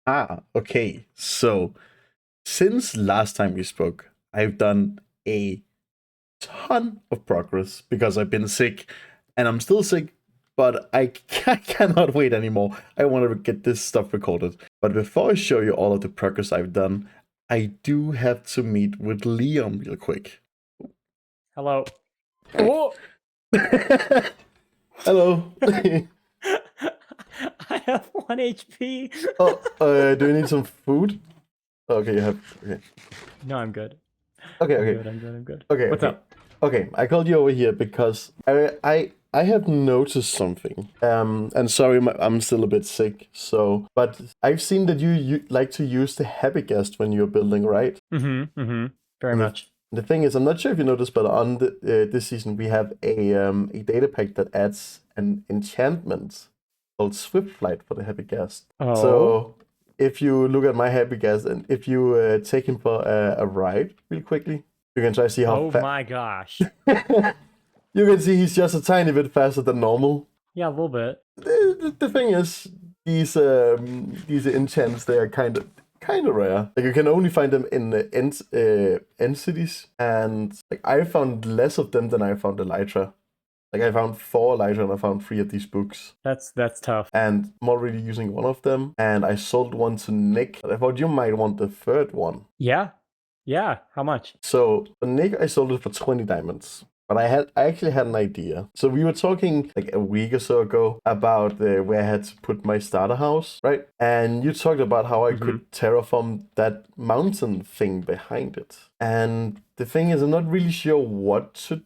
Okay. So, since last time we spoke, I've done a ton of progress because I've been sick and I'm still sick, but I cannot wait anymore. I want to get this stuff recorded. But before I show you all of the progress I've done, I do have to meet with Liam real quick. Hello. Oh! Hello. I have 1 HP. Do you need some food? Okay, you have. Okay. No, I'm good. Okay. I'm good. Okay. What's up? Okay, I called you over here because I have noticed something. And sorry, I'm still a bit sick. But I've seen that you like to use the happy guest when you're building, right? Very And much. The thing is, I'm not sure if you noticed, but on this season we have a data pack that adds an enchantment called Swift Flight for the happy guest. Oh. So if you look at my happy guest and if you take him for a ride real quickly, you can try to see how Oh my gosh. You can see he's just a tiny bit faster than normal. Yeah, a little bit. The thing is, these enchants, they are kind of rare. Like you can only find them in the end cities, and like I found less of them than I found Elytra. Like I found 4 Elytra and I found 3 of these books. That's tough. And I'm already using one of them, and I sold one to Nick. I thought you might want the third one. Yeah. How much? So for Nick, I sold it for 20 diamonds. But I actually had an idea. So we were talking like a week or so ago about where I had to put my starter house, right? And you talked about how I could terraform that mountain thing behind it. And the thing is, I'm not really sure what to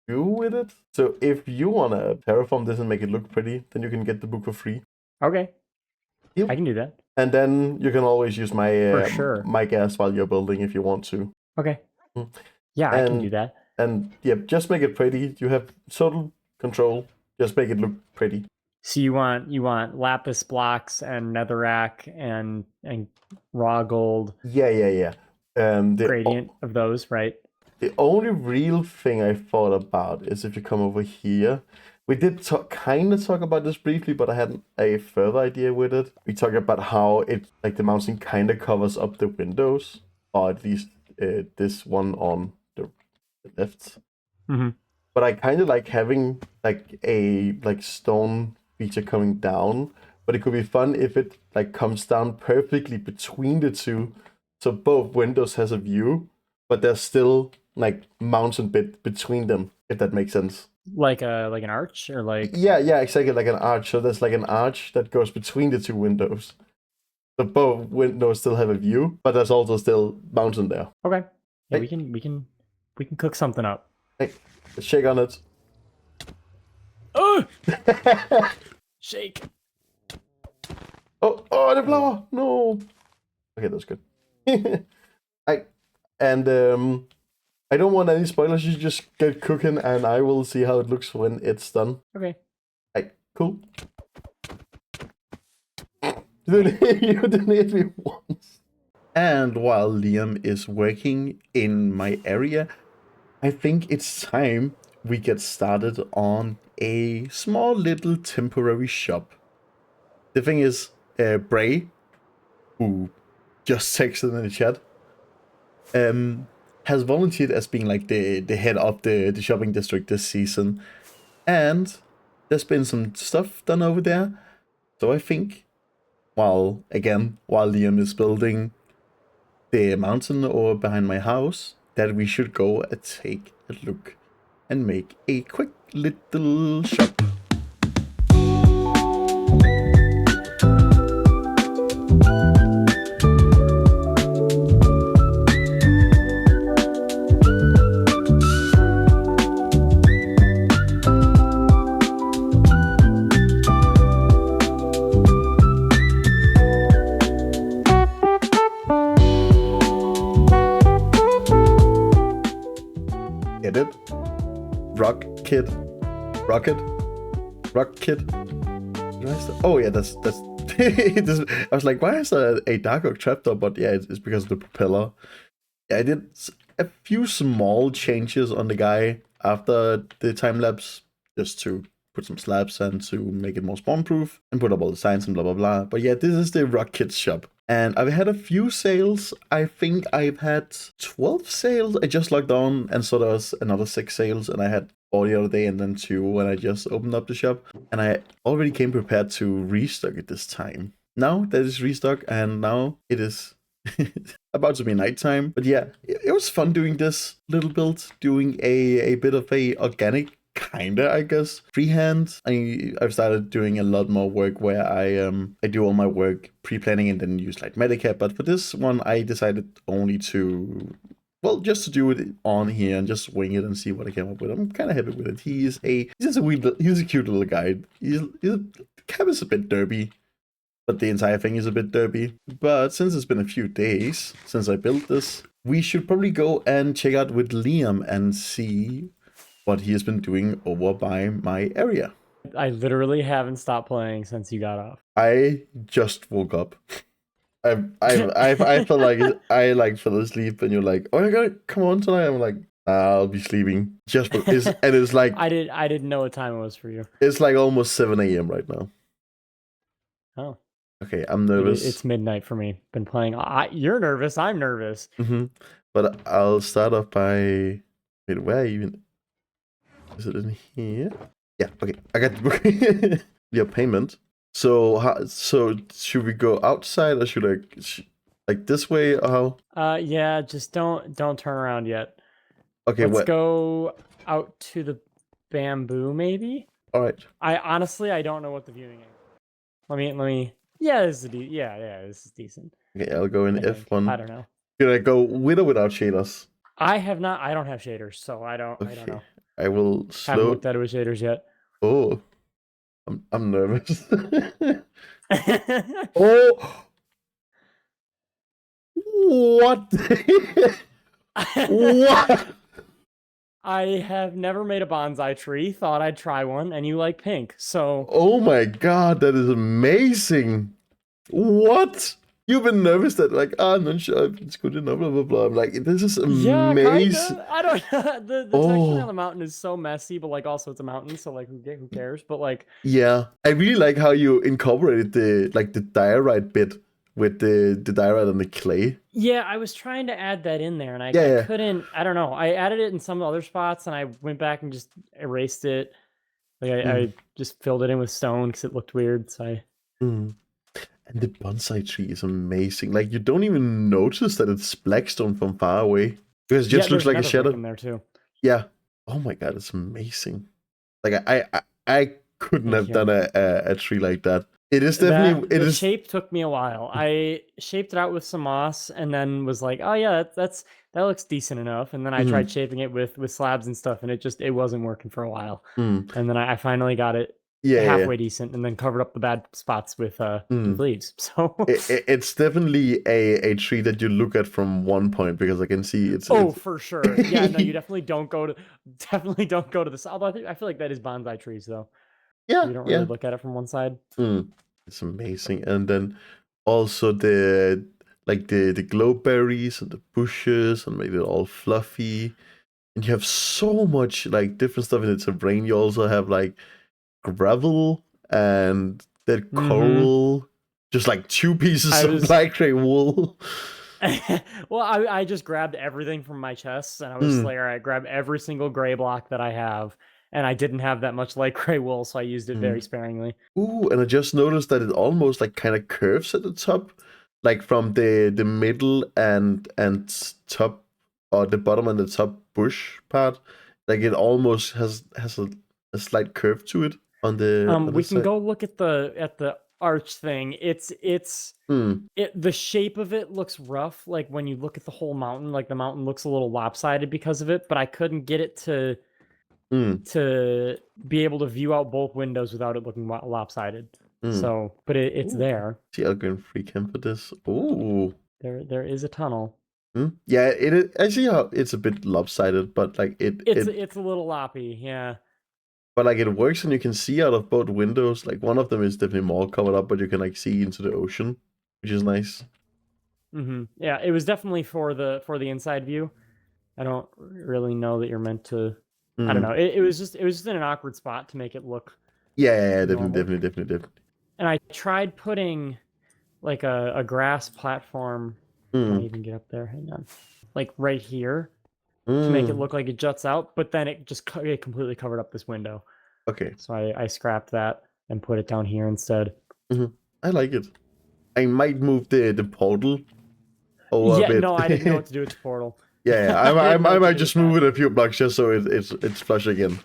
do with it. So if you want to terraform this and make it look pretty, then you can get the book for free. Okay. I can do that. And then you can always use my For sure. my gas while you're building if you want to. Okay. Yeah, I can do that. And yeah, just make it pretty. You have total control. Just make it look pretty. So you want lapis blocks and netherrack and raw gold. Yeah. The Gradient of those, right? The only real thing I thought about is if you come over here. We did kind of talk about this briefly, but I had a further idea with it. We talked about how it like the mountain kind of covers up the windows, or at least this one on the left. But I kind of like having like a stone feature coming down. But it could be fun if it like comes down perfectly between the two, so both windows has a view, but there's still like mountain bit between them, if that makes sense. Like an arch or like yeah, exactly, like an arch. So there's like an arch that goes between the two windows. So both windows still have a view, but there's also still mountain there. Okay. Yeah, Hey. we can cook something up. Hey, let's shake on it. Oh! Shake. Oh, the flower! No. Okay, that's good. I don't want any spoilers. You just get cooking, and I will see how it looks when it's done. Okay. Cool. You didn't hit me once. And while Liam is working in my area, I think it's time we get started on a small little temporary shop. The thing is, Bray, who just texted in the chat, has volunteered as being like the head of the shopping district this season. And there's been some stuff done over there. So I think, while Liam is building the mountain or behind my house, that we should go and take a look and make a quick little shop. Get it? Rock Kid. Oh yeah, that's. I was like, why is there a dark oak trapdoor? But yeah, it's because of the propeller. Yeah, I did a few small changes on the guy after the time lapse, just to put some slabs in to make it more spawn proof, and put up all the signs and blah blah blah. But yeah, this is the Rock Kids shop. And I've had a few sales. I think I've had 12 sales. I just logged on and saw there was another 6 sales, and I had 4 the other day and then 2 when I just opened up the shop. And I already came prepared to restock it this time. Now that is restock, and now it is about to be nighttime. But yeah, it was fun doing this little build, doing a bit of a organic kinda, I guess, freehand. I've started doing a lot more work where I do all my work pre-planning and then use like Metacap. But for this one, I decided only to, well, just to do it on here and just wing it and see what I came up with. I'm kind of happy with it. He's a cute little guy. The cap is a bit derpy, but the entire thing is a bit derpy. But since it's been a few days since I built this, we should probably go and check out with Liam and see what he has been doing over by my area. I literally haven't stopped playing since you got off. I just woke up. I felt like I like fell asleep, and you're like, "Oh my god, come on tonight." I'm like, "I'll be sleeping." And it's like I didn't know what time it was for you. It's like almost 7 a.m. right now. Oh. Okay, I'm nervous. It's midnight for me. Been playing. You're nervous. I'm nervous. But I'll start off by. Wait, where even? Is it in here? Yeah. Okay, I got the book. Your payment. So should we go outside, or should I like this way, or how? Yeah. Just don't turn around yet. Okay. Let's go out to the bamboo, maybe. All right. I don't know what the viewing is. Let me. Yeah, this is this is decent. Okay, I'll go in F1. I don't know. Should I go with or without shaders? I don't have shaders, so I don't know. I will slow. Haven't looked at it with shaders yet. Oh, I'm nervous. Oh, what? What? I have never made a bonsai tree. Thought I'd try one, and you like pink, so. Oh my god, that is amazing! What? You've been nervous that like, I'm not sure if it's good enough, blah blah blah. I'm like, this is amazing. Yeah, kinda. I don't know. The texture on the mountain is so messy, but like also it's a mountain, so like who cares? But like. Yeah, I really like how you incorporated the diorite bit with the diorite and the clay. Yeah, I was trying to add that in there, and I couldn't. I don't know. I added it in some other spots, and I went back and just erased it. Like I just filled it in with stone because it looked weird. So I. And the bonsai tree is amazing. Like you don't even notice that it's blackstone from far away because it just looks like a shadow. In there too. Yeah. Oh my god, it's amazing. Like I couldn't have done a tree like that. It is definitely. The shape took me a while. I shaped it out with some moss, and then was like, "Oh yeah, that looks decent enough." And then I tried shaping it with slabs and stuff, and it wasn't working for a while. And then I finally got it halfway decent, and then covered up the bad spots with leaves. So it's definitely a tree that you look at from one point because I can see it's. For sure. Yeah, no, you definitely don't go to the side. Although I feel like that is bonsai trees though. Yeah, you don't really look at it from one side. It's amazing, and then also the glowberries and the bushes and made it all fluffy, and you have so much like different stuff in the terrain. You also have like gravel and that coral, just like 2 pieces of black gray wool. Well, I just grabbed everything from my chests, and I was like, all right, grab every single gray block that I have. And I didn't have that much light gray wool, so I used it very sparingly. Ooh, and I just noticed that it almost like kind of curves at the top, like from the middle and top, or the bottom and the top bush part. Like it almost has a slight curve to it on the. We can go look at the arch thing. The shape of it looks rough. Like when you look at the whole mountain, like the mountain looks a little lopsided because of it. But I couldn't get it to be able to view out both windows without it looking lopsided. So, but it's there. See, I'll go and free camp for this. Ooh, there is a tunnel. Yeah, it is. I see how it's a bit lopsided, but like it's a little loppy, yeah. But like it works, and you can see out of both windows. Like one of them is definitely more covered up, but you can like see into the ocean, which is nice. Yeah, it was definitely for the inside view. I don't really know that you're meant to. I don't know. It was just in an awkward spot to make it look Yeah, normal. definitely. And I tried putting like a grass platform. Can I Mm, even get up there? Hang on. Like right here to make it mm, look like it juts out, but then it completely covered up this window. okay. So I scrapped that and put it down here instead. Mm-hmm. I like it. I might move the portal over a Yeah, bit. no, I didn't know what to do with the portal. Yeah, I didn't know I what to might do with just move that. it a few blocks just so it's flush again.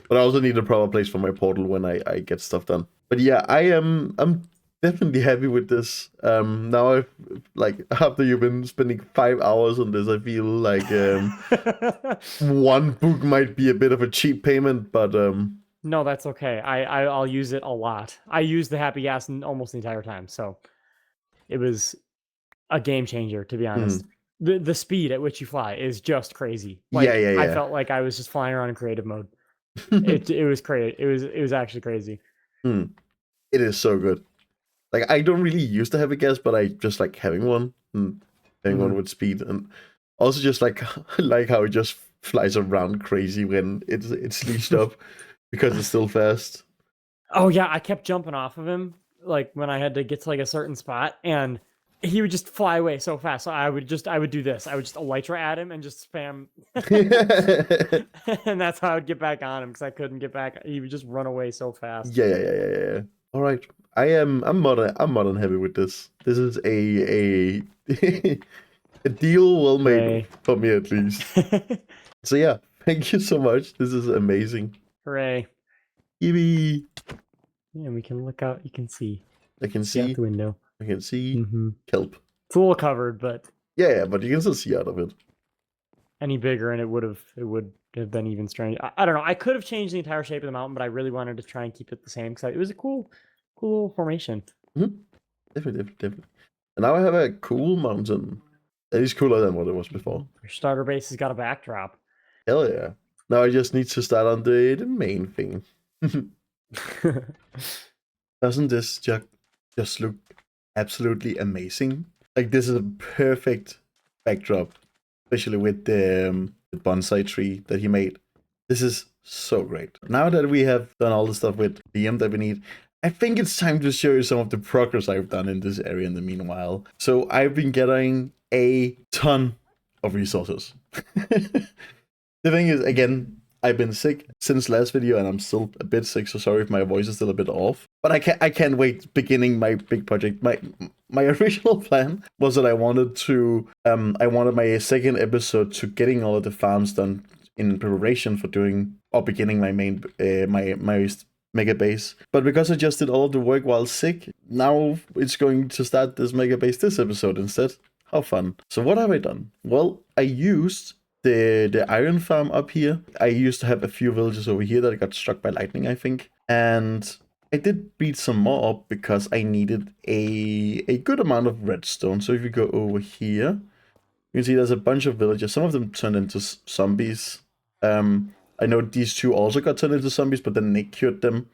But I also need a proper place for my portal when I get stuff done. But yeah, I'm definitely happy with this. Now I've like after you've been spending 5 hours on this, I feel like one book might be a bit of a cheap payment, but No, that's okay. I'll use it a lot. I use the happy gas almost the entire time, so it was a game changer, to be honest. hmm. The speed at which you fly is just crazy. Yeah, Like I yeah, felt like I was just flying around in creative mode. yeah. It was crazy. It was actually crazy. Hmm. It is so good. Like I don't really used to have a gas, but I just like having one and having one Mhm. with speed, and also just like like how it just flies around crazy when it's leashed up because it's still fast. Oh yeah, I kept jumping off of him like when I had to get to like a certain spot, and he would just fly away so fast. So I would do this. I would just elytra at him and just spam, Yeah, and that's how I would get back on him because I couldn't get back. He would just run away so fast. yeah. All right, I'm more than happy with this. This is a a deal well made Hooray! for me at least. So yeah, thank you so much. This is amazing. Hooray! Yippee! Yeah, we can look out. You can see. I can See out see. the window. I can see. Mm-hmm. Kelp. It's a little covered, but Yeah, but you can still see out of it. any bigger and it would have been even strange. I don't know. I could have changed the entire shape of the mountain, but I really wanted to try and keep it the same because it was a cool little formation. Mm-hmm. Definitely. And now I have a cool mountain. It is cooler than what it was before. Your starter base has got a backdrop. Hell yeah. Now I just need to start on the main thing. Doesn't this just look absolutely amazing? Like this is a perfect backdrop, especially with the bonsai tree that he made. This is so great. Now that we have done all the stuff with DM that we need, I think it's time to show you some of the progress I've done in this area in the meanwhile. So I've been getting a ton of resources. The thing is, again, I've been sick since last video, and I'm still a bit sick. So sorry if my voice is still a bit off. But I can't wait beginning my big project. My original plan was that I wanted my second episode to getting all of the farms done in preparation for doing or beginning my main my mega base. But because I just did all of the work while sick, now it's going to start this mega base this episode instead. How fun. So what have I done? Well, I used the iron farm up here. I used to have a few villages over here that got struck by lightning, I think. And I did beat some more up because I needed a good amount of redstone. So if you go over here, you can see there's a bunch of villages. Some of them turned into zombies. I know these two also got turned into zombies, but then Nick cured them.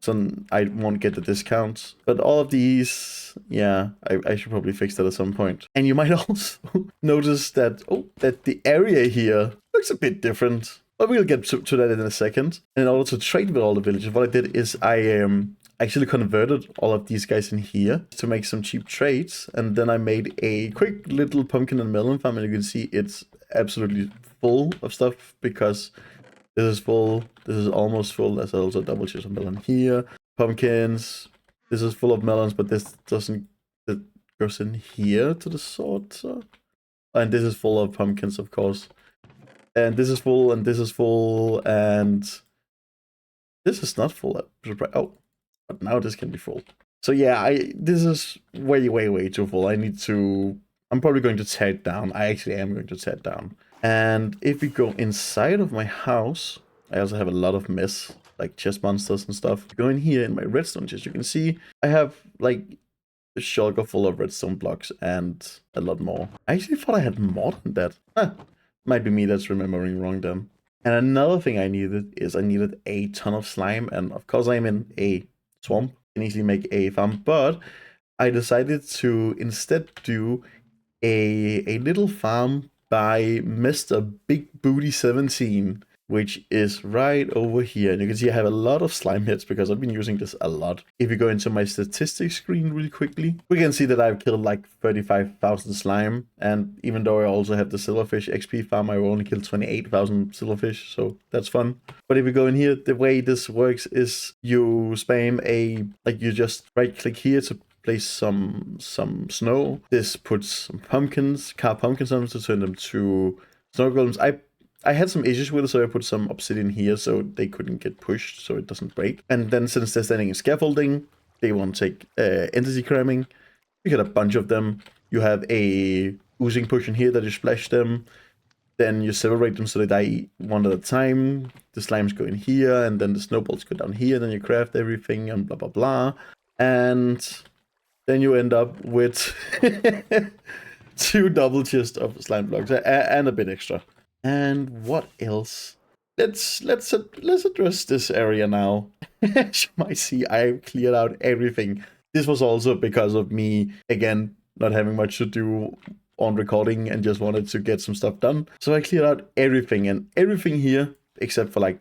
So I won't get the discounts. But all of these, yeah, I should probably fix that at some point. And you might also notice that, that the area here looks a bit different. But we'll get to that in a second. And in order to trade with all the villages, what I did is I actually converted all of these guys in here to make some cheap trades. And then I made a quick little pumpkin and melon farm. And you can see it's absolutely full of stuff because this is full. This is almost full. There's also a double chest of melon here. Pumpkins. This is full of melons, but this doesn't. It goes in here to the sorter. And this is full of pumpkins, of course. And this is full, and this is full, and this is not full. Oh, but now this can be full. So yeah, this is way too full. I'm probably going to tear it down. I actually am going to tear it down. And if we go inside of my house, I also have a lot of mess, like chest monsters and stuff. Go in here in my redstone chest, you can see I have like a shulker full of redstone blocks and a lot more. I actually thought I had more than that. Might be me that's remembering wrong then. And another thing I needed is I needed a ton of slime, and of course I'm in a swamp. I can easily make a farm, but I decided to instead do a little farm by Mr. Big Booty 17. which is right over here. And you can see I have a lot of slime hits because I've been using this a lot. If you go into my statistics screen really quickly, we can see that I've killed like 35,000 slime. And even though I also have the silverfish XP farm, I only killed 28,000 silverfish, so that's fun. But if you go in here, the way this works is you spam you just right click here to place some snow. This puts some pumpkins, carved pumpkins on them to turn them to snow golems. I had some issues with it, so I put some obsidian here so they couldn't get pushed, so it doesn't break. And then since they're standing in scaffolding, they won't take entity cramming. You get a bunch of them. You have a oozing potion here that you splash them. Then you separate them so they die one at a time. The slimes go in here, and then the snowballs go down here. Then you craft everything and blah blah blah. And then you end up with 2 double chests of slime blocks and a bit extra. And what else? Let's address this area now. As you might see, I cleared out everything. This was also because of me, again, not having much to do on recording and just wanted to get some stuff done. So I cleared out everything, and everything here, except for like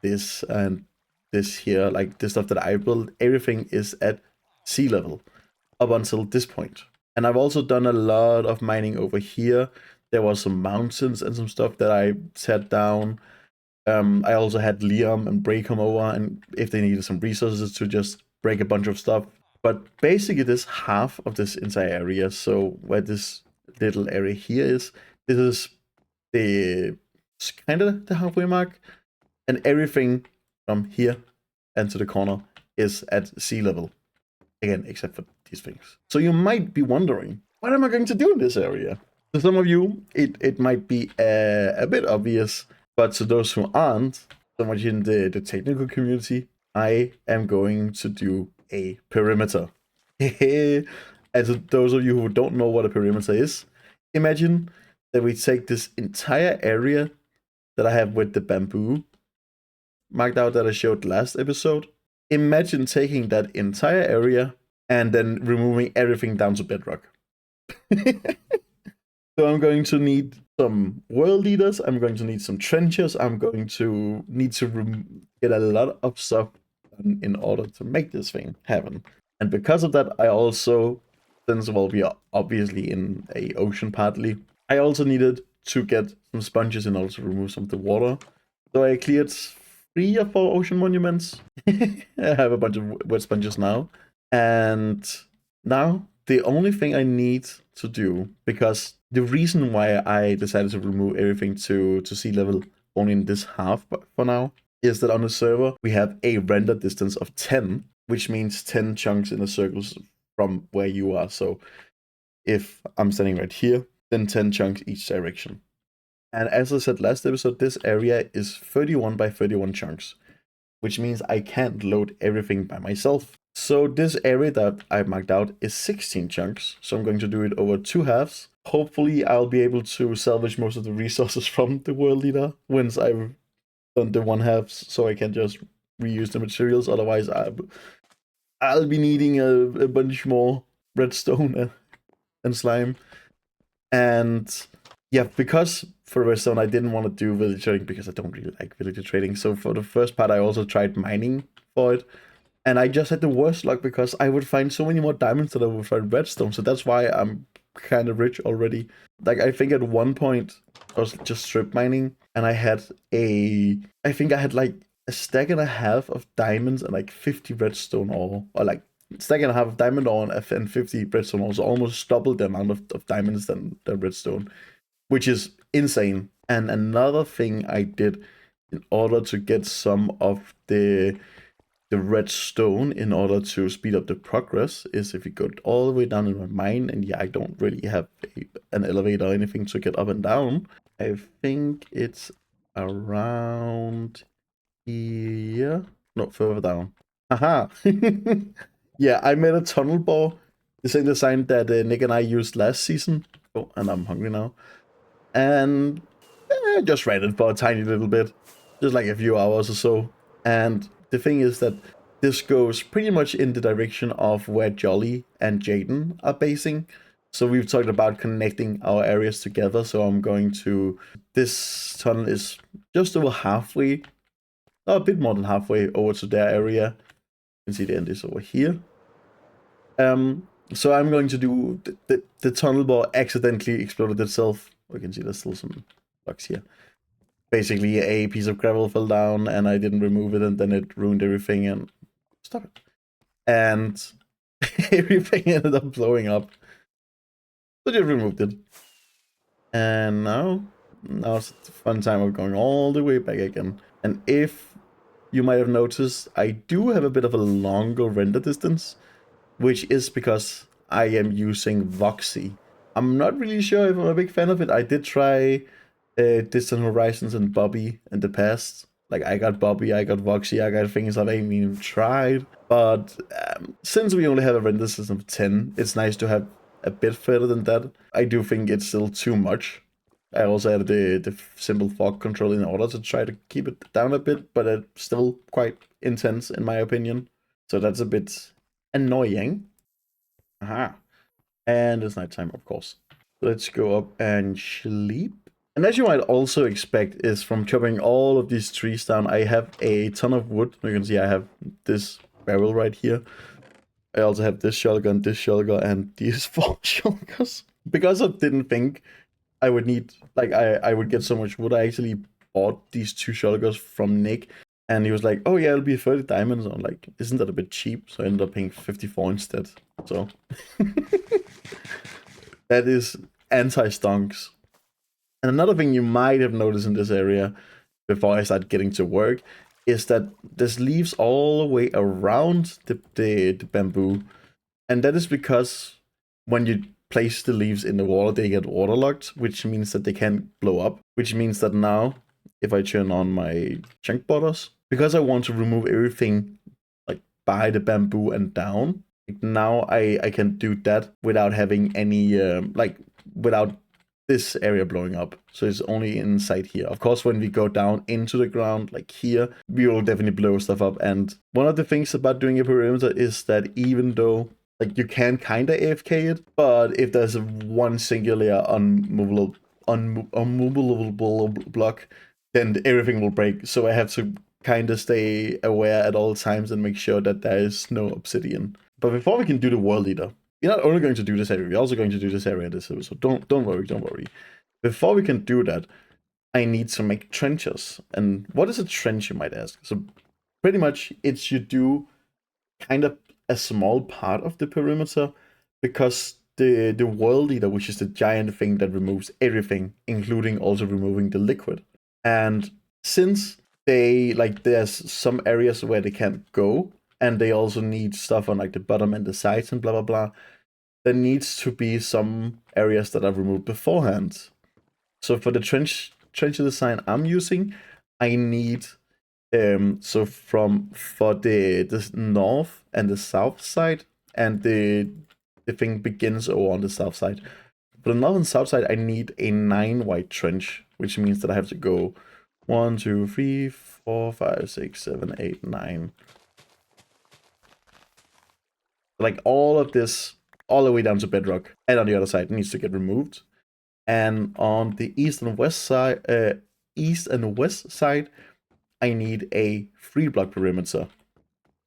this and this here, like the stuff that I built, everything is at sea level up until this point. And I've also done a lot of mining over here. There was some mountains and some stuff that I set down. I also had Liam and Bray come over, and if they needed some resources to just break a bunch of stuff. But basically this half of this entire area, so where this little area here is, this is the kind of the halfway mark, and everything from here and to the corner is at sea level. Again, except for these things. So you might be wondering, what am I going to do in this area? To some of you, it might be a bit obvious, but to those who aren't so much in the technical community, I am going to do a perimeter. And to those of you who don't know what a perimeter is, imagine that we take this entire area that I have with the bamboo marked out that I showed last episode. Imagine taking that entire area and then removing everything down to bedrock. So I'm going to need some world leaders, I'm going to need some trenches, I'm going to need to get a lot of stuff done in order to make this thing happen. And because of that, I also, since, well, we are obviously in a ocean partly, I also needed to get some sponges in order to remove some of the water. So I cleared 3 or 4 ocean monuments. I have a bunch of wet sponges now. And now the only thing I need to do, because the reason why I decided to remove everything to sea level only in this half for now, is that on the server we have a render distance of 10, which means 10 chunks in a circle from where you are. So if I'm standing right here, then 10 chunks each direction. And as I said last episode, this area is 31 by 31 chunks, which means I can't load everything by myself. So this area that I marked out is 16 chunks, so I'm going to do it over 2 halves. Hopefully I'll be able to salvage most of the resources from the world leader once I've done the 1 half, so I can just reuse the materials. Otherwise I'll be needing a bunch more redstone and slime. And yeah, because for redstone I didn't want to do villager trading because I don't really like villager trading. So for the first part I also tried mining for it. And I just had the worst luck because I would find so many more diamonds than I would find redstone. So that's why I'm kind of rich already. Like, I think at one point I was just strip mining and I think I had like a stack and a half of diamonds and like 50 redstone ore. Or like stack and a half of diamond ore and 50 redstone ore. So almost double the amount of diamonds than the redstone, which is insane. And another thing I did in order to get some of the redstone in order to speed up the progress is if you go all the way down in my mine, and yeah, I don't really have an elevator or anything to get up and down. I think it's around here. No, further down. Haha. Yeah, I made a tunnel bore. The same design that Nick and I used last season. Oh, and I'm hungry now. And I just ran it for a tiny little bit. Just like a few hours or so. And the thing is that this goes pretty much in the direction of where Jolly and Jaden are basing. So we've talked about connecting our areas together. So I'm going to, this tunnel is just over halfway, a bit more than halfway over to their area. You can see the end is over here. So I'm going to do, the tunnel bar accidentally exploded itself. You can see there's still some blocks here. Basically a piece of gravel fell down and I didn't remove it, and then it ruined everything, and stop it. And everything ended up blowing up. So just removed it. And now it's the fun time of going all the way back again. And if you might have noticed, I do have a bit of a longer render distance, which is because I am using Voxy. I'm not really sure if I'm a big fan of it. I did try Distant Horizons and Bobby in the past. Like, I got Bobby, I got Voxy, I got things I've ain't even tried. But since we only have a render distance of 10, it's nice to have a bit further than that. I do think it's still too much. I also added the simple fog control in order to try to keep it down a bit, but it's still quite intense in my opinion. So that's a bit annoying. Aha. And it's nighttime, of course. Let's go up and sleep. And as you might also expect is from chopping all of these trees down, I have a ton of wood. You can see I have this barrel right here. I also have this shulker, and these 4 shulkers. Because I didn't think I would need, like, I would get so much wood, I actually bought these 2 shulkers from Nick. And he was like, oh yeah, it'll be 30 diamonds. I'm like, isn't that a bit cheap? So I ended up paying 54 instead. So that is anti-stonks. And another thing you might have noticed in this area before I start getting to work is that there's leaves all the way around the bamboo. And that is because when you place the leaves in the water, they get waterlogged, which means that they can't blow up. Which means that now, if I turn on my chunk borders, because I want to remove everything like by the bamboo and down, like now I can do that without having any, without this area blowing up. So it's only inside here. Of course, when we go down into the ground, like here, we will definitely blow stuff up. And one of the things about doing a perimeter is that even though like you can kind of AFK it, but if there's one singular unmovable block, then everything will break. So I have to kind of stay aware at all times and make sure that there is no obsidian. But before we can do the world leader, we're not only going to do this area, we're also going to do this area this episode. Don't worry. Before we can do that, I need to make trenches. And what is a trench, you might ask? So pretty much it's you do kind of a small part of the perimeter, because the world leader, which is the giant thing that removes everything, including also removing the liquid. And since they, like, there's some areas where they can't go, and they also need stuff on like the bottom and the sides and blah blah blah, there needs to be some areas that are removed beforehand. So for the trench design I'm using, I need so for the north and the south side, and the thing begins over on the south side. For the north and south side, I need a 9 wide trench, which means that I have to go 1, 2, 3, 4, 5, 6, 7, 8, 9. Like all of this, all the way down to bedrock, and on the other side needs to get removed. And on the east and west side, I need a 3-block perimeter.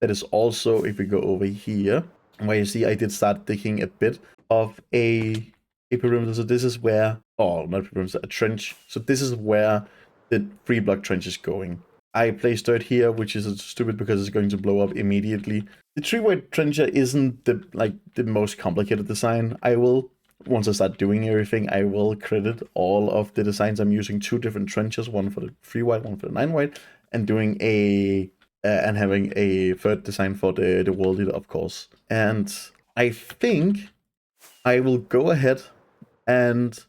That is also, if we go over here, where you see I did start digging a bit of a perimeter. So this is where, oh, not perimeter, a trench. So this is where the 3-block trench is going. I placed dirt here, which is stupid because it's going to blow up immediately. The 3-wide trencher isn't the most complicated design. I will, once I start doing everything, I will credit all of the designs. I'm using 2 different trenches, one for the 3-wide, one for the 9-wide, and doing and having a third design for the world leader, of course. And I think I will go ahead and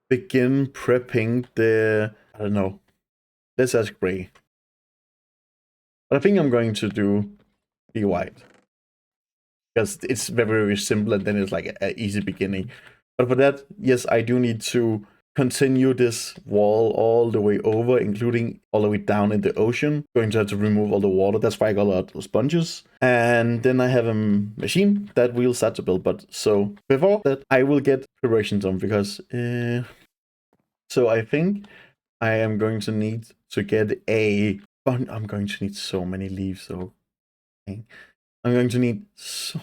begin prepping the, I don't know, let's ask Gray. But I think I'm going to do be white, because it's very, very simple, and then it's like an easy beginning. But for that, yes, I do need to continue this wall all the way over, including all the way down in the ocean. Going to have to remove all the water. That's why I got a lot of sponges. And then I have a machine that we'll start to build. But so before that, I will get preparation done because so I think I am going to need to get a. I'm going to need so many leaves. So I'm going to need so.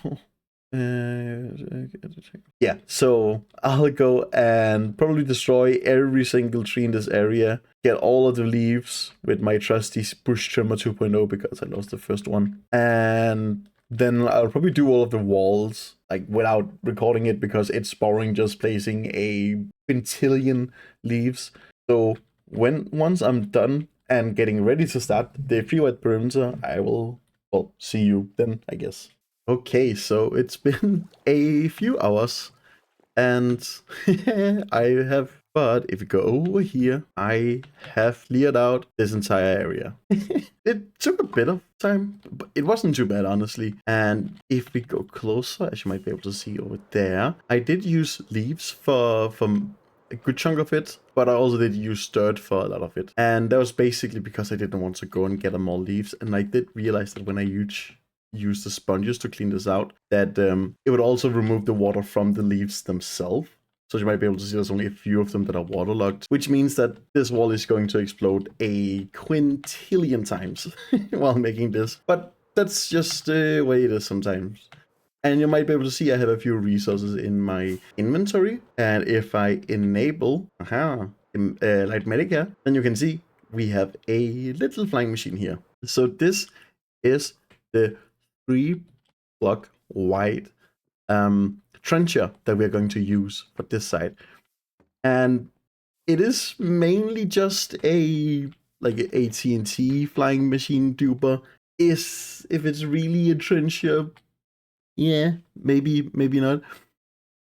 Yeah, so I'll go and probably destroy every single tree in this area, get all of the leaves with my trusty bush trimmer 2.0 because I lost the first one, and then I'll probably do all of the walls like without recording it because it's boring just placing a quintillion leaves. So once I'm done and getting ready to start the free white perimeter, I will see you then, I guess. Okay, so it's been a few hours and but if you go over here, I have cleared out this entire area. It took a bit of time, but it wasn't too bad, honestly. And if we go closer, as you might be able to see over there, I did use leaves for a good chunk of it, but I also did use dirt for a lot of it. And that was basically because I didn't want to go and get more leaves. And I did realize that when I use the sponges to clean this out, that it would also remove the water from the leaves themselves. So you might be able to see there's only a few of them that are waterlogged, which means that this wall is going to explode a quintillion times while making this. But that's just the way it is sometimes. And you might be able to see I have a few resources in my inventory. And if I enable Light Medica, then you can see we have a little flying machine here. So this is the 3-block wide trencher that we're going to use for this side. And it is mainly just a TNT flying machine duper. If it's really a trencher, yeah, maybe not.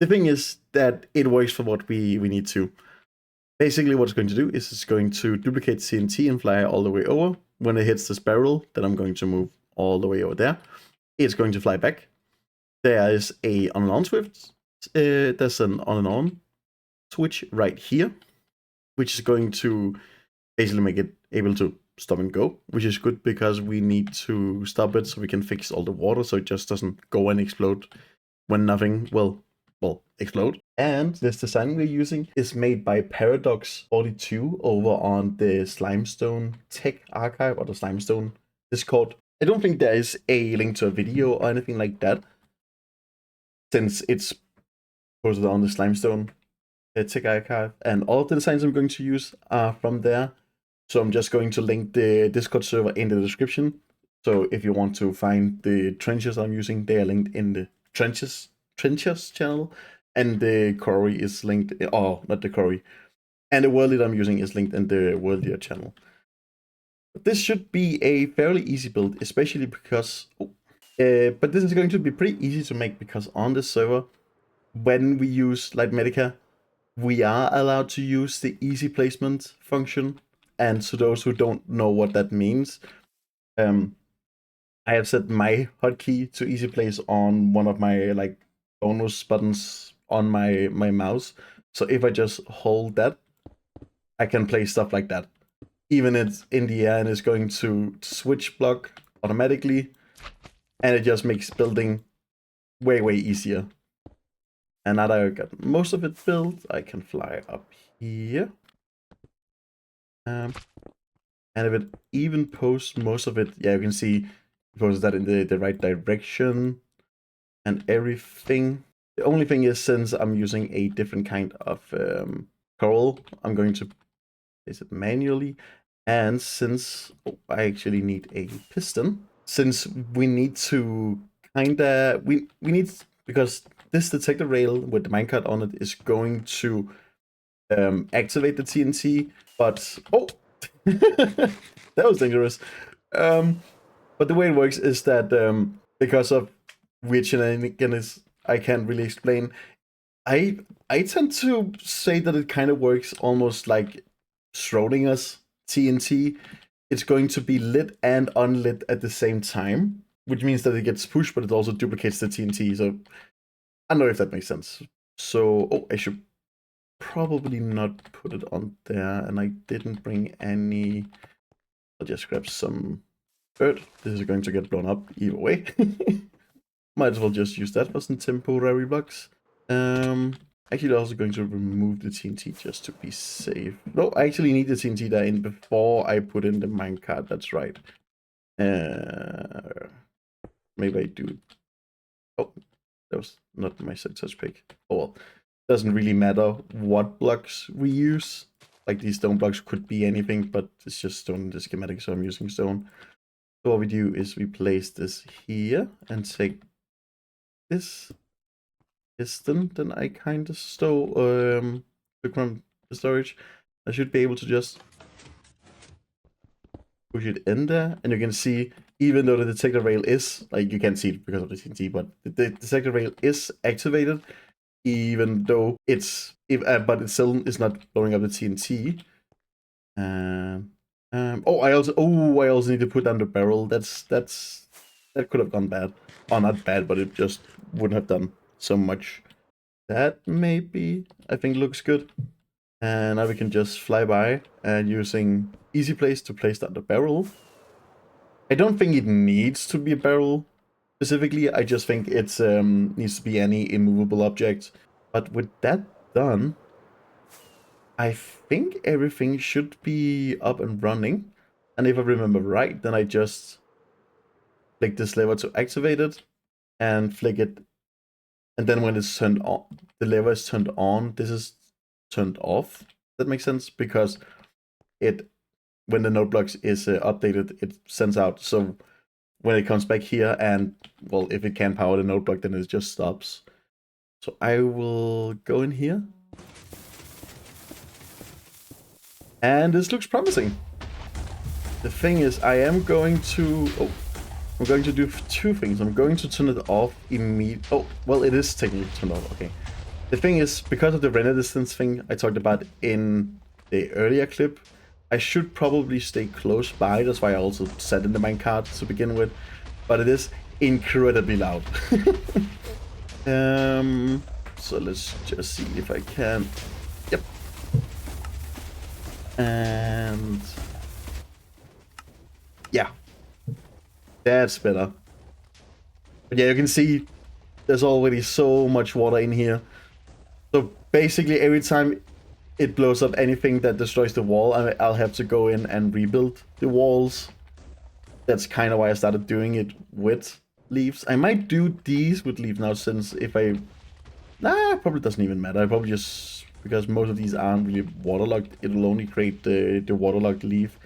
The thing is that it works for what we need to. Basically what it's going to do is it's going to duplicate TNT and fly all the way over. When it hits this barrel, then I'm going to move all the way over there. It's going to fly back. There is a on and on switch. There's an on and on switch right here, which is going to basically make it able to stop and go, which is good because we need to stop it so we can fix all the water so it just doesn't go and explode when nothing will explode. And this design we're using is made by Paradox42 over on the Slimestone Tech Archive or the Slimestone Discord. I don't think there is a link to a video or anything like that, since it's posted on the Slimestone Tech Archive, and all of the designs I'm going to use are from there. So I'm just going to link the Discord server in the description. So if you want to find the trenches I'm using, they are linked in the trenches channel, and the quarry is linked, not the quarry, and the world lead I'm using is linked in the world leader channel. This should be a fairly easy build, especially because but this is going to be pretty easy to make because on the server, when we use Light Medica, we are allowed to use the easy placement function. And to those who don't know what that means, I have set my hotkey to easy place on one of my bonus buttons on my mouse. So if I just hold that, I can play stuff like that. Even it's in the air and it's going to switch block automatically. And it just makes building way easier. And now that I got most of it built, I can fly up here. And if it even posts most of it, yeah, you can see it posts that in the right direction and everything. The only thing is, since I'm using a different kind of coral, I'm going to place it manually. And since I actually need a piston, since we need to we need, because this detector rail with the minecart on it is going to activate the TNT, but that was dangerous. But the way it works is that because of weird shenanigans I can't really explain, I tend to say that it kind of works almost like Schrodinger's TNT. It's going to be lit and unlit at the same time, which means that it gets pushed, but it also duplicates the TNT. So I don't know if that makes sense. So, I should probably not put it on there, and I didn't bring any. I'll just grab some dirt. This is going to get blown up either way. Might as well just use that for some temporary blocks. Actually also going to remove the TNT just to be safe. No, I actually need the TNT there in before I put in the minecart, that's right. Maybe I do. Oh, that was not my success pick. Oh well. Doesn't really matter what blocks we use. Like these stone blocks could be anything, but it's just stone in the schematic, so I'm using stone. So what we do is we place this here and take this piston, then I kind of took from the storage. I should be able to just push it in there, and you can see, even though the detector rail is, like, you can't see it because of the TNT, but the detector rail is activated, even though it's, but it still is not blowing up the TNT. I also need to put down the barrel. That could have gone bad. Or not bad, but it just wouldn't have done so much. That maybe, I think, looks good. And now we can just fly by and using easy place to place down the barrel. I don't think it needs to be a barrel specifically. I just think it's needs to be any immovable object. But with that done, I think everything should be up and running. And if I remember right, then I just flick this lever to activate it and flick it. And then when it's turned on, the lever is turned on, this is turned off. That makes sense, because when the node blocks is updated, it sends out. So when it comes back here and, well, if it can power the node block, then it just stops. So I will go in here. And this looks promising. The thing is, I'm going to do two things. I'm going to turn it off immediately. Oh, well, it is technically turned off. Okay. The thing is, because of the render distance thing I talked about in the earlier clip, I should probably stay close by. That's why I also set in the minecart to begin with. But it is incredibly loud. So let's just see if I can. Yep. And yeah, that's better. But yeah, you can see there's already so much water in here. So basically every time it blows up anything that destroys the wall, I'll have to go in and rebuild the walls. That's kind of why I started doing it with leaves. I might do these with leaves now, since if I... Nah, probably doesn't even matter. I probably just... Because most of these aren't really waterlogged, it'll only create the waterlogged leaf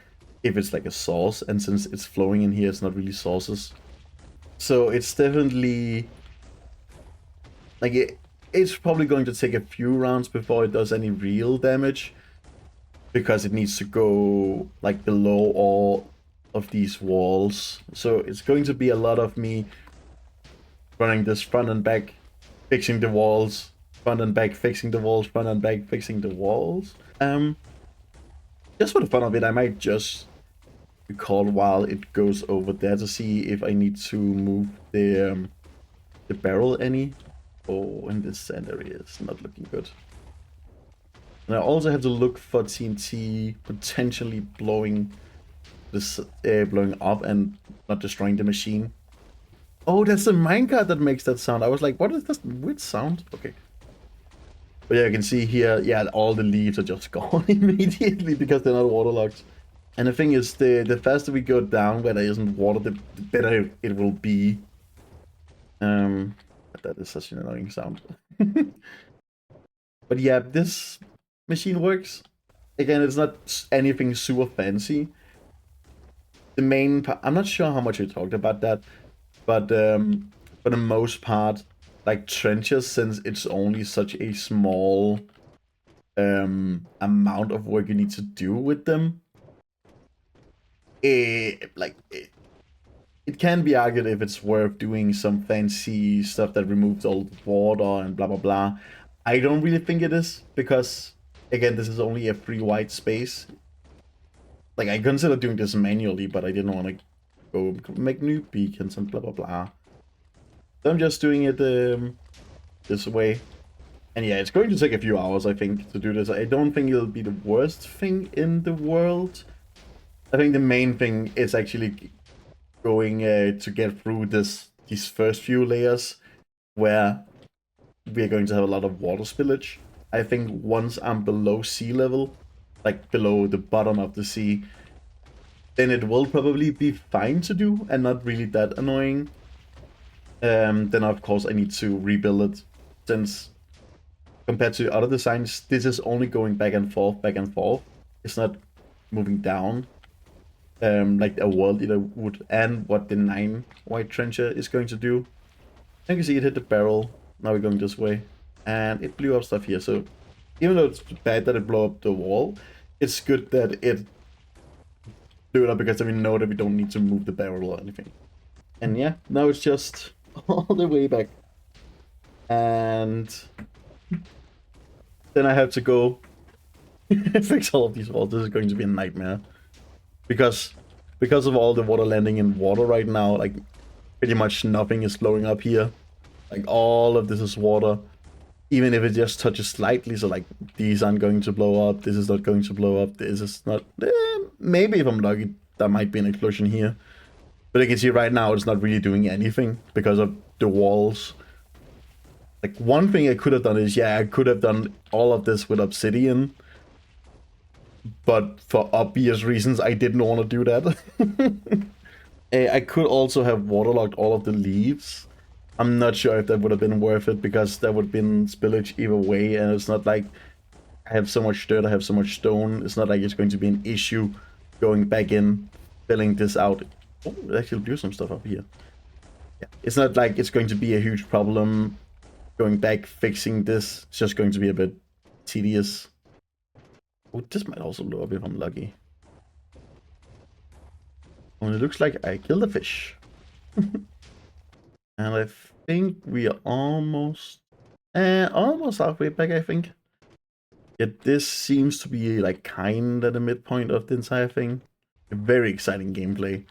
if it's like a source. And since it's flowing in here, it's not really sources. So it's definitely... Like, it's probably going to take a few rounds before it does any real damage, because it needs to go like below all of these walls. So it's going to be a lot of me running this front and back, fixing the walls, front and back, fixing the walls, front and back, fixing the walls. Just for the fun of it, I might just record while it goes over there to see if I need to move the barrel any. Oh, and this sand area is not looking good. And I also have to look for TNT potentially blowing this, blowing up and not destroying the machine. Oh, that's the minecart that makes that sound. I was like, what is this weird sound? Okay. But yeah, you can see here, yeah, all the leaves are just gone immediately because they're not waterlogged. And the thing is, the faster we go down where there isn't water, the better it will be. That is such an annoying sound. But yeah, this machine works. Again, it's not anything super fancy. The main part, I'm not sure how much we talked about that, but for the most part, like trenches, since it's only such a small amount of work you need to do with them, it can be argued if it's worth doing some fancy stuff that removes all the water and blah blah blah. I don't really think it is, because again, this is only a free white space. Like, I considered doing this manually, but I didn't want to go make new beacons and blah blah blah. So I'm just doing it this way. And yeah, it's going to take a few hours, I think, to do this. I don't think it'll be the worst thing in the world. I think the main thing is actually going to get through these first few layers where we're going to have a lot of water spillage. I think once I'm below sea level, like below the bottom of the sea, then it will probably be fine to do and not really that annoying. Then of course I need to rebuild it, since compared to other designs, this is only going back and forth, back and forth. It's not moving down, like a world eater would, and what the 9 white trencher is going to do. You can see it hit the barrel. Now we're going this way, and it blew up stuff here. So even though it's bad that it blew up the wall, it's good that it blew it up, because then we know that we don't need to move the barrel or anything. And yeah, now it's just all the way back. And then I have to go fix all of these walls. This is going to be a nightmare. Because of all the water landing in water right now, like pretty much nothing is blowing up here. Like all of this is water. Even if it just touches slightly, so like these aren't going to blow up, this is not going to blow up, this is not... maybe if I'm lucky, there might be an explosion here. But you can see right now it's not really doing anything because of the walls. Like one thing I could have done is, yeah, I could have done all of this with obsidian. But for obvious reasons, I didn't want to do that. I could also have waterlogged all of the leaves. I'm not sure if that would have been worth it, because there would have been spillage either way, and it's not like I have so much dirt, I have so much stone. It's not like it's going to be an issue going back in, filling this out. Oh, it actually blew some stuff up here. Yeah. It's not like it's going to be a huge problem going back, fixing this. It's just going to be a bit tedious. Oh, this might also blow up if I'm lucky. Oh, it looks like I killed a fish. And I think we are almost halfway back, I think. Yeah, this seems to be like kind of the midpoint of the entire thing. A very exciting gameplay.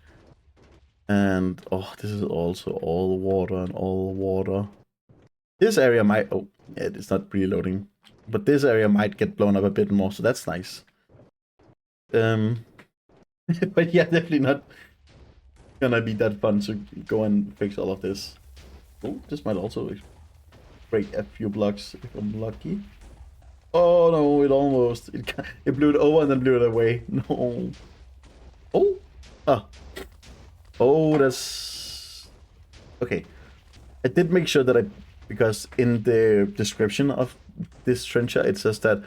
And oh, this is also all water and all water. This area might... oh, yeah, it's not reloading. But this area might get blown up a bit more, so that's nice. But yeah, definitely not gonna be that fun to go and fix all of this. Oh, this might also break a few blocks if I'm lucky. Oh no, it almost... it blew it over and then blew it away. No. Oh! Ah. Oh, that's... okay. I did make sure that because in the description of this trencher, it says that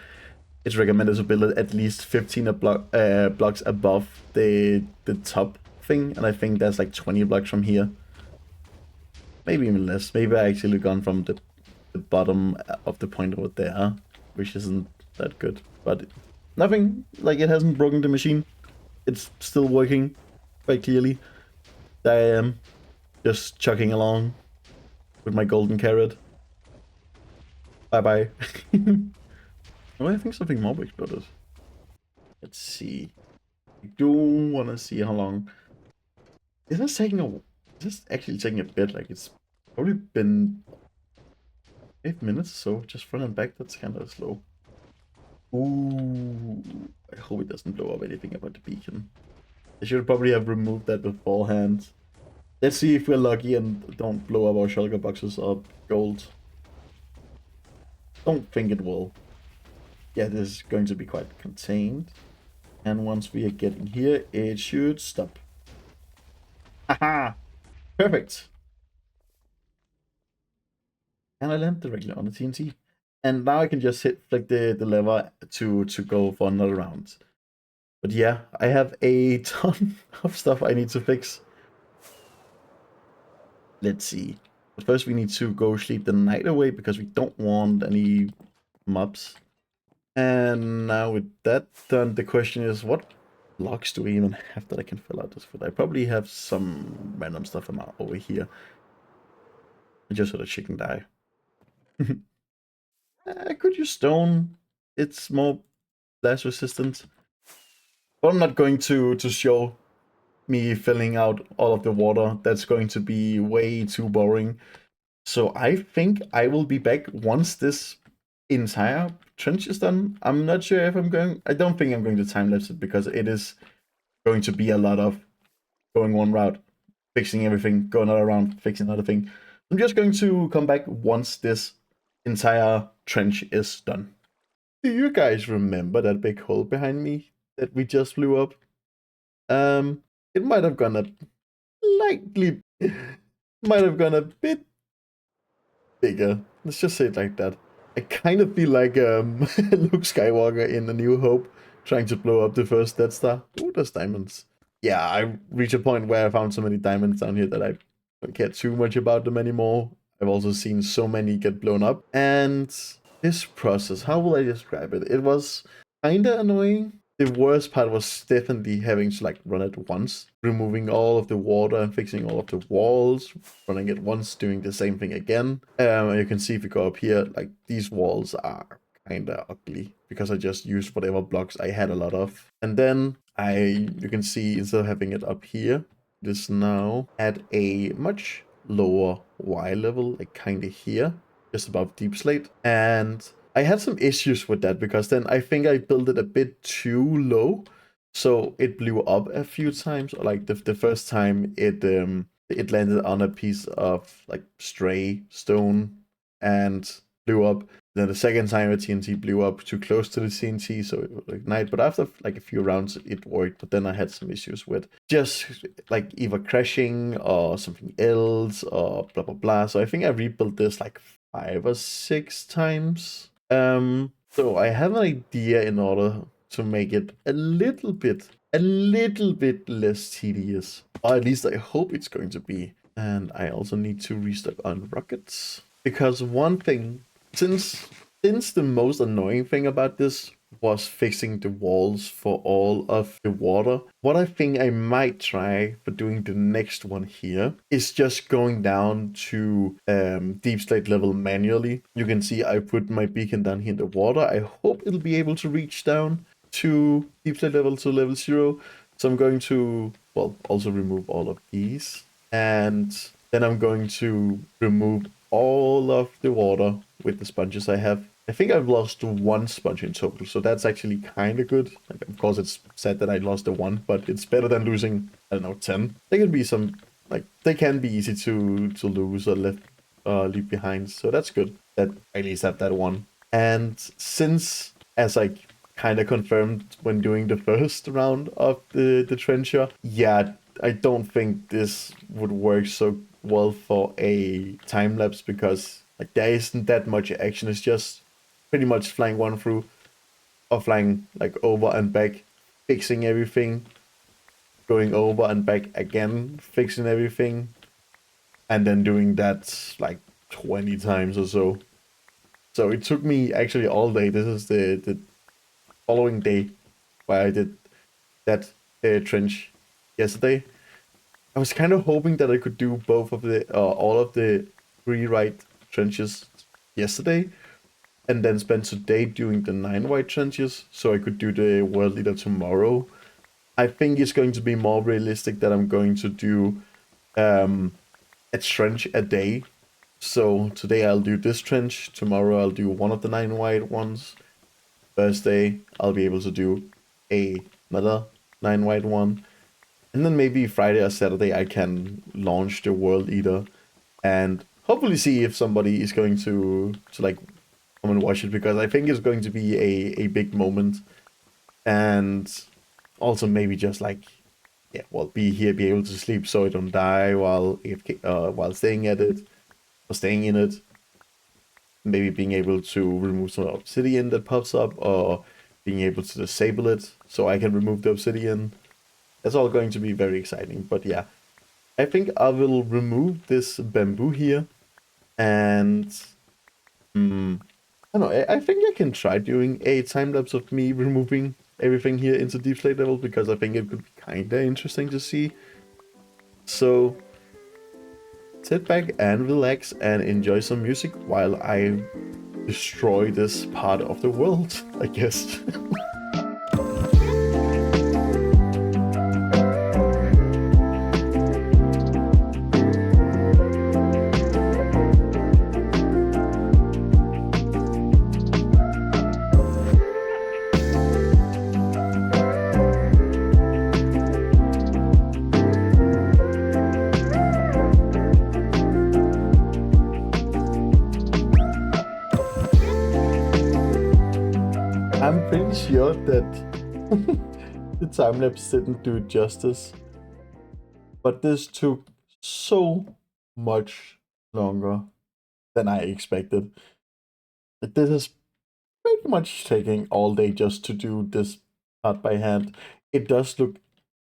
it's recommended to build it at least 15 blocks above the top thing, and I think that's like 20 blocks from here. Maybe even less. Maybe I actually gone from the bottom of the point over there, which isn't that good. But nothing, like it hasn't broken the machine. It's still working quite clearly. I am just chugging along with my golden carrot. Bye-bye. Oh, I think something more exploded. Let's see. I do want to see how long. Is this taking a... is this actually taking a bit? Like, it's probably been 8 minutes or so, just front and back. That's kind of slow. Ooh, I hope it doesn't blow up anything about the beacon. I should probably have removed that beforehand. Let's see if we're lucky and don't blow up our shulker boxes of gold. Don't think it will. Yeah, this is going to be quite contained. And once we are getting here, it should stop. Haha! Perfect! And I landed directly on the TNT. And now I can just flick the lever to go for another round. But yeah, I have a ton of stuff I need to fix. Let's see. But first we need to go sleep the night away, because we don't want any mobs. And now with that done, the question is, what blocks do we even have that I can fill out this with? I probably have some random stuff over here. Just so the chicken die. I could use stone. It's more blast resistant. But I'm not going to show me filling out all of the water. That's going to be way too boring. So I think I will be back once this entire trench is done. I'm not sure if I don't think I'm going to time lapse it because it is going to be a lot of going one route, fixing everything, going another round, fixing another thing. I'm just going to come back once this entire trench is done. Do you guys remember that big hole behind me that we just blew up? It might have gone a bit bigger. Let's just say it like that. I kind of feel like Luke Skywalker in A New Hope trying to blow up the first Death Star. Oh, there's diamonds. Yeah, I reached a point where I found so many diamonds down here that I don't care too much about them anymore. I've also seen so many get blown up. And this process, how will I describe it? It was kinda annoying. The worst part was definitely having to like run it once, removing all of the water and fixing all of the walls, running it once, doing the same thing again. You can see if you go up here, like these walls are kinda ugly because I just used whatever blocks I had a lot of. And then you can see instead of having it up here, this now at a much lower Y level, like kinda here, just above deep slate. And I had some issues with that because then I think I built it a bit too low, so it blew up a few times. Like the first time it landed on a piece of like stray stone and blew up. Then the second time a TNT blew up too close to the TNT, so it would ignite. But after like a few rounds, it worked. But then I had some issues with just like either crashing or something else or blah blah blah. So I think I rebuilt this like 5 or 6 times. So I have an idea in order to make it a little bit less tedious. Or at least I hope it's going to be. And I also need to restock on rockets. Because one thing, since the most annoying thing about this was fixing the walls for all of the water, what I think I might try for doing the next one here is just going down to deep slate level manually. You can see I put my beacon down here in the water. I hope it'll be able to reach down to deep slate level to level 0. So I'm going to, well, also remove all of these. And then I'm going to remove all of the water with the sponges I have. I think I've lost 1 sponge in total, so that's actually kind of good. Like, of course, it's sad that I lost the 1, but it's better than losing, I don't know, 10. They can be some, like, they can be easy to lose or leave behind, so that's good that I at least have that 1. And since, as I kind of confirmed when doing the first round of the trencher, yeah, I don't think this would work so well for a time lapse because like there isn't that much action. It's just pretty much flying one through or flying like over and back, fixing everything, going over and back again, fixing everything, and then doing that like 20 times or so. So it took me actually all day. This is the following day where I did that trench yesterday. I was kind of hoping that I could do both of the all of the 3 right trenches yesterday, and then spend today doing the 9 white trenches, so I could do the world leader tomorrow. I think it's going to be more realistic that I'm going to do a trench a day. So today I'll do this trench, tomorrow I'll do one of the 9 white ones. Thursday I'll be able to do another 9 white one. And then maybe Friday or Saturday I can launch the World Eater and hopefully see if somebody is going to like come and watch it, because I think it's going to be a big moment. And also maybe just like, yeah, well, be able to sleep so I don't die while staying at it or staying in it. Maybe being able to remove some obsidian that pops up, or being able to disable it so I can remove the obsidian. That's all going to be very exciting. But yeah, I think I will remove this bamboo here, and I don't know, I think I can try doing a time lapse of me removing everything here into deep slate level, because I think it could be kinda interesting to see. So sit back and relax and enjoy some music while I destroy this part of the world, I guess. I'm pretty sure that the time-lapse didn't do it justice. But this took so much longer than I expected. This is pretty much taking all day just to do this part by hand. It does look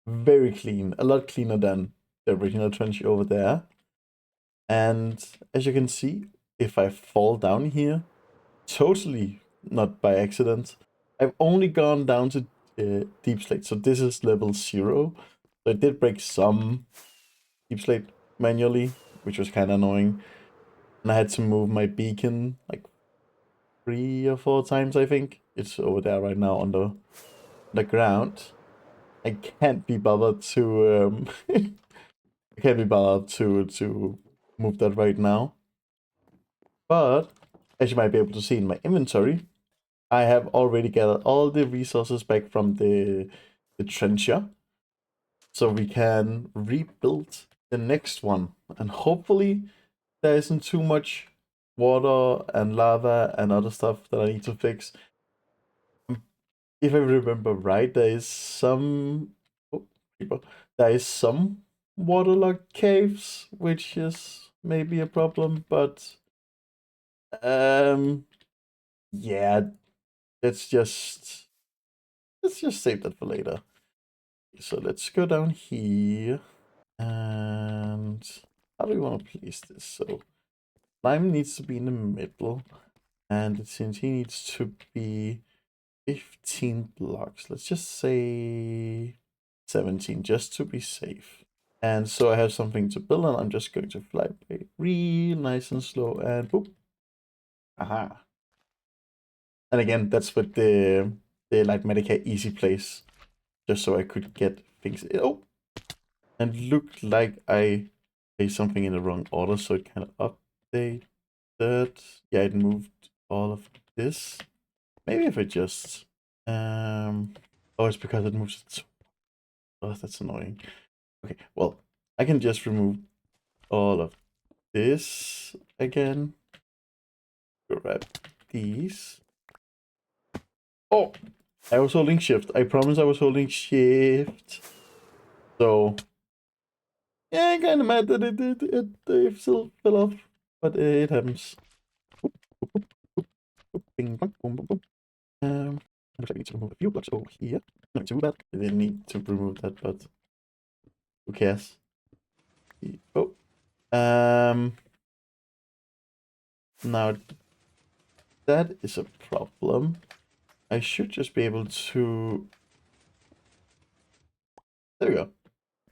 very clean, a lot cleaner than the original trench over there. And as you can see, if I fall down here, totally not by accident, I've only gone down to deep slate. So this is level 0. So I did break some deep slate manually, which was kind of annoying. And I had to move my beacon like 3 or 4 times, I think. It's over there right now on the ground. I can't be bothered to I can't be bothered to move that right now. But as you might be able to see in my inventory, I have already gathered all the resources back from the trencher. So we can rebuild the next one. And hopefully there isn't too much water and lava and other stuff that I need to fix. If I remember right, there is some waterlogged caves, which is maybe a problem, but yeah, let's just save that for later. So let's go down here, and how do we want to place this? So Lime needs to be in the middle, and the TNT needs to be 15 blocks. Let's just say 17, just to be safe. And so I have something to build, and I'm just going to fly by real nice and slow, and boop. Aha. And again, that's with the like Medicare easy place, just so I could get things. Oh, and looked like I placed something in the wrong order, so it kind of updated. Yeah, it moved all of this. Maybe if I just oh, it's because it moves it. Oh, that's annoying. Okay, well, I can just remove all of this again. Grab these. Oh, I was holding shift. I promise I was holding shift. So, yeah, I'm kind of mad that it still fell off, but it happens. Oop, oop, oop, oop, oop, bing, bang, boom, boom, boom. Looks like I need to remove a few blocks over here. Not too bad. I didn't need to remove that, but who cares? Oh, now that is a problem. I should just be able to. There we go.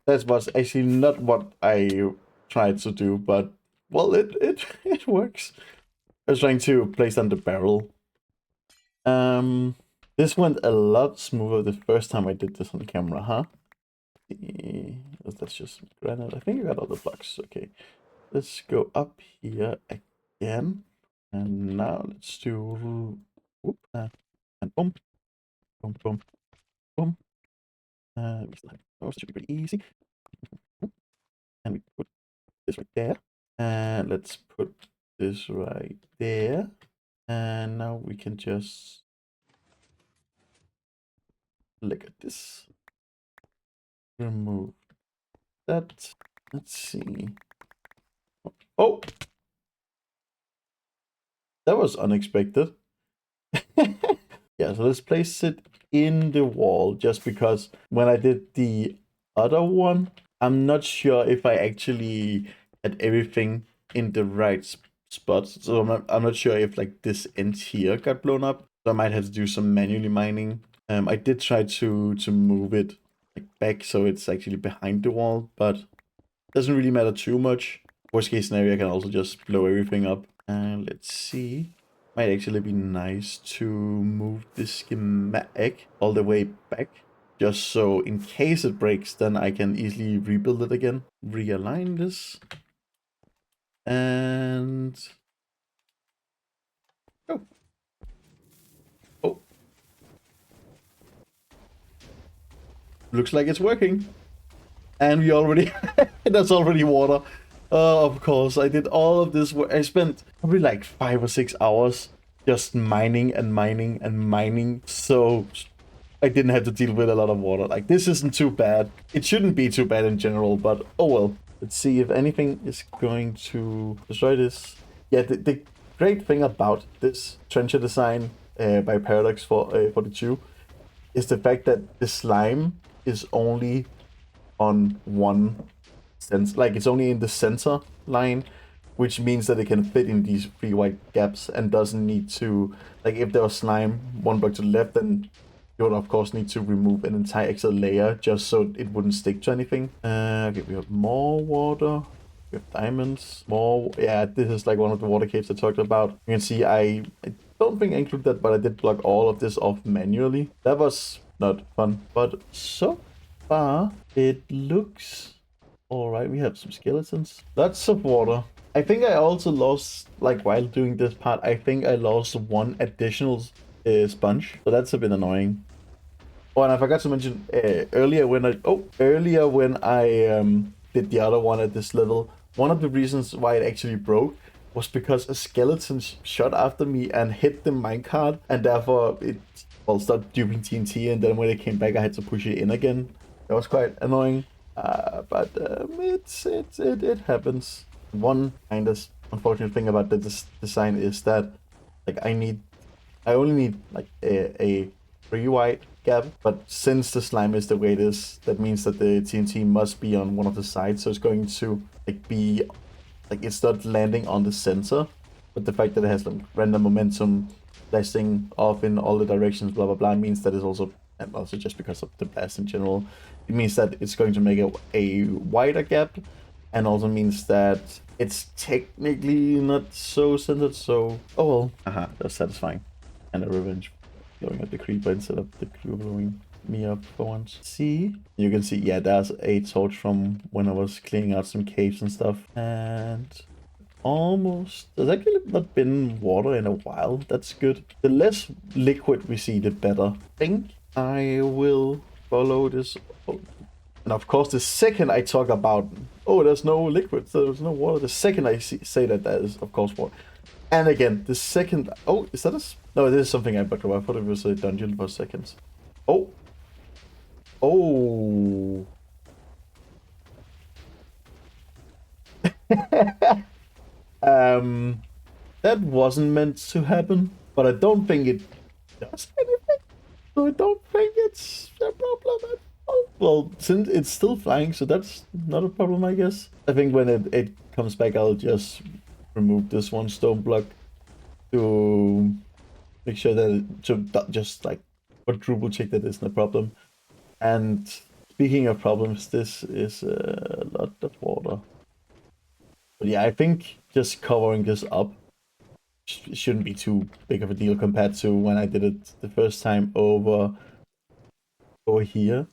That was actually not what I tried to do, but well, it works. I was trying to place down the barrel. This went a lot smoother the first time I did this on camera, huh? That's just granite. I think I got all the blocks. Okay, let's go up here again, and now let's do whoop and boom, boom, boom, boom. We still have those. Should be pretty easy. And we put this right there, and let's put this right there, and now we can just look at this. Remove that. Let's see. Oh, that was unexpected. Yeah, so let's place it in the wall, just because when I did the other one, I'm not sure if I actually had everything in the right spot. So I'm not sure if like this end here got blown up. So I might have to do some manually mining. I did try to move it like back so it's actually behind the wall, but it doesn't really matter too much. Worst case scenario, I can also just blow everything up. And let's see. Might actually be nice to move this schematic all the way back, just so in case it breaks, then I can easily rebuild it again. Realign this. And oh. Oh. Looks like it's working. And we already that's already water. Of course, I did all of this work. I spent probably like 5 or 6 hours just mining and mining and mining, so I didn't have to deal with a lot of water. Like, this isn't too bad. It shouldn't be too bad in general, but oh well. Let's see if anything is going to destroy this. Yeah, the great thing about this trencher design by Paradox for 42 is the fact that the slime is only on one sense, like it's only in the center line, which means that it can fit in these 3 white gaps and doesn't need to, like if there was slime 1 block to the left, then you would of course need to remove an entire extra layer just so it wouldn't stick to anything. Okay, we have more water. We have diamonds. More, yeah, this is like one of the water caves I talked about. You can see I don't think I included that, but I did block all of this off manually. That was not fun, but so far it looks alright. We have some skeletons. Lots of water. I think I also lost, like while doing this part, I think I lost 1 additional sponge. So that's a bit annoying. Oh, and I forgot to mention earlier when I did the other one at this level, one of the reasons why it actually broke was because a skeleton shot after me and hit the minecart, and therefore it started duping TNT, and then when it came back I had to push it in again. That was quite annoying, but it happens. One kind of unfortunate thing about this design is that like I only need like a 3 white gap, but since the slime is the way it is, that means that the TNT must be on one of the sides, so it's going to like be like it's not landing on the center, but the fact that it has like random momentum blasting off in all the directions, blah blah blah, means that it's also, and also just because of the blast in general, it means that it's going to make a wider gap, and also means that it's technically not so centered. So oh well, that's satisfying, and a revenge blowing up the creeper instead of the creeper blowing me up for once. See, you can see, yeah, there's a torch from when I was cleaning out some caves and stuff, and almost, there's actually not been water in a while. That's good. The less liquid we see, the better. I think I will follow this. Oh, and of course, the second I talk about, oh, there's no liquid, so there's no water, the second I say that there is, of course, water. And again, the second... Oh, is that a... No, this is something I bugged about. I thought it was a dungeon for seconds. Oh. Oh. That wasn't meant to happen, but I don't think it does anything. So I don't think it's a problem at all. Well, since it's still flying, so that's not a problem, I guess. I think when it comes back, I'll just remove this 1 stone block to make sure that just like quadruple check that it's no problem. And speaking of problems, this is a lot of water. But yeah, I think just covering this up shouldn't be too big of a deal compared to when I did it the first time over here.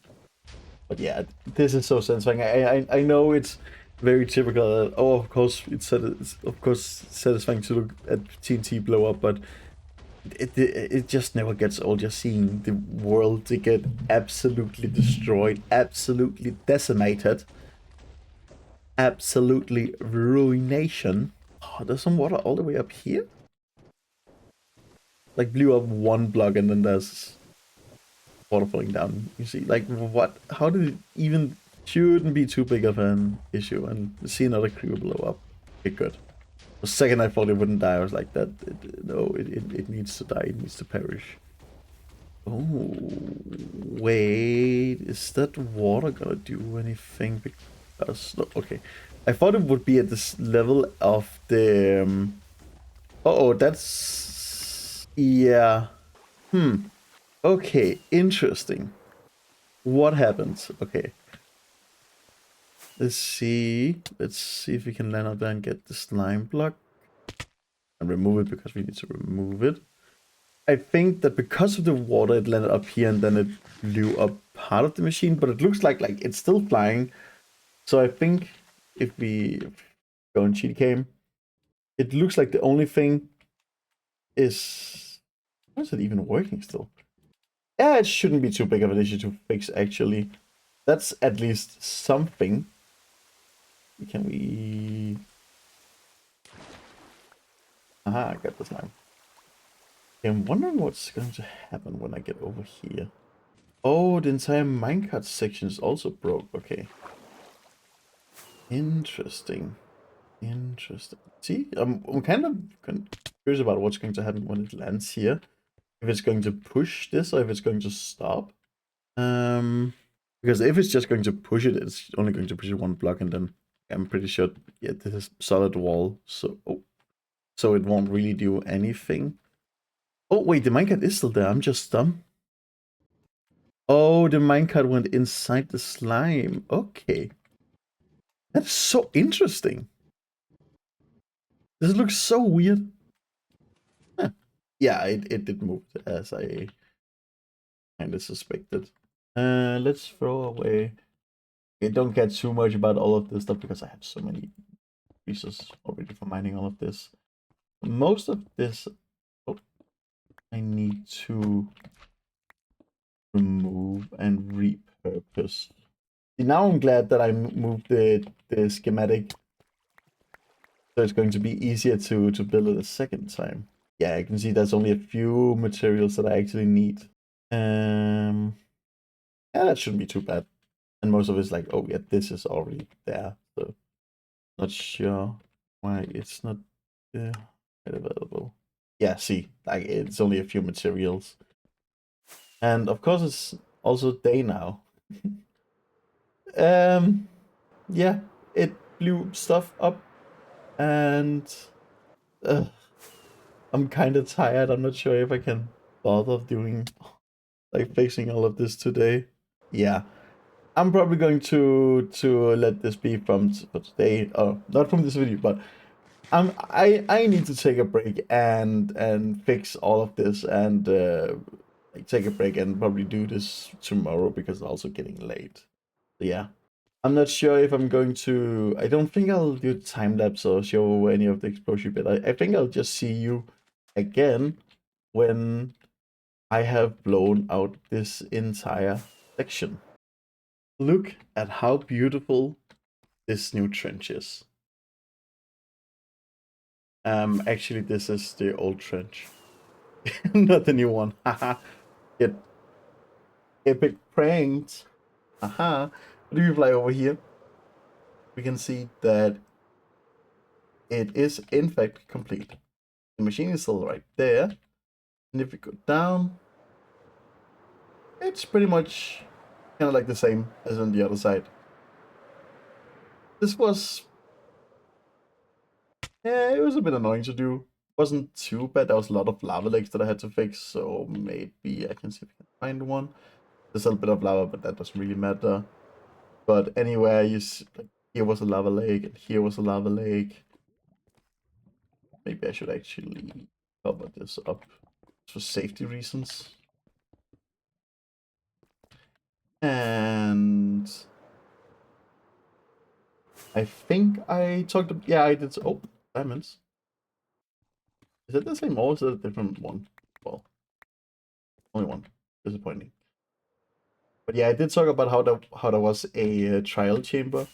But yeah, this is so satisfying. I know it's very typical. Oh, of course it's of course satisfying to look at TNT blow up, but it just never gets old. Just seeing the world to get absolutely destroyed, absolutely decimated, absolutely ruination. Oh, there's some water all the way up here. Like blew up 1 block and then there's water falling down. You see, like what? How did it even? Shouldn't be too big of an issue. And see another crew blow up. Okay, good. The second I thought it wouldn't die, I was like, no, it needs to die. It needs to perish. Oh, wait. Is that water gonna do anything? Because, no, okay. I thought it would be at this level of the... Uh-oh, that's... Yeah. Okay, interesting. What happens? Okay. Let's see. Let's see if we can land up there and get the slime block. And remove it because we need to remove it. I think that because of the water, it landed up here and then it blew up part of the machine. But it looks like it's still flying. So I think if we go on cheat cam, it looks like the only thing is... How is it even working still? Yeah, it shouldn't be too big of an issue to fix, actually. That's at least something. Can we... Aha, I got the slime. I'm wondering what's going to happen when I get over here. Oh, the entire minecart section is also broke. Okay. Interesting. Interesting. See, I'm kind of curious about what's going to happen when it lands here. If it's going to push this or if it's going to stop. Because if it's just going to push it, it's only going to push it one block, and then I'm pretty sure, yeah, this is solid wall, so so it won't really do anything. Oh wait, the minecart is still there. I'm just dumb. Oh, the minecart went inside the slime. Okay, that's so interesting. This looks so weird. Huh. Yeah, it did move as I kind of suspected. Let's throw away. Okay, don't get too much about all of this stuff because I have so many resources already for mining all of this. Most of this, oh, I need to remove and repurpose. See, now I'm glad that I moved the schematic, so it's going to be easier to build it a second time. Yeah, I can see there's only a few materials that I actually need. Yeah, that shouldn't be too bad. And most of it's like, oh yeah, this is already there. So not sure why it's not available. Yeah, see, like it's only a few materials. And of course it's also day now. Yeah, it blew stuff up and I'm kind of tired. I'm not sure if I can bother doing like fixing all of this today. Yeah, I'm probably going to let this be for today. Not from this video, but I need to take a break and fix all of this and like take a break and probably do this tomorrow because it's also getting late. So yeah. I'm not sure if I'm going to. I don't think I'll do time lapse or show any of the exposure bit. I think I'll just see you again when I have blown out this entire section. Look at how beautiful this new trench is. Actually, this is the old trench, not the new one. Haha, get epic pranked. Haha. What do you fly over here? We can see that it is in fact complete. The machine is still right there. And if we go down, it's pretty much kind of like the same as on the other side. This was, yeah, it was a bit annoying to do. Wasn't too bad. There was a lot of lava lakes that I had to fix, so maybe I can see if I can find one. There's a little bit of lava, but that doesn't really matter. But anywhere you see, like, here was a lava lake, and here was a lava lake. Maybe I should actually cover this up for safety reasons. And I think I talked. Yeah, I did. Oh, diamonds. Is it the same or is it a different one? Well, only one. Disappointing. But yeah, I did talk about how there was a trial chamber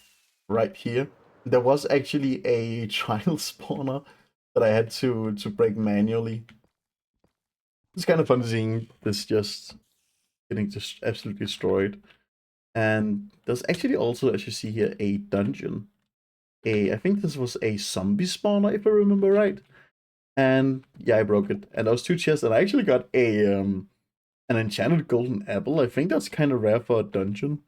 right here. There was actually a trial spawner that I had to break manually. It's kind of fun seeing this just getting just absolutely destroyed. And there's actually also, as you see here, a dungeon. I think this was a zombie spawner, if I remember right. And yeah, I broke it. And those two chests, and I actually got an enchanted golden apple. I think that's kind of rare for a dungeon.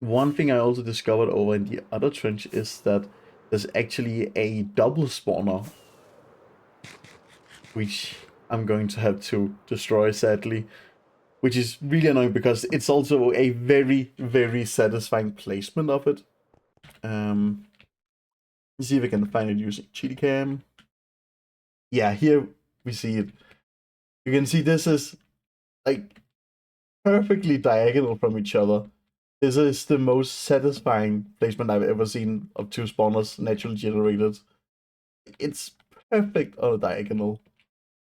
One thing I also discovered over in the other trench is that there's actually a double spawner, which I'm going to have to destroy, sadly. Which is really annoying because it's also a very, very satisfying placement of it. Let's see if I can find it using cheaty cam. Yeah, here we see it. You can see this is like perfectly diagonal from each other. This is the most satisfying placement I've ever seen of two spawners naturally generated. It's perfect on a diagonal.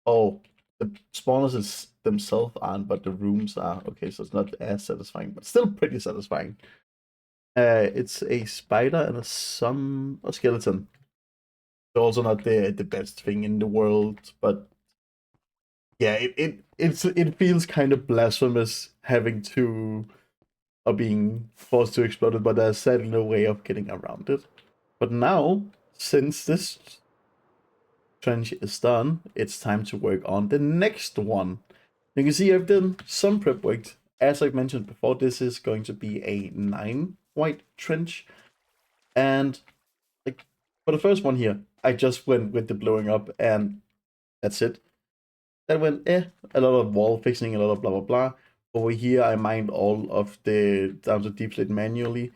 Oh, the spawners themselves aren't, but the rooms are. Okay, so it's not as satisfying, but still pretty satisfying. It's a spider and a skeleton. They're also not the best thing in the world, but Yeah, it feels kind of blasphemous having to or being forced to explode it, but there's certainly no way of getting around it. But now, since this trench is done, it's time to work on the next one. You can see I've done some prep work. As I mentioned before, this is going to be a 9 white trench. And like for the first one here, I just went with the blowing up and that's it. That went a lot of wall fixing, a lot of blah blah blah. Over here I mined all of the down to deep slate manually.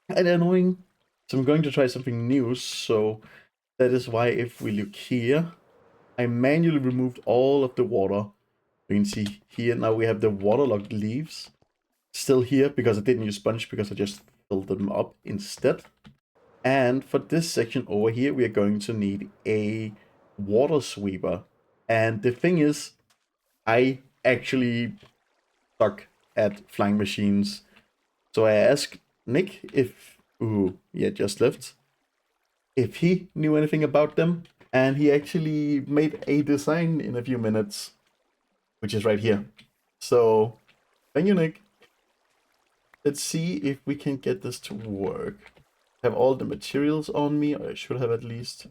And annoying. So I'm going to try something new, so that is why if we look here, I manually removed all of the water. You can see here now we have the waterlogged leaves still here because I didn't use sponge because I just filled them up instead. And for this section over here, we are going to need a water sweeper. And the thing is, I actually suck at flying machines. So I asked Nick if, ooh, yeah, just left, if he knew anything about them. And he actually made a design in a few minutes, which is right here. So, thank you, Nick. Let's see if we can get this to work. Have all the materials on me, or I should have at least.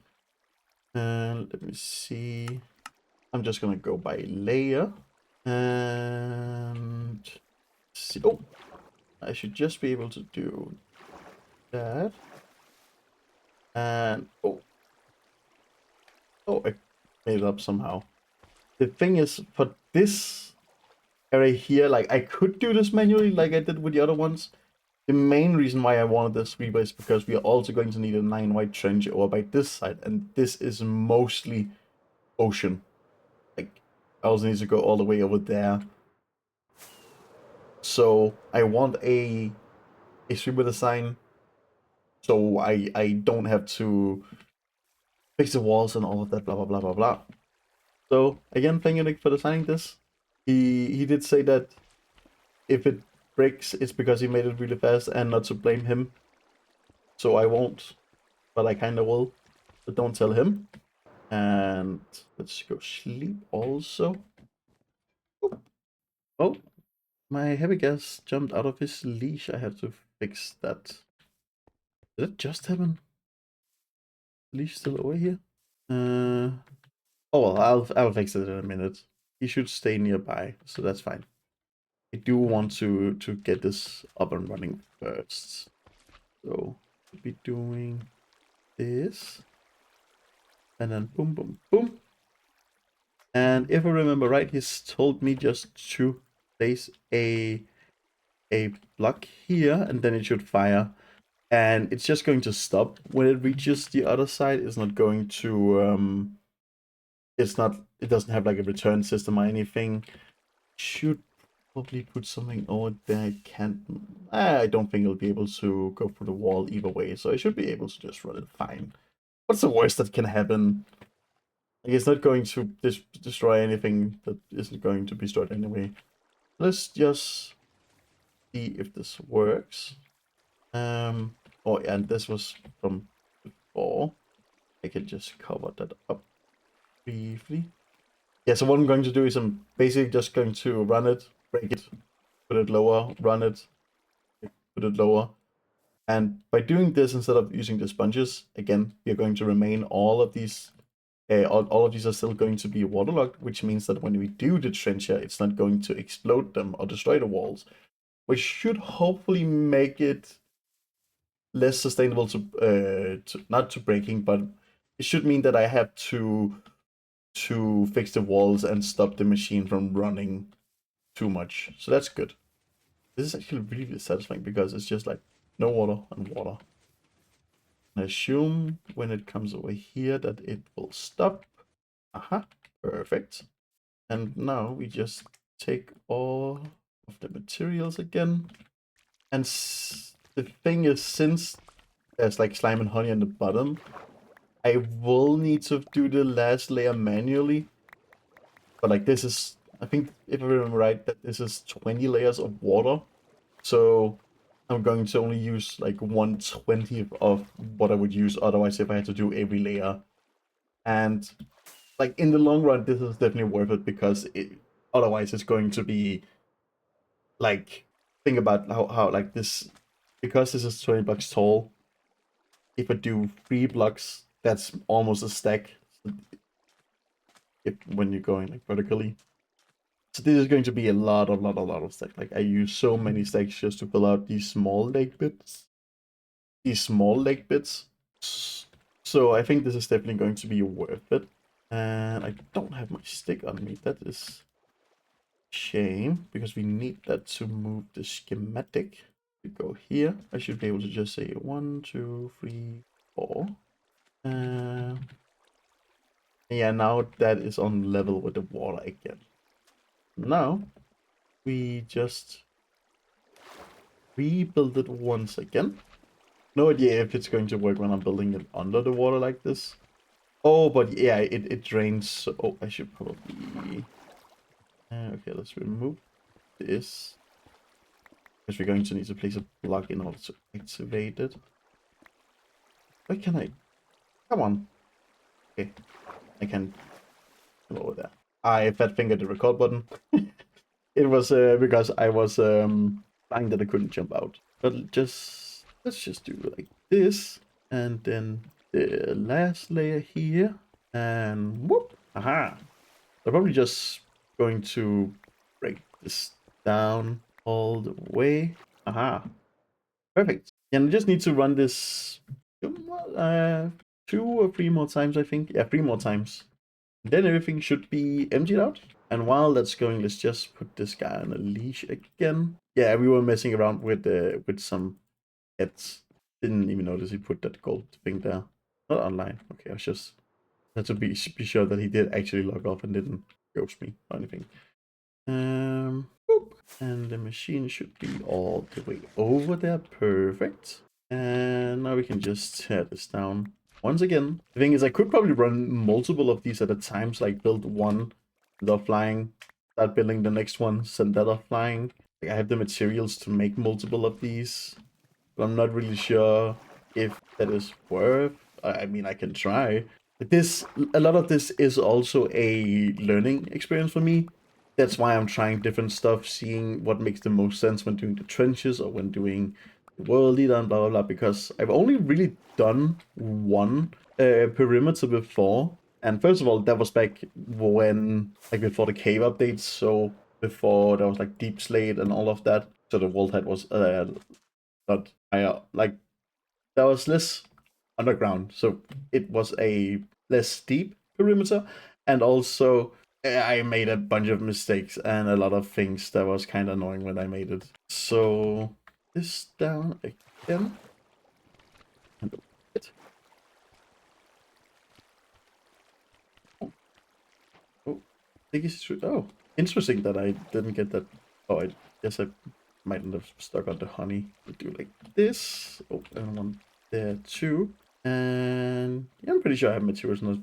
And let me see. I'm just gonna go by layer. And see. Oh, I should just be able to do that. And oh, I made it up somehow. The thing is, for this area here, like I could do this manually, like I did with the other ones. The main reason why I wanted this sweeper is because we are also going to need a 9 white trench over by this side, and this is mostly ocean. Like I also need to go all the way over there. So I want a sweeper design so I don't have to fix the walls and all of that blah blah blah blah blah. So again, thank you Nick for designing this. He did say that if it breaks, it's because he made it really fast and not to blame him. So I won't, but I kinda will. But don't tell him. And let's go sleep also. Oh, my heavy gas jumped out of his leash. I have to fix that. Did it just happen? Leash still over here? Oh well, I'll fix it in a minute. He should stay nearby, so that's fine. I do want to get this up and running first. So we'll be doing this. And then boom boom boom. And if I remember right, he's told me just to place a block here and then it should fire. And it's just going to stop when it reaches the other side. It's not going to it doesn't have like a return system or anything. Should probably put something over there. I don't think it'll be able to go through the wall either way, so I should be able to just run it fine. What's the worst that can happen? Like, it's not going to destroy anything that isn't going to be destroyed anyway. Let's just see if this works. Oh yeah, and this was from before. I can just cover that up briefly. Yeah, so what I'm going to do is I'm basically just going to run it, break it, put it lower, run it, put it lower. And by doing this instead of using the sponges, again, we are going to remain all of these all of these are still going to be waterlogged, which means that when we do the trencher, it's not going to explode them or destroy the walls, which should hopefully make it less sustainable to not to breaking, but it should mean that I have to fix the walls and stop the machine from running too much. So that's good. This is actually really satisfying because it's just like no water and water. I assume when it comes over here that it will stop. Aha, perfect. And now we just take all of the materials again. And the thing is, since there's like slime and honey on the bottom, I will need to do the last layer manually. But like this is, I think if I remember right, that this is 20 layers of water. So I'm going to only use like 1/20 of what I would use otherwise if I had to do every layer. And like in the long run, this is definitely worth it because otherwise it's going to be like, think about how like this, because this is 20 blocks tall. If I do 3 blocks, that's almost a stack. If when you're going like vertically. So this is going to be a lot of stacks. Like I use so many stacks just to fill out these small leg bits. So I think this is definitely going to be worth it. And I don't have my stick on me. That is a shame because we need that to move the schematic. We go here. I should be able to just say 1, 2, 3, 4. Yeah, now that is on level with the water again. Now we just rebuild it once again. No idea if it's going to work when I'm building it under the water like this. Oh, but yeah, it drains. So, oh, I should probably... okay, let's remove this. Because we're going to need to place a block in order to activate it. Why can I... Come on. Okay, I can go over there. I fat fingered the record button. It was because I was flying that I couldn't jump out. But let's just do it like this. And then the last layer here. And whoop! Aha! I'm probably just going to break this down all the way. Aha! Perfect. And I just need to run this 2 or 3 more times, I think. Yeah, 3 more times. Then everything should be emptied out. And while that's going, let's just put this guy on a leash again. Yeah, we were messing around with some heads. Didn't even notice he put that gold thing there. Not online. Okay, I was just had to be sure that he did actually log off and didn't ghost me or anything. Boop. And the machine should be all the way over there. Perfect. And now we can just tear this down once again. The thing is, I could probably run multiple of these at a time, so like build one, send off flying, start building the next one, send that off flying. Like I have the materials to make multiple of these, but I'm not really sure if that is worth. I mean, I can try. But a lot of this is also a learning experience for me. That's why I'm trying different stuff, seeing what makes the most sense when doing the trenches or when doing the world leader and blah blah blah. Because I've only really done one perimeter before, and first of all, that was back when like before the cave updates, so before there was like deep slate and all of that. So the world height was not higher, like there was less underground, so it was a less steep perimeter, and also I made a bunch of mistakes and a lot of things that was kind of annoying when I made it. So this down again. And it. Oh, oh, oh, interesting that I didn't get that. Oh, I guess I mightn't have stuck on the honey. We'll do like this. Oh, and one there too. And yeah, I'm pretty sure I have materials enough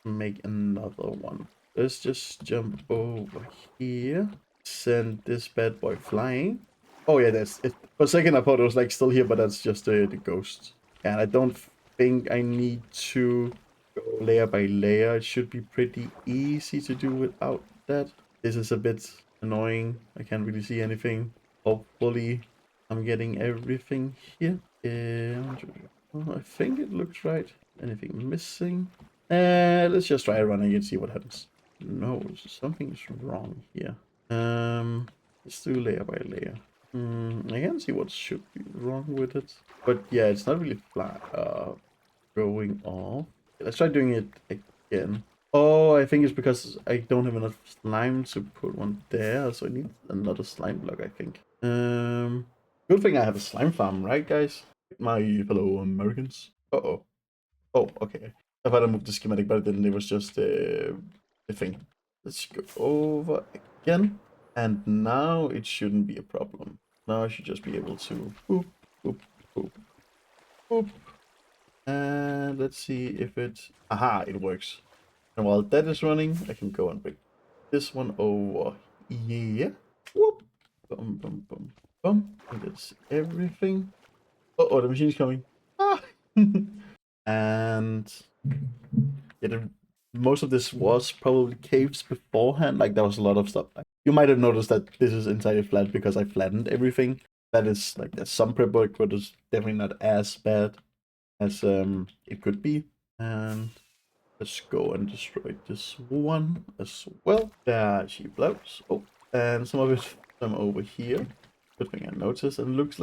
to make another one. Let's just jump over here. Send this bad boy flying. Oh yeah, that's it. For a second I thought it was like still here, but that's just the ghost. And I don't think I need to go layer by layer. It should be pretty easy to do without that. This is a bit annoying. I can't really see anything. Hopefully I'm getting everything here. Oh, I think it looks right. Anything missing? Let's just try running and see what happens. No, something's wrong here. Let's do layer by layer. I can't see what should be wrong with it. But yeah, it's not really flat, going off. Let's try doing it again. Oh, I think it's because I don't have enough slime to put one there, so I need another slime block, I think. Good thing I have a slime farm, right, guys? My fellow Americans. Uh-oh. Oh, okay. I thought I moved the schematic, but I didn't. It was just a thing. Let's go over again. And now it shouldn't be a problem. Now I should just be able to boop, boop, boop, boop. And let's see if it... Aha, it works. And while that is running, I can go and bring this one over here. Whoop. Bum, bum, bum, bum. And that's everything. Oh, the machine's coming. Ah! And yeah, most of this was probably caves beforehand. Like there was a lot of stuff. Like, you might have noticed that this is entirely flat because I flattened everything. That is like there's some prep work, but it's definitely not as bad as it could be. And let's go and destroy this one as well. There she blows. Oh, and some of it from over here. Good thing I noticed. And it looks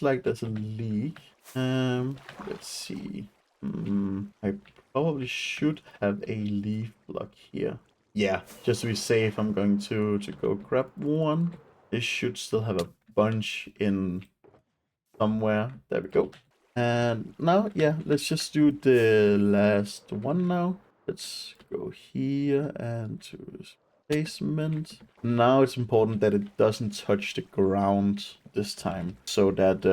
like there's a leak. Let's see. I probably should have a leaf block here. Yeah, just to be safe, I'm going to go grab one. This should still have a bunch in somewhere. There we go. And now, yeah, let's just do the last one now. Let's go here and to this basement. Now it's important that it doesn't touch the ground this time, so that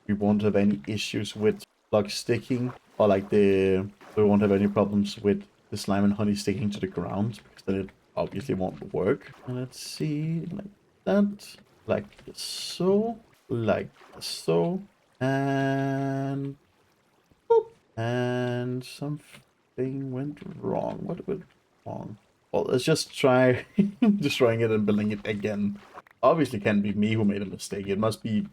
we won't have any issues with blocks sticking, or like we won't have any problems with the slime and honey sticking to the ground, because then it obviously won't work. And let's see, like that, like so, like so, and boop, and something went wrong. What went wrong? Well, let's just try destroying it and building it again. Obviously can't be me who made a mistake. It must be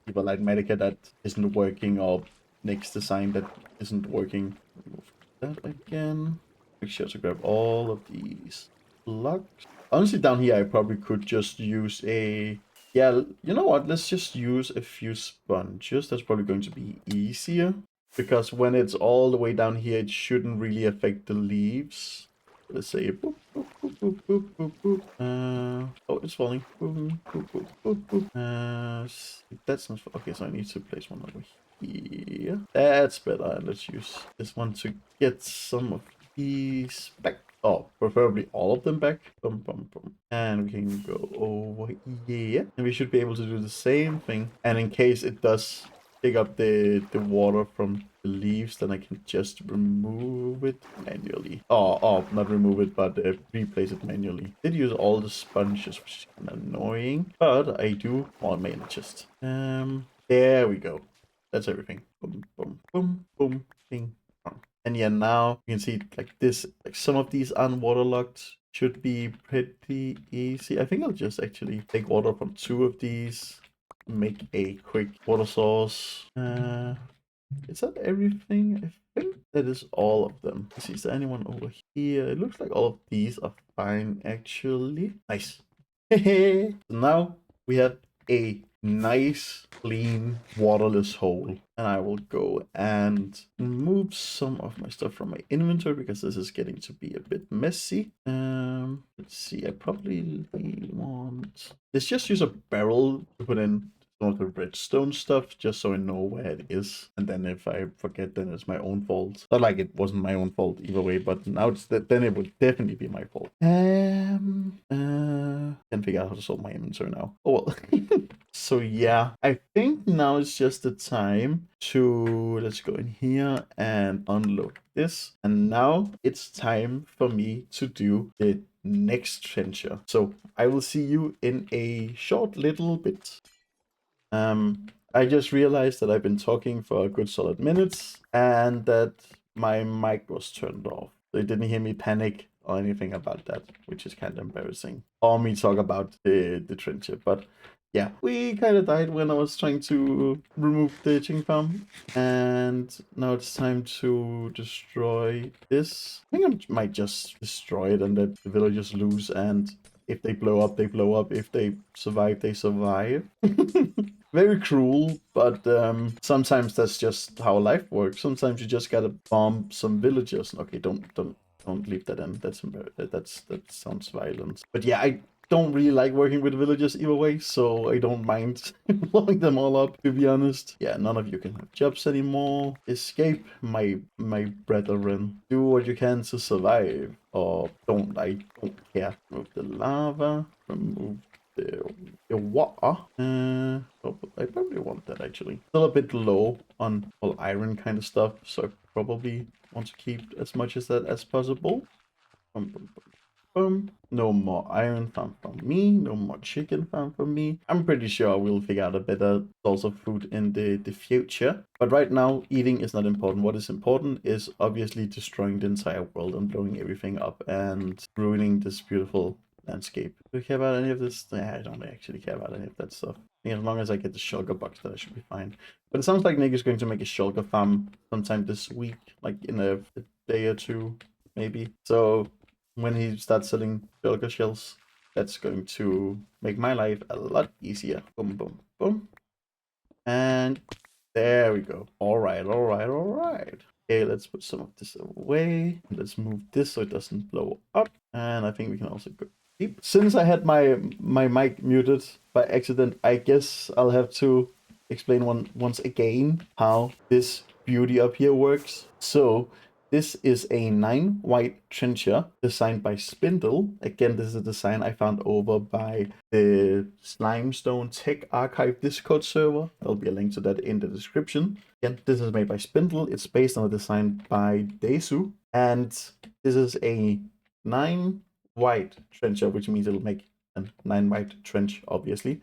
either like Medica that isn't working, or Nick's design that isn't working. Remove that again. Make sure to grab all of these blocks. Honestly, down here I probably could just use a... Yeah, you know what? Let's just use a few sponges. That's probably going to be easier, because when it's all the way down here, it shouldn't really affect the leaves. Let's say boop, boop, boop, boop, boop, boop, boop. Oh, it's falling. Boop, boop, boop, boop, boop. That's not... Okay, so I need to place one over here. That's better. Let's use this one to get some of these back. Oh, preferably all of them back. Boom, boom, boom. And we can go over here. And we should be able to do the same thing. And in case it does pick up the water from the leaves, then I can just remove it manually. Oh, not remove it, but replace it manually. Did use all the sponges, which is kind of annoying, but I do want my chest. There we go. That's everything. Boom, boom, boom, boom, bing, bong. And yeah, now you can see like this, like some of these unwaterlogged should be pretty easy. I think I'll just actually take water from 2 of these, make a quick water source. Is that everything? I think that is all of them. Let's see, is there anyone over here? It looks like all of these are fine, actually. Nice. So now we have a nice, clean, waterless hole. And I will go and remove some of my stuff from my inventory, because this is getting to be a bit messy. Let's see, I probably want... Let's just use a barrel to put in some of the redstone stuff, just so I know where it is. And then if I forget, then it's my own fault. Not like it wasn't my own fault either way, but now it's then it would definitely be my fault. Can't figure out how to solve my inventory now. Oh well. So yeah, I think now it's just the time to... Let's go in here and unload this. And now it's time for me to do the next trencher. So I will see you in a short little bit. I just realized that I've been talking for a good solid minutes, and that my mic was turned off. They didn't hear me panic or anything about that, which is kind of embarrassing. Or me talk about the trencher, but yeah, we kind of died when I was trying to remove the chicken farm, and now it's time to destroy this. I think I might just destroy it and let the villagers lose, and if they blow up, they blow up. If they survive, they survive. Very cruel, but sometimes that's just how life works. Sometimes you just gotta bomb some villagers. Okay, don't leave that in. That sounds violent. But yeah, I don't really like working with villagers either way, so I don't mind blowing them all up, to be honest. Yeah, none of you can have jobs anymore. Escape, my brethren. Do what you can to survive, or don't. I don't care. Remove the lava. Remove the water. I probably want that, actually. Still a bit low on all iron kind of stuff, so I probably want to keep as much as that as possible. Boom. No more iron found for me. No more chicken found for me. I'm pretty sure we'll figure out a better source of food in the future. But right now, eating is not important. What is important is obviously destroying the entire world and blowing everything up and ruining this beautiful landscape. Do you care about any of this? Yeah, I don't actually care about any of that stuff. I think as long as I get the shulker box, that I should be fine. But it sounds like Nick is going to make a shulker farm sometime this week, like in a day or two, maybe. So when he starts selling shulker shells, that's going to make my life a lot easier. Boom, boom, boom. And there we go. All right, all right, all right. Okay, let's put some of this away. Let's move this so it doesn't blow up. And I think we can also go deep. Since I had my mic muted by accident, I guess I'll have to explain once again how this beauty up here works. So this is a 9 white trencher designed by Spindle. Again, this is a design I found over by the Slimestone Tech Archive Discord server. There'll be a link to that in the description. Again, this is made by Spindle. It's based on a design by Desu. And this is a 9 white trencher, which means it'll make a 9 white trench, obviously.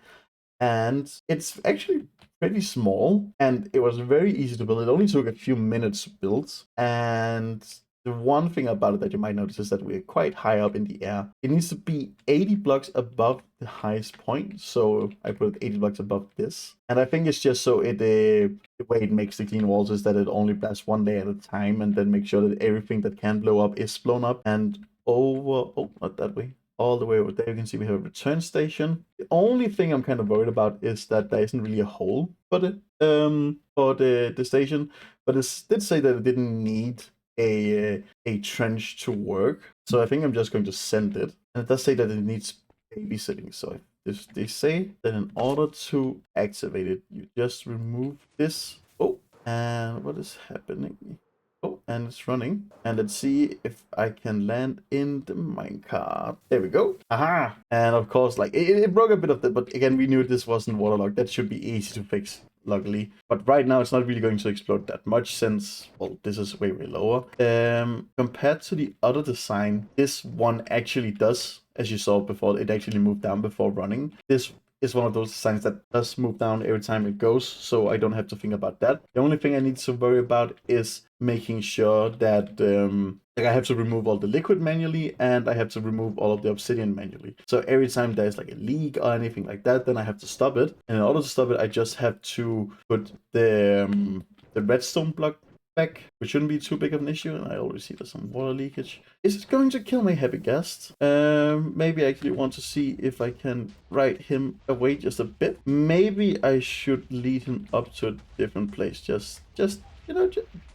And it's actually pretty small, and it was very easy to build. It only took a few minutes to build, and the one thing about it that you might notice is that we're quite high up in the air. It needs to be 80 blocks above the highest point, so I put 80 blocks above this. And I think it's just so the way it makes the clean walls is that it only blasts one layer at a time, and then make sure that everything that can blow up is blown up. And not that way. All the way over there, you can see we have a return station. The only thing I'm kind of worried about is that there isn't really a hole for the station, but it did say that it didn't need a trench to work. So I think I'm just going to send it, and it does say that it needs babysitting. So if they say that in order to activate it, you just remove this. Oh, and what is happening? Oh, and it's running. And let's see if I can land in the minecart. There we go. Aha! And of course, like it broke a bit of that, but again, we knew this wasn't waterlogged. That should be easy to fix, luckily. But right now, it's not really going to explode that much since, well, this is way, way lower. Compared to the other design, this one actually does, as you saw before, it actually moved down before running. This is one of those designs that does move down every time it goes, so I don't have to think about that. The only thing I need to worry about is making sure that like I have to remove all the liquid manually, and I have to remove all of the obsidian manually. So every time there's like a leak or anything like that, then I have to stop it. And in order to stop it, I just have to put the redstone block back, which shouldn't be too big of an issue. And I already see there's some water leakage. Is it going to kill my happy guest? Maybe I actually want to see if I can ride him away just a bit. Maybe I should lead him up to a different place, just you know,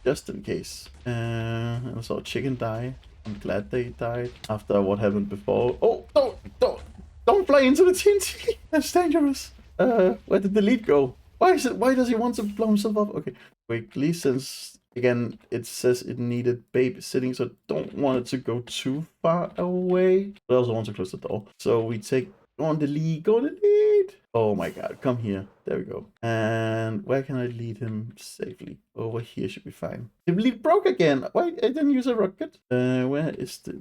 just in case. I saw a chicken die. I'm glad they died after what happened before. Oh, don't fly into the TNT. That's dangerous. Where did the lead go? Why does he want to blow himself up? Okay, quickly, since again, it says it needed babysitting, so I don't want it to go too far away. But I also want to close the door. So we take on the lead, Oh my god, come here. There we go. And where can I lead him safely? Over here should be fine. The lead broke again. Why I didn't use a rocket? Where is the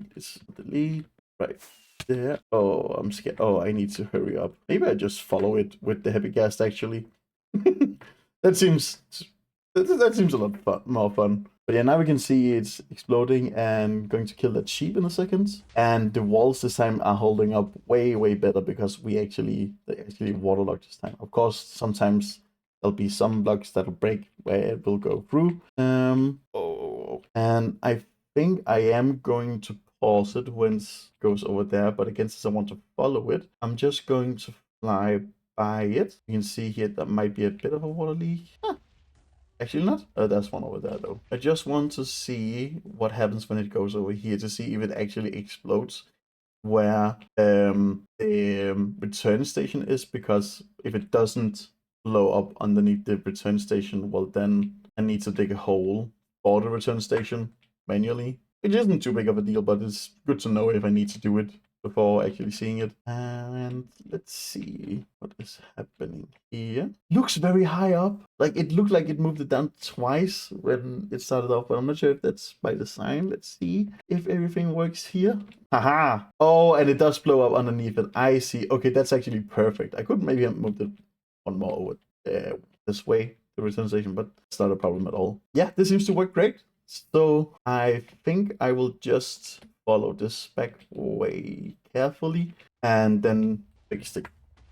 lead? Right there. Oh, I'm scared. Oh, I need to hurry up. Maybe I just follow it with the heavy gas actually. That seems a lot more fun. But yeah, now we can see it's exploding and going to kill that sheep in a second. And the walls this time are holding up way, way better because they actually waterlogged this time. Of course, sometimes there'll be some blocks that'll break where it will go through. And I think I am going to pause it when it goes over there. But again, since I want to follow it, I'm just going to fly by it. You can see here that might be a bit of a water leak. Actually not. There's one over there though. I just want to see what happens when it goes over here to see if it actually explodes where the return station is, because if it doesn't blow up underneath the return station, well then I need to dig a hole for the return station manually. Which isn't too big of a deal, but it's good to know if I need to do it before actually seeing it. And let's see what is happening here. Looks very high up. Like it looked like it moved it down twice when it started off, but I'm not sure if that's by design. Let's see if everything works here. Haha. Oh, and it does blow up underneath it. I see. Okay, that's actually perfect. I could maybe have moved it one more over this way, the return station, but it's not a problem at all. Yeah, this seems to work great. So I think I will just follow this spec way carefully and then fix the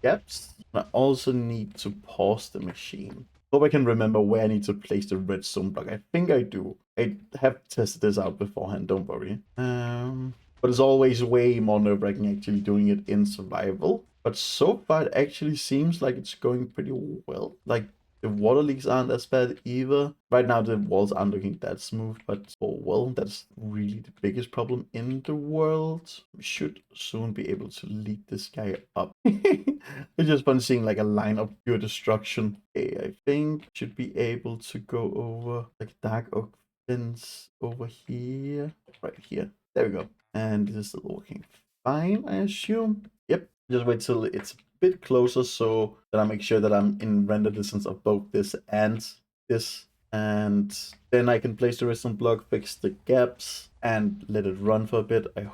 gaps. I also need to pause the machine. Hope I can remember where I need to place the redstone block. I think I do. I have tested this out beforehand, don't worry. But it's always way more nerve-wracking actually doing it in survival. But so far it actually seems like it's going pretty well. Like the water leaks aren't as bad either. Right now the walls aren't looking that smooth, but oh well, that's really the biggest problem in the world. We should soon be able to lead this guy up. It's just fun seeing like a line of pure destruction. Okay, I think should be able to go over like dark oak fence over here. Right here. There we go. And this is still working fine, I assume. Yep. Just wait till it's a bit closer so that I make sure that I'm in render distance of both this and this. And then I can place the redstone block, fix the gaps, and let it run for a bit. I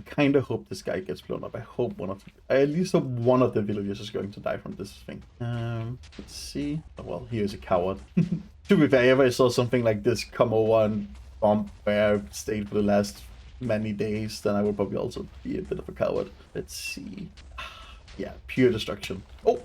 kind of hope this guy gets blown up. I at least hope one of the villagers is going to die from this thing. Let's see. Oh, well, he is a coward. To be fair, if I saw something like this come over and bomb where I've stayed for the last many days, then I would probably also be a bit of a coward. Let's see. Yeah, pure destruction. Oh!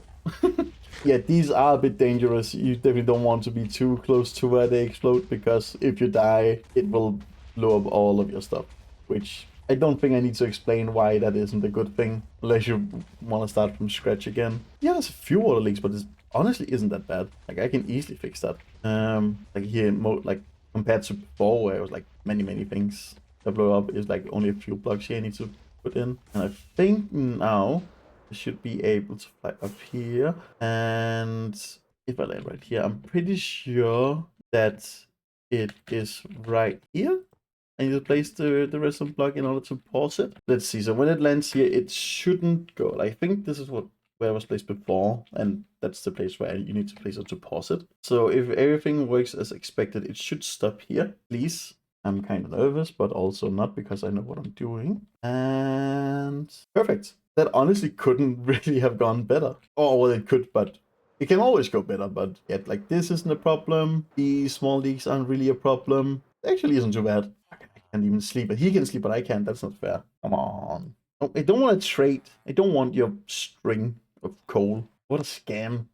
Yeah, these are a bit dangerous. You definitely don't want to be too close to where they explode, because if you die, it will blow up all of your stuff. Which I don't think I need to explain why that isn't a good thing, unless you want to start from scratch again. Yeah, there's a few water leaks, but it honestly isn't that bad. Like, I can easily fix that. Like here, like compared to before, where it was like many things that blow up, is like only a few blocks here I need to put in. And I think now I should be able to fly up here, and if I land right here, I'm pretty sure that it is right here. I need to place the redstone block in order to pause it. Let's see. So when it lands here, it shouldn't go. I think this is where it was placed before, and that's the place where you need to place it to pause it. So if everything works as expected, it should stop here. Please. I'm kind of nervous, but also not, because I know what I'm doing. And perfect. That honestly couldn't really have gone better. Oh, well, it could, but it can always go better. But yet, like, this isn't a problem. These small leaks aren't really a problem. It actually isn't too bad. I can't even sleep. He can sleep, but I can't. That's not fair. Come on. Oh, I don't want to trade. I don't want your string of coal. What a scam.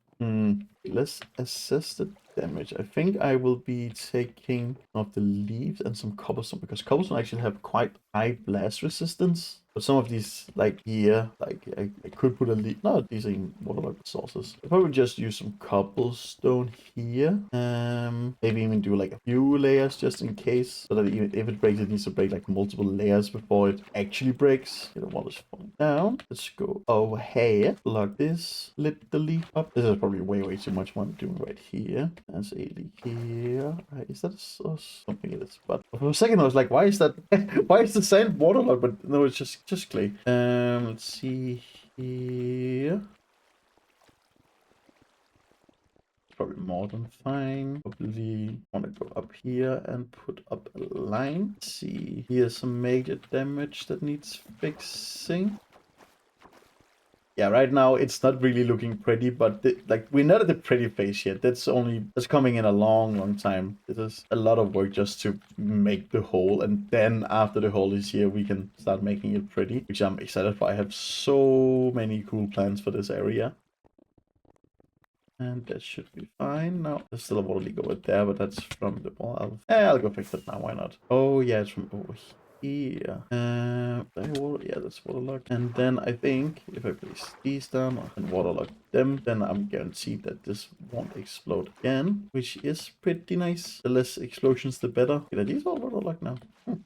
Let's assess the damage. I think I will be taking off the leaves and some cobblestone, because cobblestone actually have quite high blast resistance. But some of these, like here, like I could put a leaf. No, these are waterlogged resources. I'll probably just use some cobblestone here. Maybe even do like a few layers just in case, so that even if it breaks, it needs to break like multiple layers before it actually breaks. The wall is falling down. Let's go over here. Lock this. Lift the leaf up. This is probably way too much what I'm doing right here. There's a leak here. Is that something it is? But for a second I was like, why is that? Why is the sand waterlogged? But no, it's just clay. Let's see here. Probably more than fine. Probably want to go up here and put up a line. Let's see, here's some major damage that needs fixing. Yeah, right now it's not really looking pretty, but like we're not at the pretty phase yet. That's coming in a long time. This is a lot of work just to make the hole, and then after the hole is here, we can start making it pretty, which I'm excited for. I have so many cool plans for this area. And that should be fine. Now, there's still a water leak over there, but that's from the wall. I'll go fix that now, why not? Oh yeah, it's from over here. Yeah, that's waterlogged. And then I think if I place these down and waterlogged them, then I'm guaranteed that this won't explode again, which is pretty nice. The less explosions, the better. Are these all waterlogged now?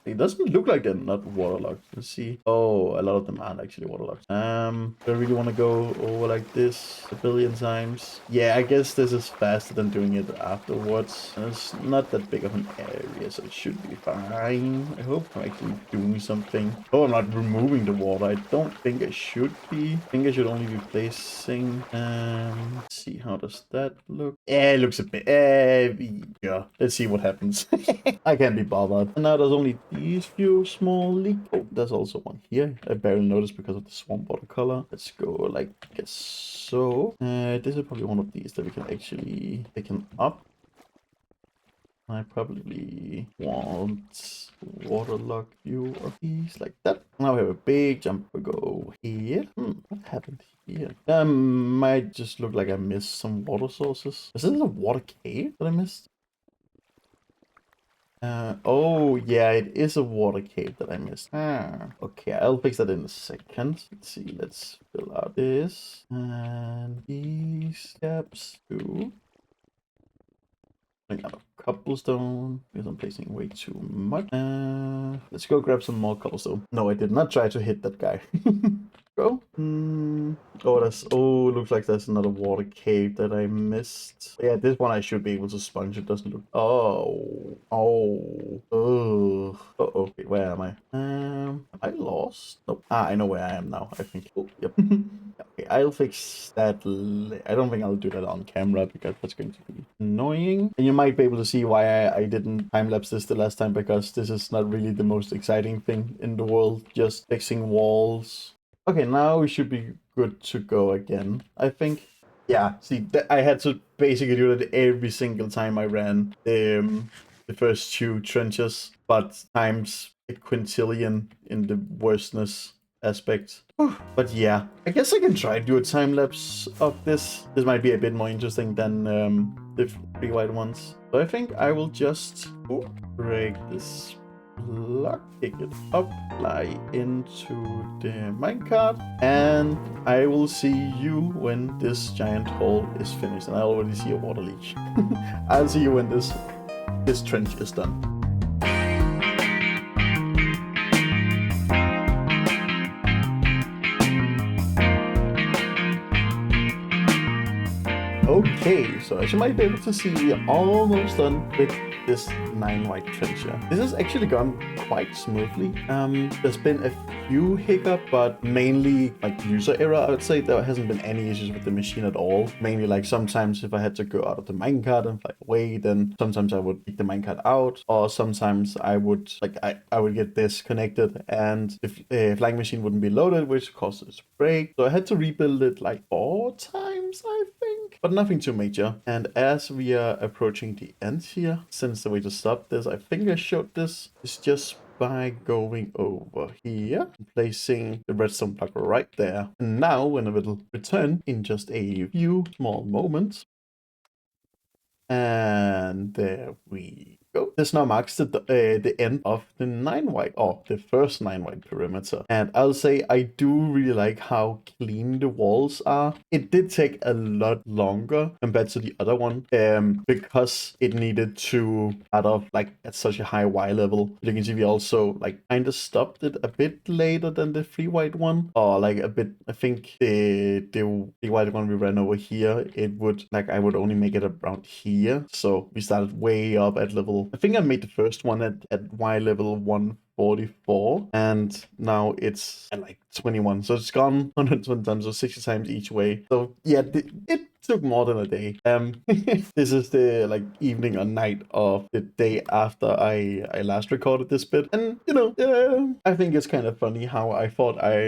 It doesn't look like they're not waterlogged. Let's see. Oh, a lot of them aren't actually waterlogged. Do I really want to go over like this a billion times? Yeah, I guess this is faster than doing it afterwards. And it's not that big of an area, so it should be fine. I hope I'm actually doing something. Oh, I'm not removing the water. I don't think I should be. I think I should only be placing. Let's see, how does that look? It looks a bit. Yeah. Let's see what happens. I can't be bothered. And now there's only these few small leaks. Oh, there's also one here. I barely noticed because of the swamp watercolor. Let's go like so. This is probably one of these that we can actually pick up. I probably want waterlog view of these like that. Now we have a big jump. We go here. What happened here? Might just look like I missed some water sources. Is this a water cave that I missed? Oh yeah, it is a water cave that I missed. Okay, I'll fix that in a second. Let's see, let's fill out this. And these steps too. Out of cobblestone because I'm placing way too much. Let's go grab some more cobblestone. No, I did not try to hit that guy. Go. Oh, looks like there's another water cave that I missed. Yeah, this one I should be able to sponge. It doesn't look. Wait, where am I? Am I lost? Nope. I know where I am now. I think. Oh, yep. Okay, I'll fix that. I don't think I'll do that on camera because that's going to be annoying. And you might be able to see why I didn't time-lapse this the last time, because this is not really the most exciting thing in the world. Just fixing walls. Okay, now we should be good to go again, I think. Yeah, see, I had to basically do that every single time I ran the first two trenches, but times a quintillion in the worstness aspect. But yeah, I guess I can try to do a time lapse of this. This might be a bit more interesting than the three white ones. So I think I will just break this block, pick it up, fly into the minecart, and I will see you when this giant hole is finished. And I already see a water leak. I'll see you when this trench is done. Okay, so as you might be able to see, we are almost done with this 9 white trench here. This has actually gone quite smoothly. There's been a few hiccups, but mainly like user error, I would say. There hasn't been any issues with the machine at all. Mainly like sometimes if I had to go out of the minecart and fly away, then sometimes I would take the minecart out, or sometimes I would I would get disconnected and the flying machine wouldn't be loaded, which causes a break. So I had to rebuild it like 4 times, I think, but nothing too major. And as we are approaching the end here, since the way to stop this, I think I showed this, is just by going over here and placing the redstone block right there. And now when I will return in just a few small moments, and there we go. This now marks the end of the 9 white, or the first 9 white perimeter. And I'll say I do really like how clean the walls are. It did take a lot longer compared to the other one, because it needed to start off like at such a high Y level. You can see we also like kind of stopped it a bit later than the 3 white one, or like a bit. I think the white one we ran over here, it would like I would only make it around here. So we started way up at level. I think I made the first one at Y level 144, and now it's at like 21. So it's gone 120 times, or 60 times each way. So yeah, it took more than a day. This is the like evening or night of the day after I last recorded this bit, and you know, I think it's kind of funny how I thought I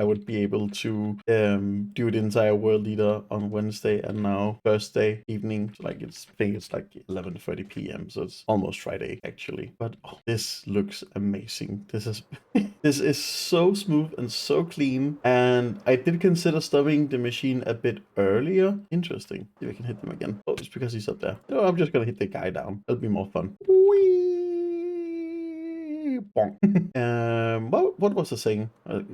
would be able to do the entire world leader on Wednesday, and now Thursday evening, so like I think it's like 11:30 p.m. so it's almost Friday actually. But this looks amazing. This is so smooth and so clean, and I did consider stopping the machine a bit earlier. Interesting. See if I can hit him again. Oh, it's because he's up there. No, I'm just gonna hit the guy down. It'll be more fun. Whee! bonk. What was I saying?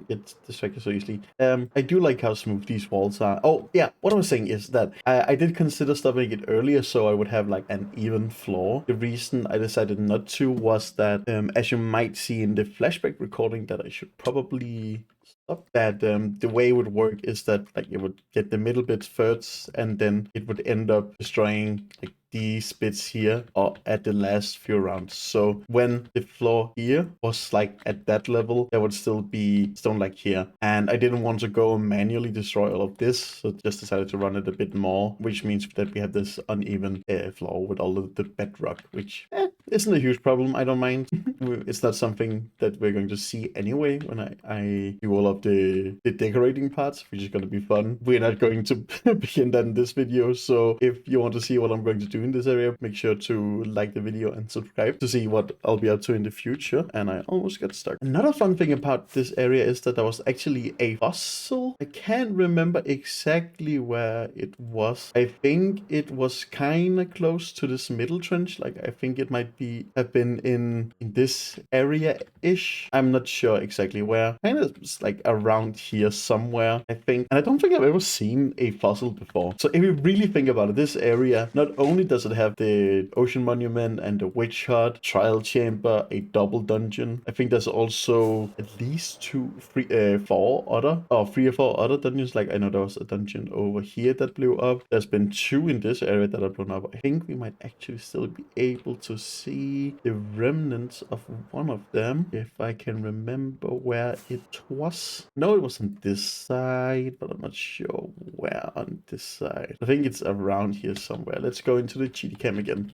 It's distracted so easily. I do like how smooth these walls are. Oh yeah, what I was saying is that I did consider stopping it earlier so I would have like an even floor. The reason I decided not to was that as you might see in the flashback recording that I should probably stop, that the way it would work is that like it would get the middle bits first and then it would end up destroying like these bits here or at the last few rounds. So when the floor here was like at that level, there would still be stone like here. And I didn't want to go manually destroy all of this, so just decided to run it a bit more, which means that we have this uneven floor with all of the bedrock, which isn't a huge problem. I don't mind. It's not something that we're going to see anyway when I do all of the decorating parts, which is going to be fun. We're not going to begin that in this video, so if you want to see what I'm going to do in this area, make sure to like the video and subscribe to see what I'll be up to in the future. And I almost got stuck. Another fun thing about this area is that there was actually a fossil. I can't remember exactly where it was. I think it was kind of close to this middle trench. Like I think it might have been in this area-ish. I'm not sure exactly where. Kind of like around here somewhere, I think. And I don't think I've ever seen a fossil before. So if you really think about it, this area, not only does it have the ocean monument and the witch hut, trial chamber, a double dungeon. I think there's also at least 3 or 4 other dungeons. Like I know there was a dungeon over here that blew up. There's been 2 in this area that have blown up. I think we might actually still be able to see the remnants of one of them, if I can remember where it was. No, it was on this side, but I'm not sure where on this side. I think it's around here somewhere. Let's go into the cheaty cam again.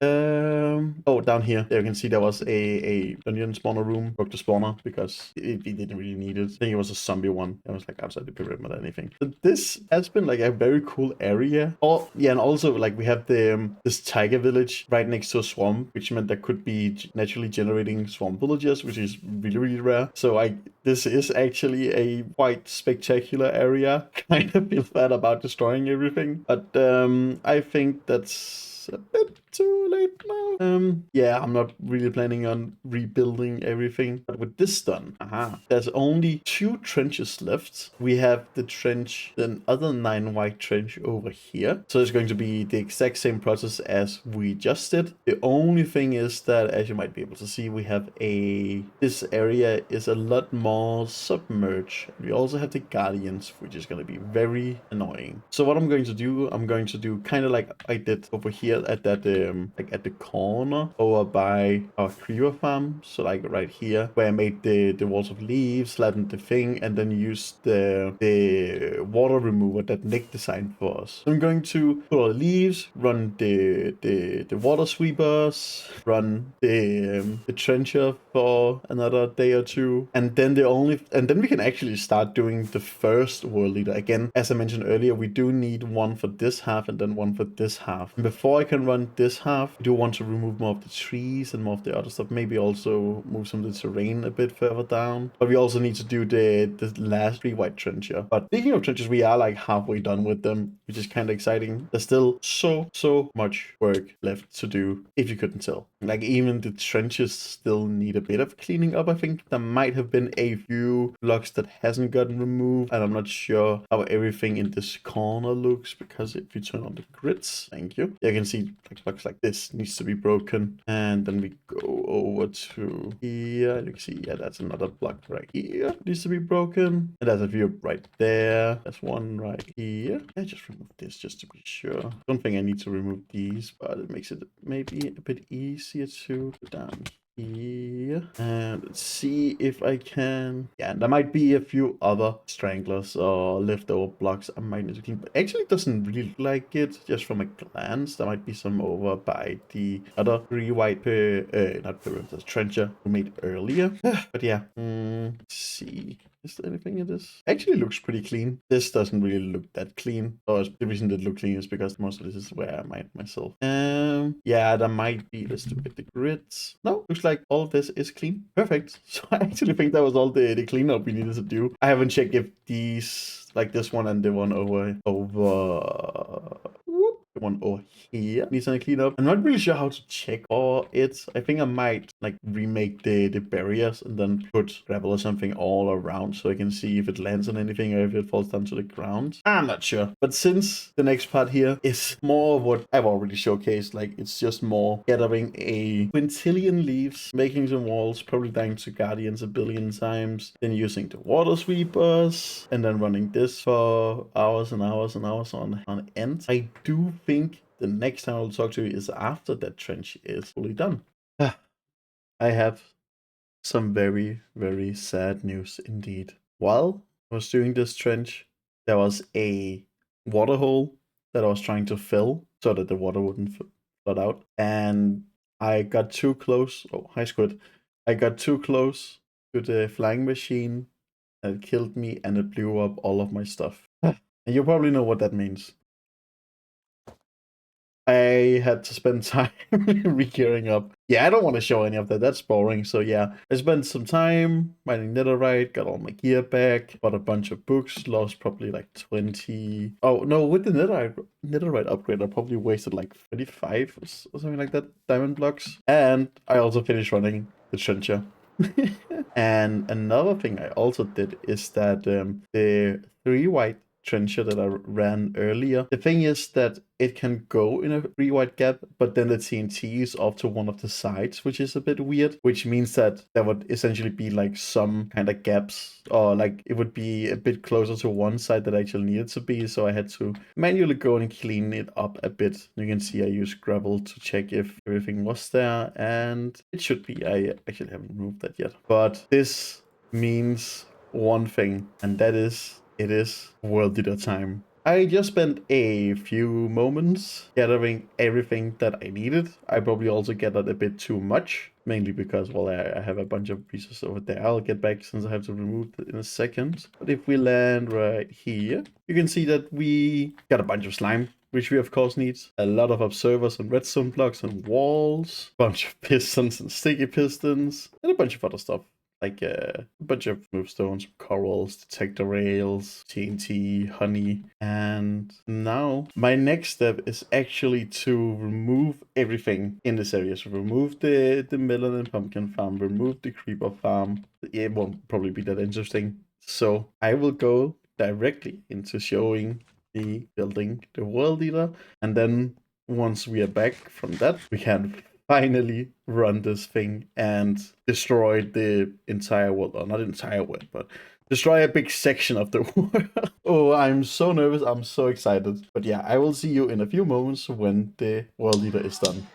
Oh, down here. There you can see there was a dungeon spawner room. Broke the spawner because we didn't really need it. I think it was a zombie one. It was like outside the pyramid or anything. But this has been like a very cool area. Oh yeah, and also like we have the this tiger village right next to a swamp, which meant there could be naturally generating swamp villagers, which is really rare. So this is actually a quite spectacular area. Kind of feel bad about destroying everything, but I think that's a bit too late now. Yeah, I'm not really planning on rebuilding everything, but with this done, there's only 2 trenches left. We have the trench, the other 9 white trench over here. So it's going to be the exact same process as we just did. The only thing is that, as you might be able to see, we have this area is a lot more submerged. We also have the guardians, which is going to be very annoying. So what I'm going to do kind of like I did over here at that like at the corner over by our creeper farm. So like right here where I made the walls of leaves, flattened the thing, and then used the water remover that Nick designed for us. So I'm going to put all the leaves, run the water sweepers, run the trencher for another day or 2, and then we can actually start doing the first world leader. Again, as I mentioned earlier, we do need one for this half and then one for this half. And before I can run this half, I do want to remove more of the trees and more of the other stuff. Maybe also move some of the terrain a bit further down. But we also need to do the last 3 white trencher. But speaking of trenches, we are like halfway done with them, which is kind of exciting. There's still so much work left to do, if you couldn't tell. Like even the trenches still need a bit of cleaning up. I think there might have been a few blocks that hasn't gotten removed, and I'm not sure how everything in this corner looks, because if you turn on the grids, thank you, you can see like blocks like this needs to be broken. And then we go over to here, you can see, yeah, that's another block right here needs to be broken, and there's a few right there. There's one right here. I just remove this just to be sure. Don't think I need to remove these, but it makes it maybe a bit easier to go down here. And let's see if I can. Yeah, there might be a few other stranglers or leftover blocks I might need to clean, but actually it doesn't really look like it just from a glance. There might be some over by the other 3 white not perimeters trencher we made earlier. But yeah, let's see. Is there anything in this? Actually looks pretty clean. This doesn't really look that clean. Or the reason it looks clean is because most of this is where I made myself. Yeah, there might be. Let's look at the grids. No, looks like all of this is clean. Perfect. So I actually think that was all the cleanup we needed to do. I haven't checked if these, like this one and the one over The one over here needs to clean up. I'm not really sure how to check for it. I think I might like remake the barriers and then put gravel or something all around so I can see if it lands on anything or if it falls down to the ground. I'm not sure. But since the next part here is more of what I've already showcased, like it's just more gathering a quintillion leaves, making some walls, probably dying to guardians a billion times, then using the water sweepers, and then running this for hours and hours and hours on end. I do think the next time I'll talk to you is after that trench is fully done. I have some very, very sad news indeed. While I was doing this trench, there was a water hole that I was trying to fill so that the water wouldn't flood out. And I got too close. Oh, hi, Squid. I got too close to the flying machine and it killed me and it blew up all of my stuff. And you probably know what that means. I had to spend time re-gearing up. Yeah, I don't want to show any of that. That's boring. So yeah, I spent some time mining netherite, got all my gear back, bought a bunch of books, lost probably like 20. Oh no, with the netherite upgrade, I probably wasted like 35 or something like that diamond blocks. And I also finished running the trencher. And another thing I also did is that the 3 white trencher that I ran earlier. The thing is that it can go in a 3 white gap, but then the TNT is off to one of the sides, which is a bit weird, which means that there would essentially be like some kind of gaps, or like it would be a bit closer to one side that I actually needed to be, so I had to manually go and clean it up a bit. You can see I used gravel to check if everything was there, and it should be. I actually haven't removed that yet. But this means one thing, and that is it is World Eater time. I just spent a few moments gathering everything that I needed. I probably also gathered a bit too much, mainly because, well, I have a bunch of pieces over there. I'll get back since I have to remove it in a second. But if we land right here, you can see that we got a bunch of slime, which we of course need. A lot of observers and redstone blocks and walls, a bunch of pistons and sticky pistons, and a bunch of other stuff. Like a bunch of movestones, corals, detector rails, TNT, honey. And now my next step is actually to remove everything in this area. So remove the melon and pumpkin farm, remove the creeper farm. It won't probably be that interesting. So I will go directly into showing me building the World Eater. And then once we are back from that, we can finally run this thing and destroy the entire world. Or not entire world, but destroy a big section of the world. Oh, I'm so nervous. I'm so excited. But yeah, I will see you in a few moments when the World Eater is done.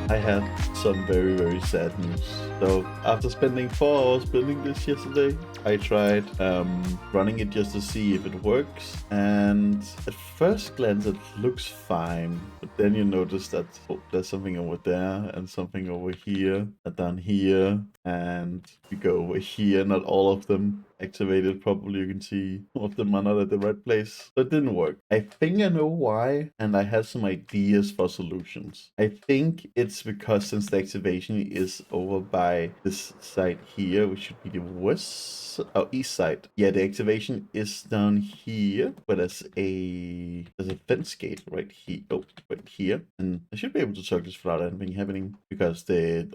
I had some very, very sad news. So after spending 4 hours building this yesterday, I tried running it just to see if it works. And at first glance, it looks fine. But then you notice that there's something over there and something over here and down here. And you go over here, not all of them activated properly. You can see some of them are not at the right place. So it didn't work. I think I know why, and I have some ideas for solutions. I think it's because since the activation is over by this side here, which should be the east side. Yeah, the activation is down here, but there's a fence gate right here. Oh, right here. And I should be able to talk this without anything happening because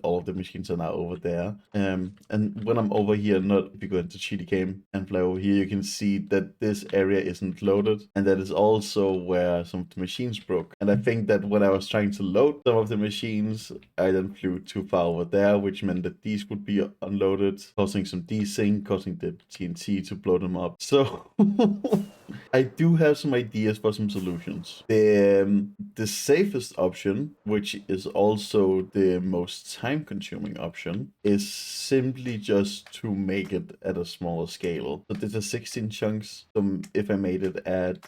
all of the machines are now over there. And when I'm over here, not if you go into cheaty game game and fly over here, you can see that this area isn't loaded, and that is also where some of the machines broke. And I think that when I was trying to load some of the machines, I then flew too far over there, which meant that these would be unloaded, causing some desync, causing the TNT to blow them up. So I do have some ideas for some solutions. The safest option, which is also the most time-consuming option, is simply just to make it at a smaller scale. So this is 16 chunks. So if I made it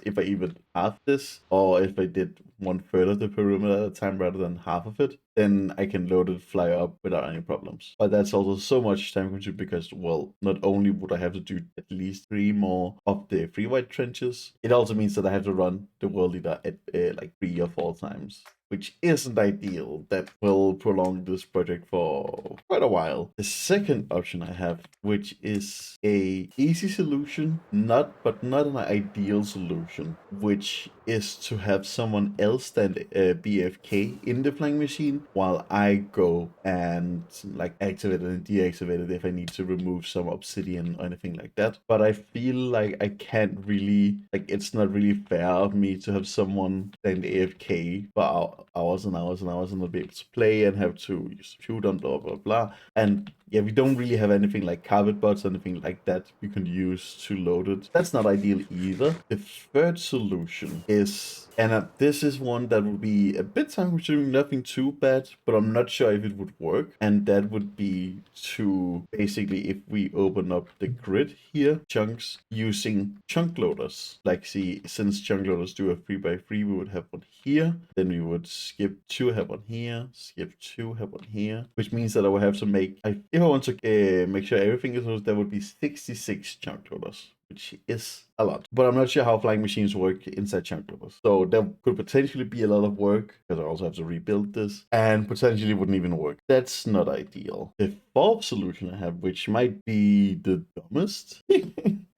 if I even half this, or if I did 1/3 of the perimeter at a time rather than half of it, then I can load it, fly up without any problems. But that's also so much time consuming because, well, not only would I have to do at least 3 more of the free white trenches, it also means that I have to run the world leader at like 3 or 4 times, which isn't ideal. That will prolong this project for quite a while. The second option I have, which is a easy solution, but not an ideal solution, which is to have someone else stand BFK in the flying machine while I go and like activate it and deactivate it if I need to remove some obsidian or anything like that. But I feel like I can't really, like, it's not really fair of me to have someone stand AFK for hours and hours and hours and not be able to play and have to shoot on blah blah blah. And yeah, we don't really have anything like carpet bots or anything like that you can use to load it. That's not ideal either. The third solution is, and this is one that would be a bit time consuming, nothing too bad, but I'm not sure if it would work. And that would be to basically, if we open up the grid here, chunks using chunk loaders. Like, see, since chunk loaders do a 3x3, we would have one here. Then we would skip 2, have one here, skip 2, have one here, which means that I would have to make, if I want to make sure everything is loaded, there would be 66 chunk loaders, which is a lot. But I'm not sure how flying machines work inside chunk loaders. So there could potentially be a lot of work, because I also have to rebuild this, and potentially wouldn't even work. That's not ideal. The fourth solution I have, which might be the dumbest,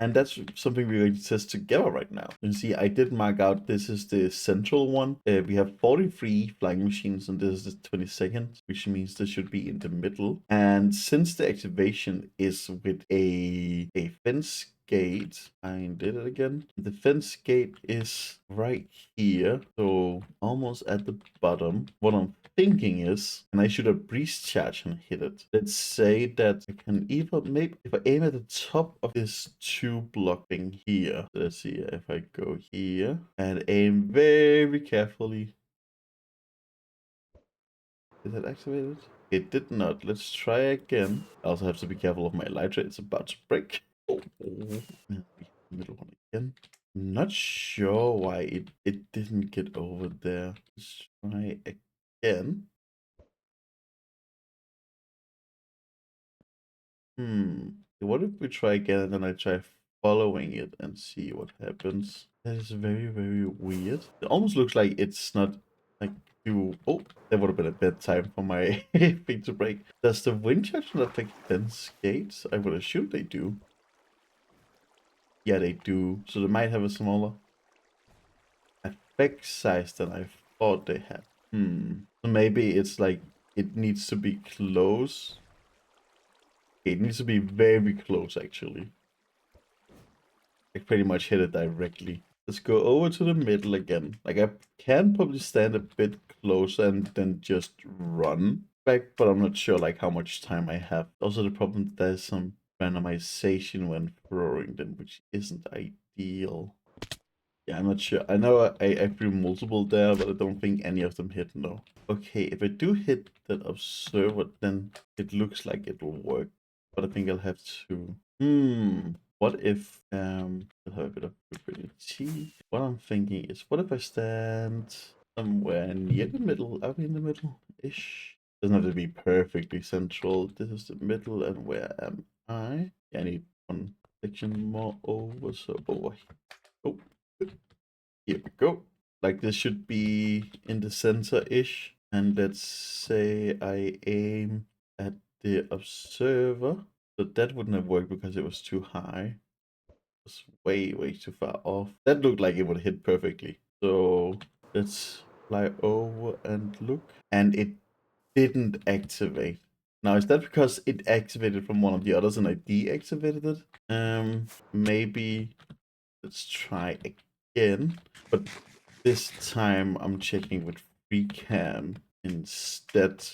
and that's something we're going to test together right now. You can see I did mark out, this is the central one. We have 43 flying machines, and this is the 22nd, which means this should be in the middle. And since the activation is with a fence gate, I did it again. The fence gate is right here, so almost at the bottom. What I'm thinking is, and I should have breeze charge and hit it. Let's say that I can either, maybe if I aim at the top of this 2-block thing here. Let's see if I go here and aim very carefully. Is that activated? It did not. Let's try again. I also have to be careful of my elytra. It's about to break. Oh. Middle one again. I'm not sure why it didn't get over there. Let's try again. What if we try again and then I try following it and see what happens? That is very, very weird. It almost looks like it's not like oh, that would have been a bad time for my thing to break. Does the wind charge not affect fence gates? I would assume they do. Yeah, they do. So they might have a smaller effect size than I thought they had. So maybe it's like it needs to be close. It needs to be very close, actually. I pretty much hit it directly. Let's go over to the middle again. Like, I can probably stand a bit closer and then just run back, but I'm not sure like how much time I have. Also, the problem, there's some randomization when throwing them, which isn't ideal. Yeah, I'm not sure. I know I threw multiple there, but I don't think any of them hit, no. Okay, if I do hit that observer, then it looks like it will work. But I think I'll have to... What if... I'll have a bit of probability. What I'm thinking is, what if I stand somewhere near the middle? Are we in the middle-ish? Doesn't have to be perfectly central. This is the middle, and where am I? Yeah, I need one section more over, so over here. Oh. Here we go. Like, this should be in the center-ish. And let's say I aim at the observer. So that wouldn't have worked because it was too high. It was way, way too far off. That looked like it would hit perfectly. So let's fly over and look. And it didn't activate. Now, is that because it activated from one of the others and I deactivated it? Maybe let's try again. But this time I'm checking with free cam instead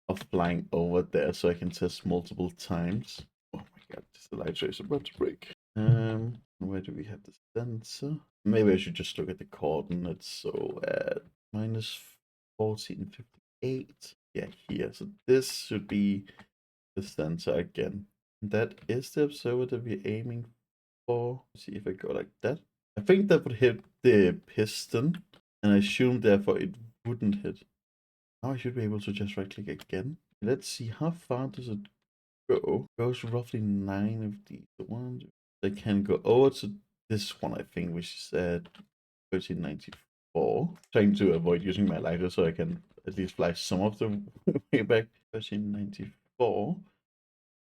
of flying over there so I can test multiple times. Oh my god, the light trace about to break. Where do we have the sensor? Maybe I should just look at the coordinates. So at minus 1458. Yeah, here. So this should be the sensor again. That is the observer that we're aiming for. Let's see if I go like that. I think that would hit the piston, and I assume therefore it wouldn't hit. Now I should be able to just right click again. Let's see how far does it go. It goes roughly 9 of these. The ones I can go over to this one, I think, which is at 1394. Trying to avoid using my lighter so I can at least fly some of the way back. 1394.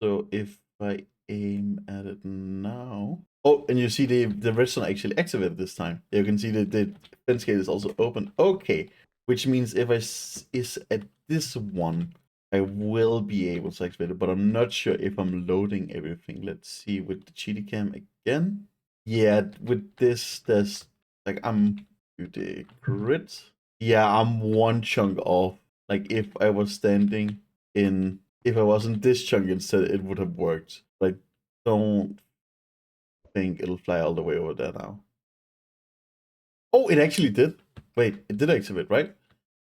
So if I aim at it now. Oh, and you see the redstone actually activated this time. You can see that the fence gate is also open. Okay, which means if I is at this one, I will be able to activate it, but I'm not sure if I'm loading everything. Let's see with the cheaty cam again. Yeah, with this, there's like I'm to the grid. Yeah, I'm one chunk off. Like if I was standing in, if I wasn't this chunk instead, it would have worked. But I don't think it'll fly all the way over there now. Oh, it actually did. Wait, it did activate, right?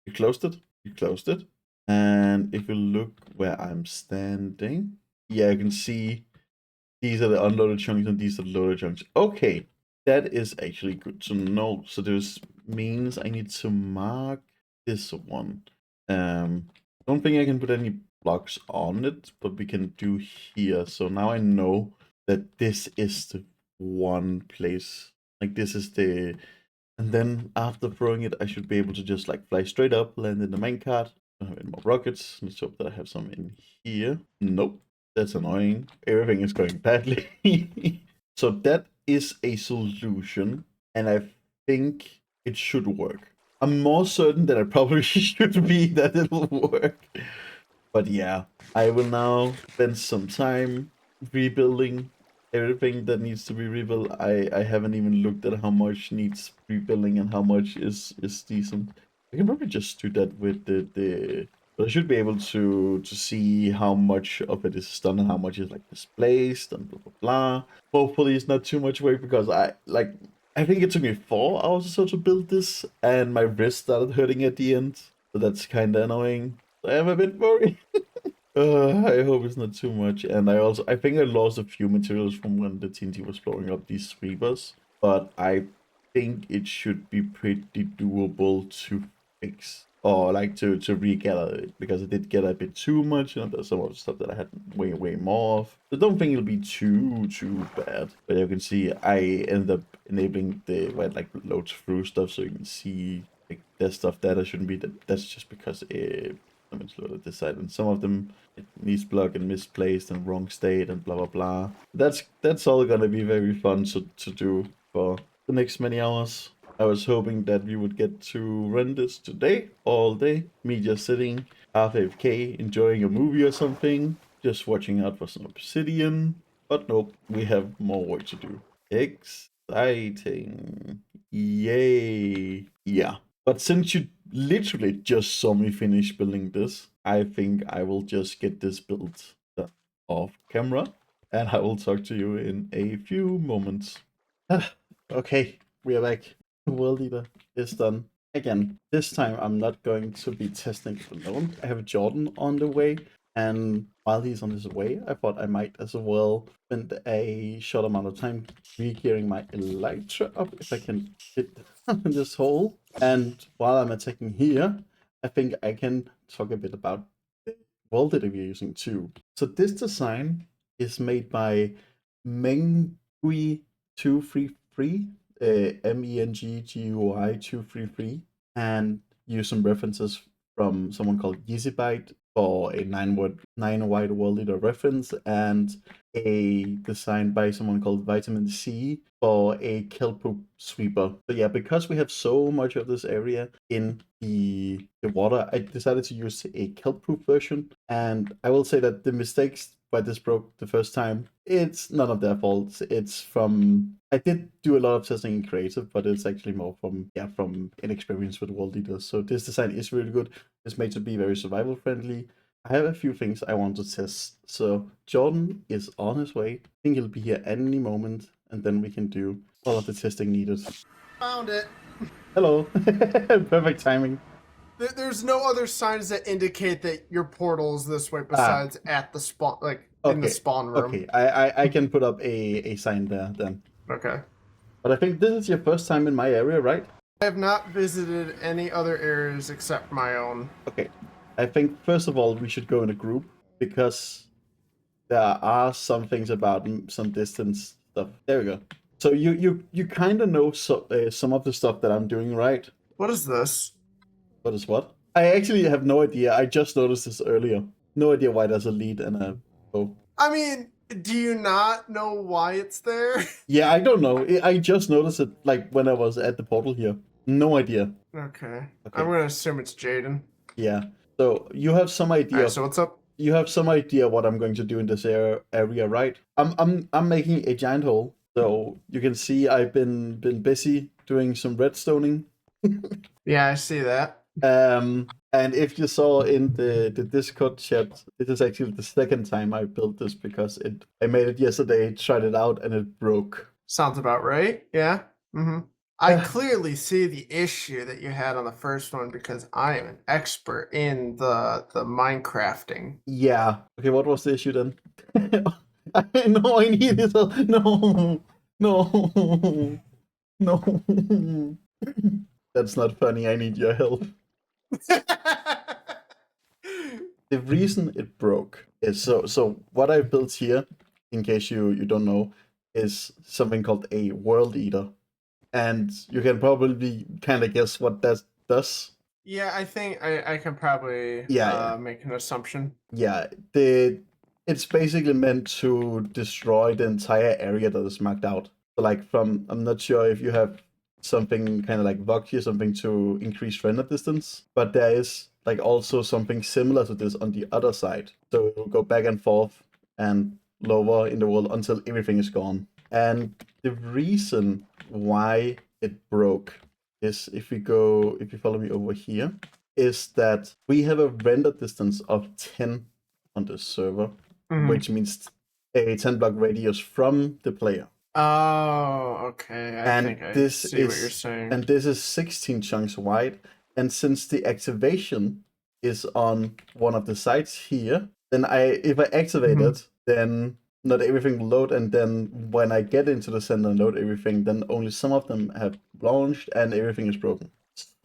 You closed it. You closed it. And if you look where I'm standing, yeah, you can see these are the unloaded chunks and these are the loaded chunks. Okay, that is actually good to know. So this means I need to mark this one. Don't think I can put any blocks on it, but we can do here. So now I know that this is the one place. Like this is the, and then after throwing it, I should be able to just like fly straight up, land in the main cart. I don't have any more rockets. Let's hope that I have some in here. Nope. That's annoying. Everything is going badly. So that is a solution, and I think it should work. I'm more certain that I probably should be that it'll work. But yeah, I will now spend some time rebuilding everything that needs to be rebuilt. I haven't even looked at how much needs rebuilding and how much is decent. I can probably just do that with the but I should be able to see how much of it is done and how much is like displaced and blah blah blah. Hopefully it's not too much work because I think it took me 4 hours or so to build this and my wrist started hurting at the end. So that's kinda annoying. I am a bit worried. I hope it's not too much. And I think I lost a few materials from when the TNT was blowing up these sweepers. But I think it should be pretty doable to fix. Or like to regather it. Because it did get a bit too much. You know, there's some of the stuff that I had way more of. I don't think it'll be too bad. But you can see I ended up enabling the where it like loads through stuff so you can see like there's stuff that I shouldn't be. That's just because damage loaded this side, and some of them it needs block and misplaced and wrong state and blah blah blah. That's all gonna be very fun to do for the next many hours. I was hoping that we would get to run this today, all day. Me just sitting half AFK, enjoying a movie or something, just watching out for some obsidian. But nope, we have more work to do. Exciting. Yay. Yeah. But since you literally just saw me finish building this, I think I will just get this built off camera. And I will talk to you in a few moments. Okay, we are back. World Leader is done. Again, this time I'm not going to be testing it alone. I have Jordan on the way. And while he's on his way, I thought I might as well spend a short amount of time re-gearing my elytra up if I can fit in this hole. And while I'm attacking here, I think I can talk a bit about the world that we're using too. So this design is made by Mengui 233, MENGGUI 233, and use some references from someone called Yeezybyte for a 9-wide world leader reference, and a design by someone called Vitamin C for a kelp sweeper. So yeah, because we have so much of this area in the water, I decided to use a kelp-proof version, And I will say that the mistakes why this broke the first time, it's none of their faults. It's from I did do a lot of testing in creative, but it's actually more from inexperience with world leaders. So this design is really good. It's made to be very survival friendly. I have a few things I want to test. So Jordan is on his way. I think he'll be here any moment, and then we can do all of the testing needed. Found it. Hello. Perfect timing. There's no other signs that indicate that your portal is this way besides at the spawn, like in the spawn room. Okay, I can put up a sign there then. Okay. But I think this is your first time in my area, right? I have not visited any other areas except my own. Okay. I think first of all we should go in a group because there are some things about some distance stuff. There we go. So you kind of know some of the stuff that I'm doing, right? What is this? What is what? I actually have no idea. I just noticed this earlier. No idea why there's a lead and a bow. I mean, do you not know why it's there? Yeah, I don't know. I just noticed it like when I was at the portal here. No idea. Okay. I'm gonna assume it's Jaden. Yeah. So you have some idea. Alright, so what's up? You have some idea what I'm going to do in this area, right? I'm making a giant hole. So you can see I've been busy doing some redstoning. Yeah, I see that. And if you saw in the Discord chat, this is actually the second time I built this because I made it yesterday, tried it out, and it broke. Sounds about right. Yeah. Mm-hmm. I clearly see the issue that you had on the first one because I am an expert in the Minecrafting. Yeah. Okay, what was the issue then? I know I need this. No. That's not funny. I need your help. The reason it broke is so what I built here, in case you don't know, is something called a world eater. And you can probably kind of guess what that does. Yeah, I think I can probably make an assumption. Yeah, it's basically meant to destroy the entire area that is marked out. So like I'm not sure if you have something kind of like Vogue here, something to increase render distance, but there is like also something similar to this on the other side. So it will go back and forth and lower in the world until everything is gone. And the reason why it broke is if you follow me over here, is that we have a render distance of 10 on this server, which means a 10 block radius from the player. Oh, okay. I think I see what you're saying. And this is 16 chunks wide. And since the activation is on one of the sides here, then if I activate it, then not everything will load, and then when I get into the center and load everything, then only some of them have launched and everything is broken.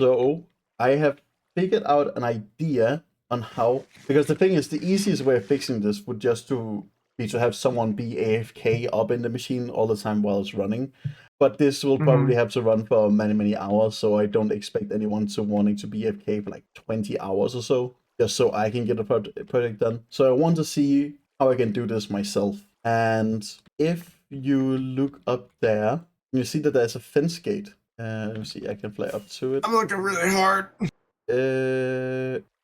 So I have figured out an idea on how, because the thing is, the easiest way of fixing this would just be to have someone be AFK up in the machine all the time while it's running. But this will probably have to run for many hours, so I don't expect anyone to wanting to be AFK for like 20 hours or so, just so I can get a project done. So I want to see how I can do this myself. And if you look up there, you see that there's a fence gate. Let me see, I can fly up to it. I'm looking really hard.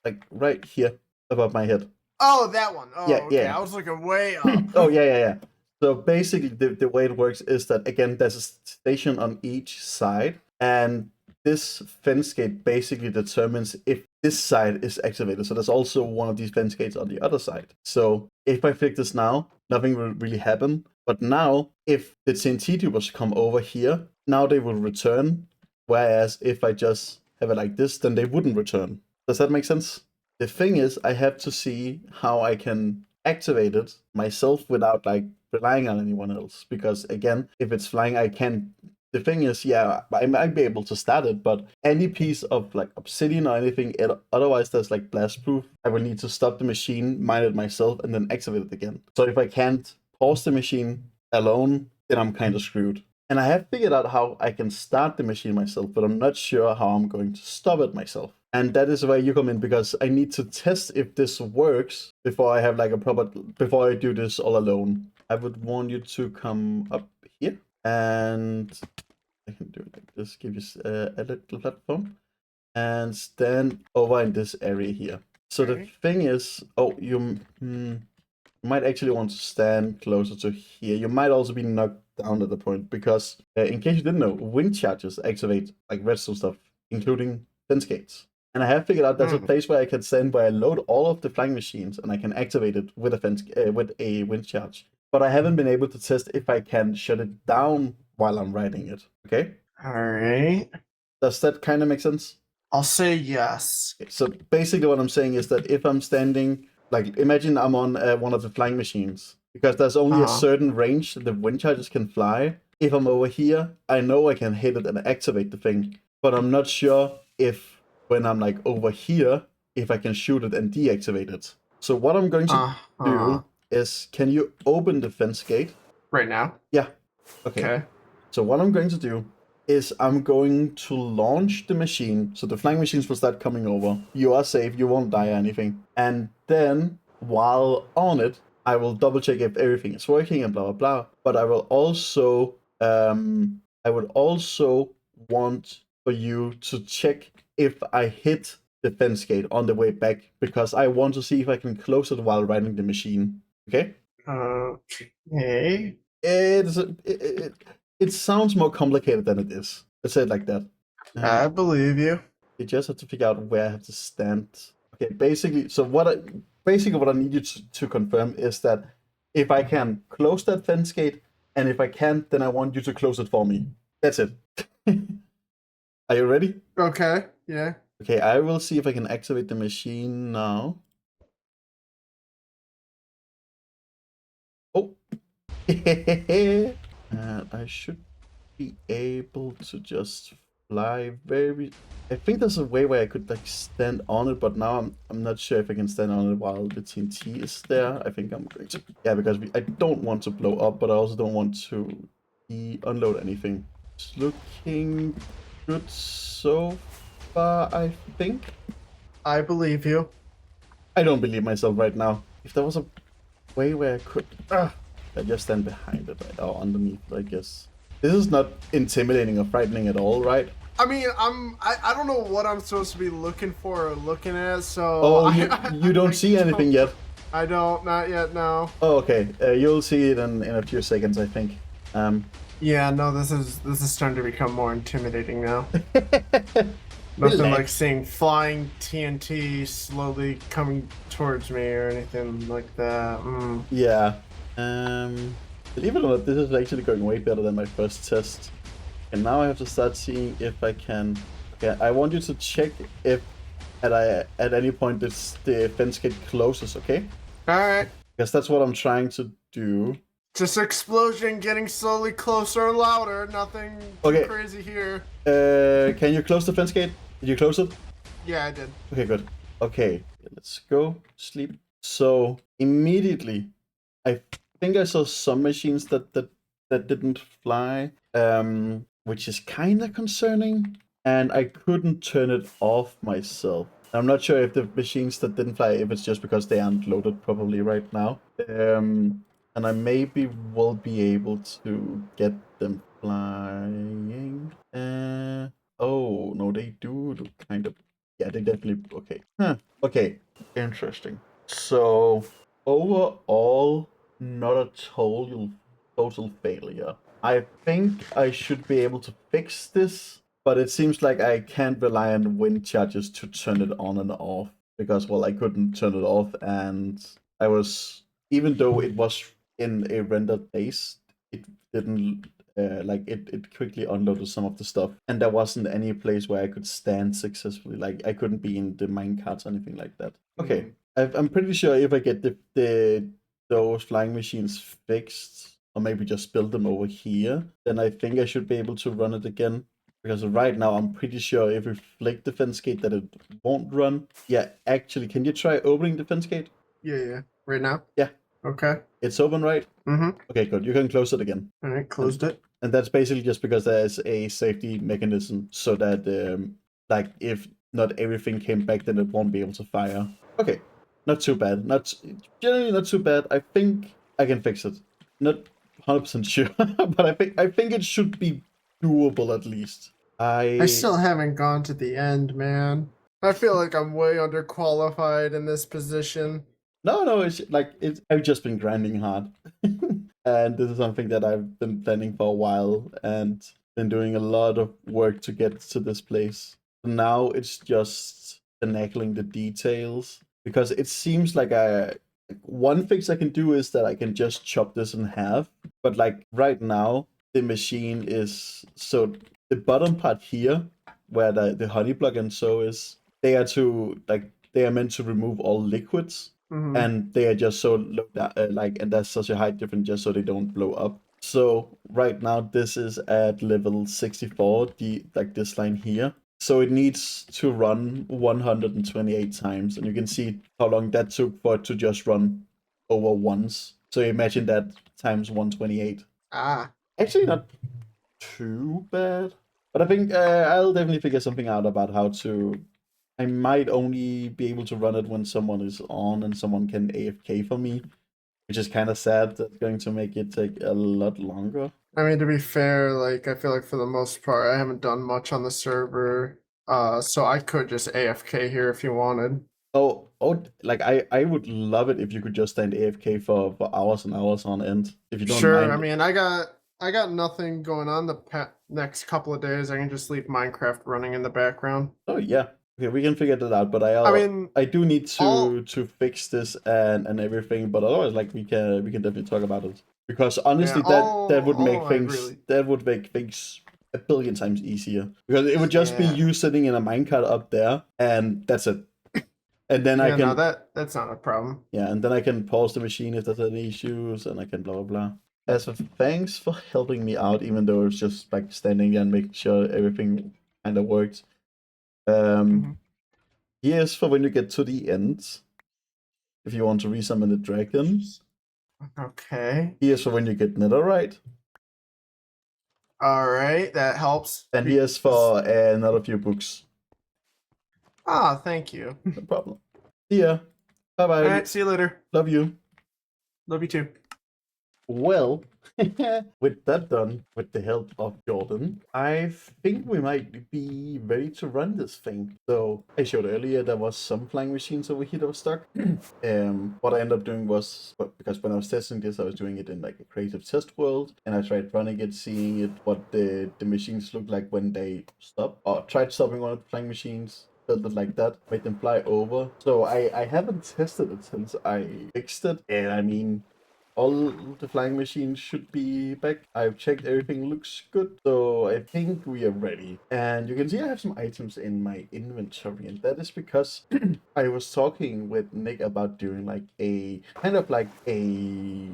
Like right here above my head. Oh, that one. Oh, yeah, okay. yeah. I was looking way up. Oh, yeah. So basically, the way it works is that, again, there's a station on each side, and this fence gate basically determines if this side is activated. So there's also one of these fence gates on the other side. So if I flick this now, nothing will really happen. But now, if the TNT tubers come over here, now they will return. Whereas if I just have it like this, then they wouldn't return. Does that make sense? The thing is, I have to see how I can activate it myself without like relying on anyone else. Because again, if it's flying, I can. The thing is, yeah, I might be able to start it, but any piece of like obsidian or anything, otherwise there's like blast proof, I will need to stop the machine, mine it myself, and then activate it again. So if I can't pause the machine alone, then I'm kind of screwed. And I have figured out how I can start the machine myself, but I'm not sure how I'm going to stop it myself. And that is where you come in, because I need to test if this works before I have like before I do this all alone. I would want you to come up here, and I can do it like this, give you a little platform, and stand over in this area here. So the Okay. thing is, oh, you might actually want to stand closer to here. You might also be knocked down at the point because, in case you didn't know, wind charges activate like redstone stuff, including fence gates. And I have figured out there's a place where I can stand where I load all of the flying machines and I can activate it with with a wind charge. But I haven't been able to test if I can shut it down while I'm riding it. Okay? All right. Does that kind of make sense? I'll say yes. Okay, so basically what I'm saying is that if I'm standing, like imagine I'm on one of the flying machines, because there's only a certain range the wind charges can fly. If I'm over here, I know I can hit it and activate the thing, but I'm not sure if when I'm like over here, if I can shoot it and deactivate it. So what I'm going to do is, can you open the fence gate? Right now? Yeah. Okay. So what I'm going to do is I'm going to launch the machine. So the flying machines will start coming over. You are safe. You won't die or anything. And then while on it, I will double check if everything is working and blah, blah, blah. But I will also, I would also want for you to check if I hit the fence gate on the way back, because I want to see if I can close it while riding the machine. Okay? Okay. It sounds more complicated than it is. Let's say it like that. I believe you. You just have to figure out where I have to stand. Okay, basically, so what I need you to confirm is that if I can close that fence gate, and if I can't, then I want you to close it for me. That's it. Are you ready? Okay, yeah. Okay, I will see if I can activate the machine now. Oh. And I should be able to just fly very... I think there's a way where I could like stand on it, but now I'm not sure if I can stand on it while the TNT is there. I think I'm going to... Yeah, because I don't want to blow up, but I also don't want to unload anything. It's looking good so far, I think. I believe you. I don't believe myself right now. If there was a way where I could... I just stand behind it, or underneath it, I guess. This is not intimidating or frightening at all, right? I mean, I don't know what I'm supposed to be looking for or looking at, so... Oh, you don't see anything yet? I don't, not yet, no. Oh, okay. You'll see it in a few seconds, I think. Yeah, no, this is starting to become more intimidating now. Nothing like seeing flying TNT slowly coming towards me or anything like that. Yeah. Believe it or not, this is actually going way better than my first test. And now I have to start seeing if I can... Okay, I want you to check if at any point the fence gate closes, okay? Alright. Because that's what I'm trying to do. Just explosion getting slowly closer and louder. Nothing too crazy here. Can you close the fence gate? Did you close it? Yeah, I did. Okay, good. Okay, let's go sleep. So immediately, I think I saw some machines that didn't fly, which is kind of concerning. And I couldn't turn it off myself. I'm not sure if the machines that didn't fly, if it's just because they aren't loaded properly right now. And I maybe will be able to get them flying. Oh, no, they do look kind of... Yeah, they definitely... Okay. Huh. Okay, interesting. So, overall, not a total failure. I think I should be able to fix this, but it seems like I can't rely on wind charges to turn it on and off. Because, well, I couldn't turn it off, and I was... Even though it was in a rendered base, it didn't... it quickly unloaded some of the stuff, and there wasn't any place where I could stand successfully. Like I couldn't be in the minecarts or anything like that. Okay, I'm pretty sure if I get those flying machines fixed, or maybe just build them over here, then I think I should be able to run it again. Because right now I'm pretty sure if we flick the fence gate that it won't run. Yeah, actually, can you try opening the fence gate? Yeah. Right now? Yeah. Okay. It's open, right? Okay, good. You can close it again. All right, closed it. And that's basically just because there's a safety mechanism so that, like, if not everything came back, then it won't be able to fire. Okay, not too bad. Generally not too bad. I think I can fix it. Not 100% sure, but I think it should be doable at least. I still haven't gone to the end, man. I feel like I'm way underqualified in this position. No, it's like I've just been grinding hard, and this is something that I've been planning for a while and been doing a lot of work to get to this place. Now it's just finagling the details because it seems like one fix I can do is that I can just chop this in half, but like right now the machine is so the bottom part here where the honey block and so is they are meant to remove all liquids and they are just so low down, and that's such a high difference just so they don't blow up. So right now this is at level 64, this line here. So it needs to run 128 times, and you can see how long that took for it to just run over once. So imagine that times 128. Actually not too bad. But I think I'll definitely figure something out about how to. I might only be able to run it when someone is on and someone can AFK for me, which is kind of sad. That's going to make it take a lot longer. I mean, to be fair, like I feel like for the most part, I haven't done much on the server, so I could just AFK here if you wanted. Oh, like I would love it if you could just stand AFK for hours and hours on end. If you don't Sure, mind. I mean, I got nothing going on the next couple of days. I can just leave Minecraft running in the background. Oh yeah. Okay, we can figure that out, but I do need to fix this and everything, but otherwise like we can definitely talk about it. Because honestly that would make things a billion times easier. Because it would just be you sitting in a minecart up there and that's it. And then I can that's not a problem. Yeah, and then I can pause the machine if there's any issues and I can blah blah blah. As for thanks for helping me out, even though it's just like standing there and making sure everything kind of works. Here's for when you get to the end. If you want to resummon the dragon. Okay. Here's for when you get netherite. Alright, that helps. And here's for another few books. Ah, thank you. No problem. See ya. Bye bye. Alright, see you later. Love you. Love you too. Well, with that done, with the help of Jordan, I think we might be ready to run this thing. So I showed earlier there was some flying machines over here that were stuck. What I ended up doing was, because when I was testing this, I was doing it in like a creative test world, and I tried running it, seeing it, what the machines look like when they stop, or tried stopping one of the flying machines. Built it like that, made them fly over. So I haven't tested it since I fixed it, and I mean, all the flying machines should be back. I've checked, everything looks good, so I think we are ready. And you can see I have some items in my inventory, and that is because I was talking with Nick about doing like a kind of like a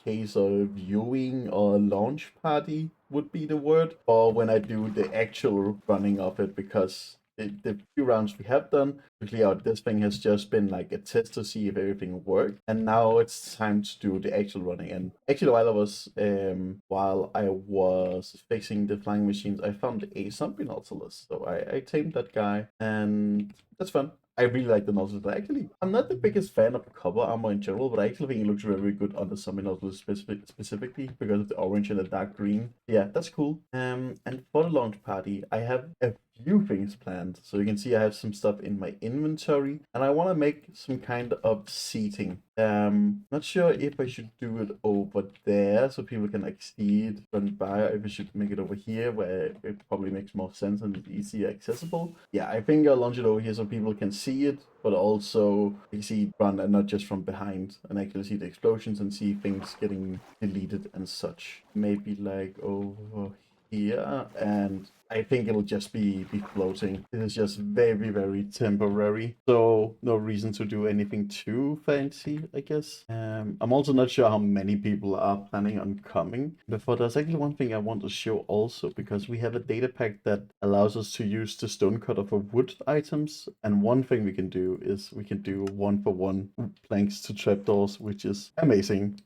case or viewing or launch party would be the word, or when I do the actual running of it, because the few rounds we have done to clear out this thing has just been like a test to see if everything worked, and now it's time to do the actual running. And actually, while I was fixing the flying machines, I found a zombie nautilus, so I tamed that guy, and that's fun. I really like the Nautilus. Actually, I'm not the biggest fan of cover armor in general, but I actually think it looks very good on the zombie Nautilus specifically because of the orange and the dark green. Yeah, that's cool. And for the launch party, I have a few things planned. So you can see I have some stuff in my inventory, and I want to make some kind of seating. Not sure if I should do it over there so people can like see it run by, or if I should make it over here where it probably makes more sense and it's easier accessible. Yeah, I think I'll launch it over here so people can see it, but also you see it run and not just from behind, and actually see the explosions and see things getting deleted and such. Maybe like over here, and I think it'll just be floating. It is just very, very temporary, so no reason to do anything too fancy, I guess. I'm also not sure how many people are planning on coming. Before, there's actually one thing I want to show also, because we have a data pack that allows us to use the stone cutter for wood items, and one thing we can do is we can do 1-for-1 planks to trapdoors, which is amazing.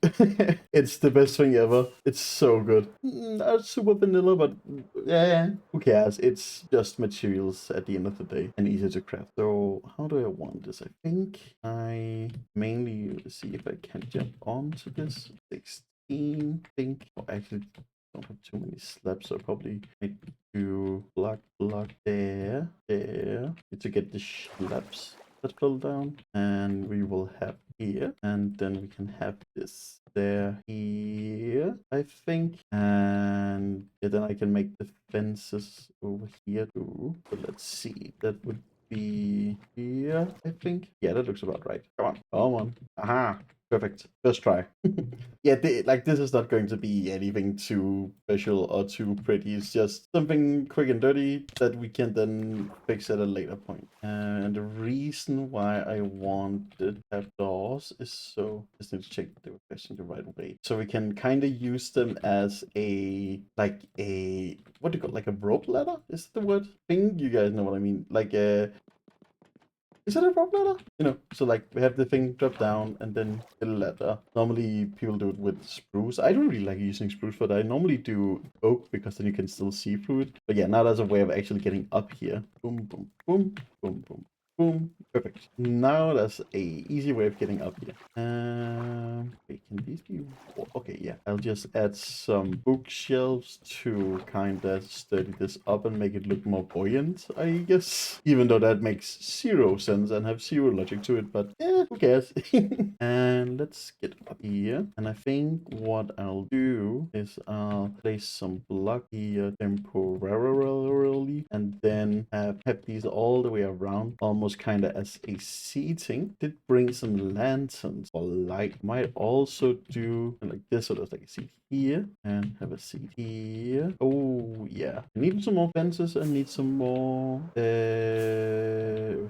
It's the best thing ever. It's so good. Not super vanilla, but yeah, who cares? It's just materials at the end of the day and easy to craft. So how do I want this? I think I mainly see if I can jump onto this 16 thing. Oh, actually don't have too many slabs, so probably need to block there. Need to get the slabs that fell down, and we will have here, and then we can have this there here, I think, and yeah, then I can make the fences over here too. So let's see, that would be here, I think. Yeah, that looks about right. Come on. Aha. Perfect. First try. Yeah, this is not going to be anything too special or too pretty. It's just something quick and dirty that we can then fix at a later point. And the reason why I wanted to have doors is so... Just need to check they were facing the right way. So we can kind of use them as a... what do you call it? Like a rope ladder? Is that the word? I think you guys know what I mean. Like a... Is that a rope ladder? You know, so like we have the thing drop down and then the ladder. Normally people do it with spruce. I don't really like using spruce for that. I normally do oak because then you can still see through it. But yeah, now there's a way of actually getting up here. Boom, boom, boom, boom, boom, boom. Perfect. Now that's a easy way of getting up here. Wait, can these be... Okay, yeah. I'll just add some bookshelves to kind of sturdy this up and make it look more buoyant, I guess. Even though that makes zero sense and have zero logic to it, but yeah, who cares? And let's get up here. And I think what I'll do is I'll place some block here temporarily, and then have these all the way around, almost kind of as a seating. Did bring some lanterns for light. Might also do like this, so there's like a seat here and have a seat here. Oh yeah, I need some more fences and need some more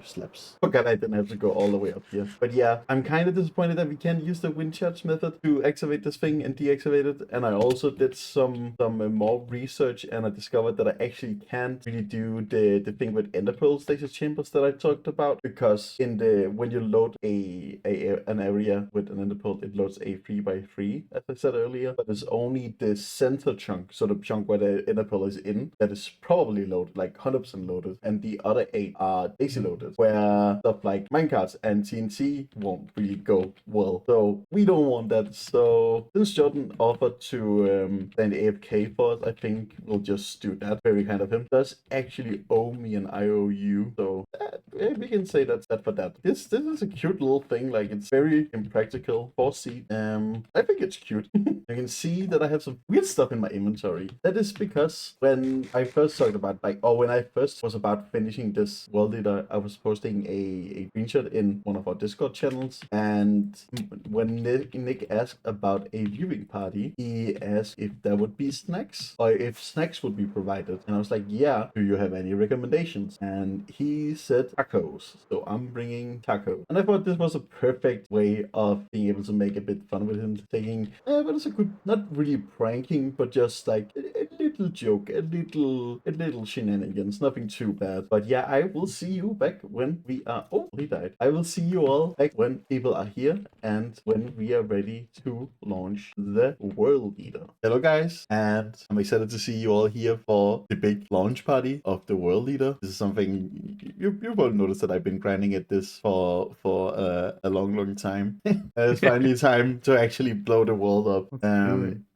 slabs. Forgot I didn't have to go all the way up here. But yeah, I'm kind of disappointed that we can't use the wind charge method to activate this thing and deactivate it. And I also did some more research, and I discovered that I actually can't really do the thing with ender pearl stasis chambers that I talked about, because when you load an area with an ender pearl, it loads a 3x3, as I said earlier, but it's only the center chunk, so the chunk where the ender pearl is in, that is probably loaded, like 100% loaded, and the other 8 are daisy loaded, where stuff like minecarts and TNT won't really go well. So we don't want that. So since Jordan offered to stand AFK for us, I think we'll just do that. Very kind of him. Does actually owe me an IOU, so we can say that's that for that. This is a cute little thing. Like, it's very impractical for seat. I think it's cute. You can see that I have some weird stuff in my inventory. That is because when I first talked about when I first was about finishing this world leader, I was posting a screenshot in one of our Discord channels, and when Nick asked about a viewing party, he asked if there would be snacks or if snacks would be provided, and I was like, yeah, do you have any recommendations? And he said tacos, so I'm bringing tacos. And I thought this was a perfect way of being able to make a bit fun with him, thinking, but it's a good, not really pranking, but just like a little joke, a little shenanigans, nothing too bad. But yeah, I will see you back when we are... Oh, he died. I will see you all back when people are here and when we are ready to launch the World Leader. Hello guys, and I'm excited to see you all here for the big launch party of the World Leader. This is something you probably noticed that I've been grinding at this for a long time. It's finally time to actually blow the world up.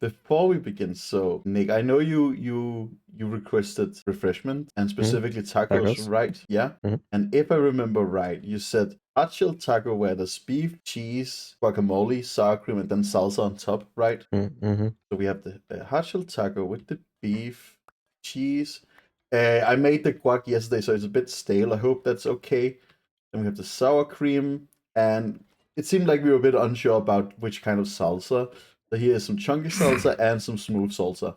Before we begin, so Nick, I know you requested refreshment and specifically tacos, right? Yeah. And if I remember right, you said hot shell taco where there's beef, cheese, guacamole, sour cream, and then salsa on top, right? So we have the hot shell taco with the beef, cheese. I made the guac yesterday, so it's a bit stale. I hope that's okay. Then we have the sour cream, and it seemed like we were a bit unsure about which kind of salsa. So here is some chunky salsa and some smooth salsa.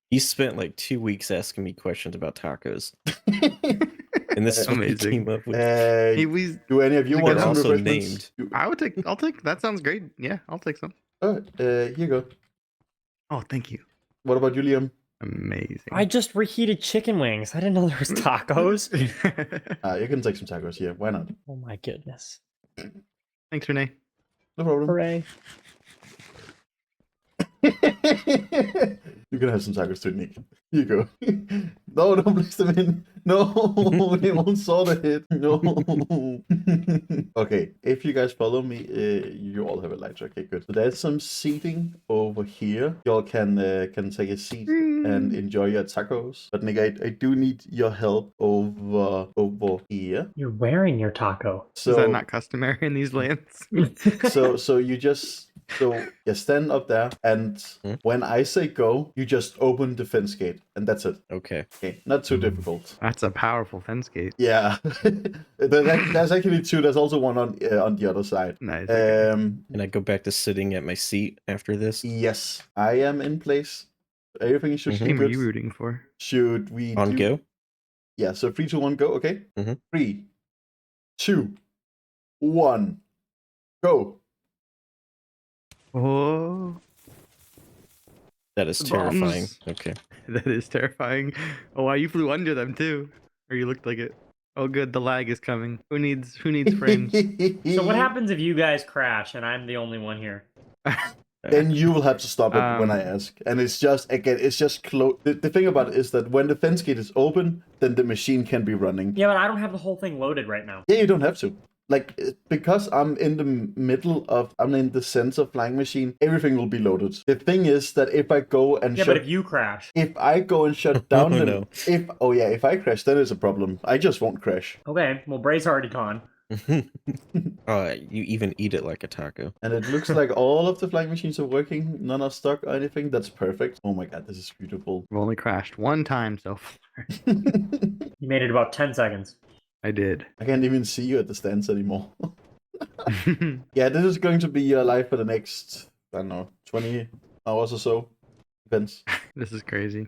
He spent like 2 weeks asking me questions about tacos. And this is what he came up with. Do any of you want some also refreshments? named. I'll take. That sounds great. Yeah, I'll take some. All right, here you go. Oh, thank you. What about you, Liam? Amazing. I just reheated chicken wings. I didn't know there was tacos. You can take some tacos here. Why not? Oh my goodness. Thanks, Renee. No problem. Hooray. You can have some tacos too, Nick. Here you go. No, don't place them in. No, they won't saw the hit. No. Okay, if you guys follow me, you all have a lighter. Okay, good. So there's some seating over here. Y'all can take a seat and enjoy your tacos. But Nick, I do need your help over here. You're wearing your taco. So Is that not customary in these lands? so you just stand up there, and when I say go, you just open the fence gate, and that's it. Okay. Okay, not too difficult. That's a powerful fence gate. Yeah, there's actually two. There's also one on the other side. Nice. Can I go back to sitting at my seat after this? Yes, I am in place. Everything should be Team are good. you rooting for? Should we On go? Yeah, so 3, 2, 1, go. Okay. Mhm. 3, 2, 1, go. Oh, That is Bombs. terrifying. Okay. that is terrifying. Oh, wow, you flew under them too, or you looked like it. Oh, good, the lag is coming. Who needs frames? So what happens if you guys crash and I'm the only one here? Then you will have to stop it when I ask. And it's just, again, it's just close. The thing about it is that when the fence gate is open, then the machine can be running. Yeah, but I don't have the whole thing loaded right now. Yeah, you don't have to. Like, because I'm in the I'm in the center flying machine, everything will be loaded. The thing is that if I go and But if you crash. if I go and shut down Oh, the, no. if I crash, then it's a problem. I just won't crash. Okay, well, Bray's already gone. You even eat it like a taco. And it looks like all of the flying machines are working. None are stuck or anything. That's perfect. Oh my god, this is beautiful. I've only crashed one time so far. You made it about 10 seconds. I did. I can't even see you at the stands anymore. Yeah, this is going to be your life for the next, I don't know, 20 hours or so. Depends. This is crazy.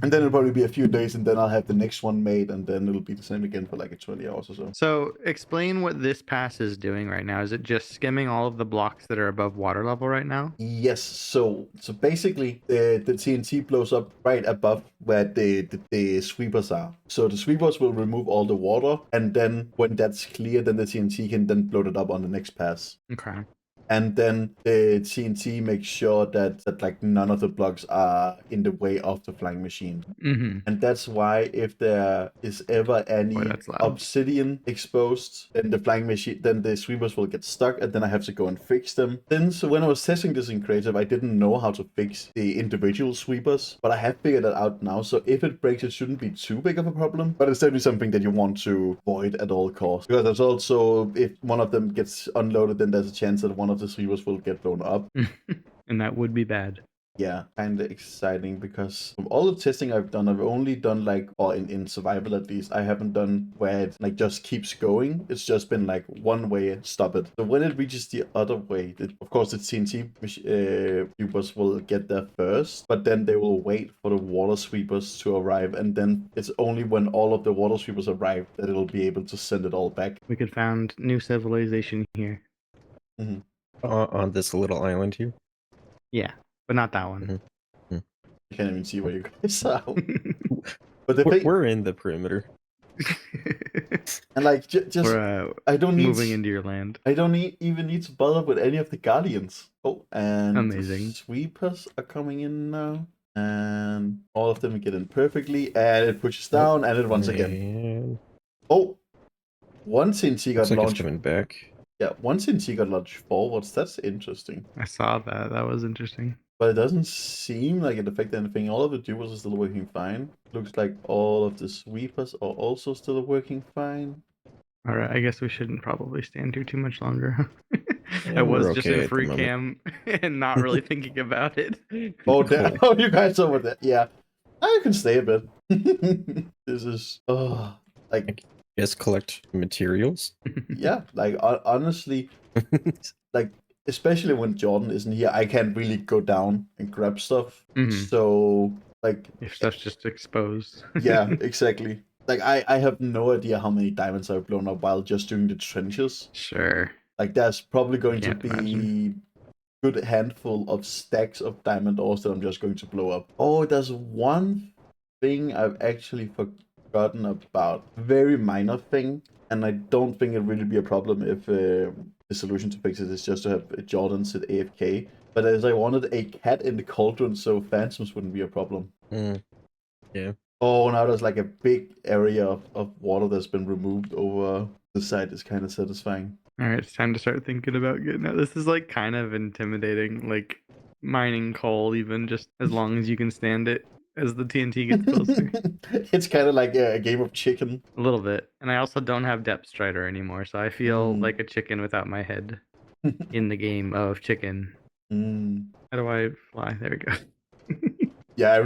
And then it'll probably be a few days, and then I'll have the next one made, and then it'll be the same again for like 20 hours or so. So explain what this pass is doing right now. Is it just skimming all of the blocks that are above water level right now? Yes, so basically the TNT blows up right above where the sweepers are. So the sweepers will remove all the water, and then when that's clear, then the TNT can then blow it up on the next pass. Okay. And then the TNT makes sure that like none of the blocks are in the way of the flying machine. Mm-hmm. And that's why if there is ever any that's loud. obsidian exposed, then the flying machine, then the sweepers will get stuck, and then I have to go and fix them. Then, so when I was testing this in creative, I didn't know how to fix the individual sweepers, but I have figured it out now. So if it breaks, it shouldn't be too big of a problem, but it's definitely something that you want to avoid at all costs. Because there's also, if one of them gets unloaded, then there's a chance that one of the sweepers will get blown up. And that would be bad. Yeah, kind of exciting, because from all the testing I've done, I've only done like, or in survival at least, I haven't done where it like just keeps going. It's just been like one way, stop it. So when it reaches the other way, of course the TNT sweepers will get there first, but then they will wait for the water sweepers to arrive, and then it's only when all of the water sweepers arrive that it'll be able to send it all back. We could found new civilization here. Mm-hmm. On this little island here. Yeah, but not that one. I can't even see where you guys are. But the thing, We're in the perimeter. and like just We're I don't need moving into your land. I don't even need to bother with any of the guardians. Oh, and Amazing. the sweepers are coming in now, and all of them get in perfectly, and it pushes down, and it runs again. Man. Oh, one TNT got Looks like it's launched. coming back. Yeah, one TNT got launched forwards. That's interesting. I saw that. That was interesting. But it doesn't seem like it affected anything. All of the duos are still working fine. Looks like all of the sweepers are also still working fine. All right, I guess we shouldn't probably stand here too much longer. Yeah, I was we're just okay in at the free moment. cam and not really thinking about it. Oh, damn. Oh, you guys over there. Yeah. I can stay a bit. This is... Oh, like... Yes, collect materials. Yeah, like honestly, like especially when Jordan isn't here, I can't really go down and grab stuff. Mhm. So like, If stuff's just exposed. yeah, exactly. Like I have no idea how many diamonds I've blown up while just doing the trenches. Sure. Like there's probably going to Can't be imagine. good handful of stacks of diamond ores that I'm just going to blow up. Oh, there's one thing I've actually forgotten about. Very minor thing, and I don't think it'll really be a problem if the the solution to fix it is just to have Jordan sit AFK. But as I wanted a cat in the cauldron, so phantoms wouldn't be a problem. Yeah. Oh, now there's like a big area of water that's been removed over the side. Is kind of satisfying. All right, it's time to start thinking about getting out. This is like kind of intimidating, like mining coal, even just as long as you can stand it as the TNT gets closer. It's kind of like a game of chicken. A little bit. And I also don't have depth strider anymore, so I feel like a chicken without my head in the game of chicken. How do I fly? There we go. Yeah, I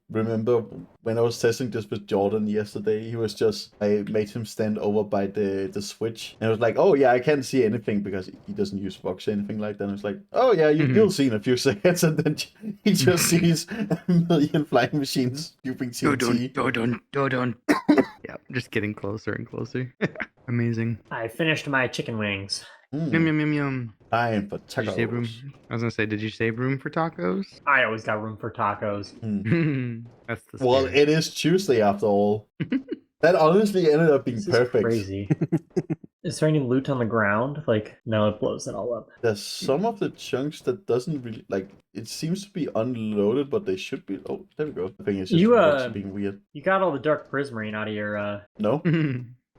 remember when I was testing this with Jordan yesterday, I made him stand over by the switch, and I was like, oh yeah, I can't see anything because he doesn't use Vox or anything like that. And I was like, oh yeah, you'll see in a few seconds, and then he just sees a million flying machines shooting TNT. Dodon. Yeah, just getting closer and closer. Amazing. I finished my chicken wings. Yum yum yum yum. Time for Did you save room? tacos. I was gonna say, did you save room for tacos? I always got room for tacos. That's the Well, spirit. it is Tuesday after all. That honestly ended up being This perfect. is crazy. Is there any loot on the ground? Like, no, it blows it all up. There's some of the chunks that doesn't really like. It seems to be unloaded, but they should be. Oh, there we go. The thing is just Vox being weird. You got all the dark prismarine out of your No,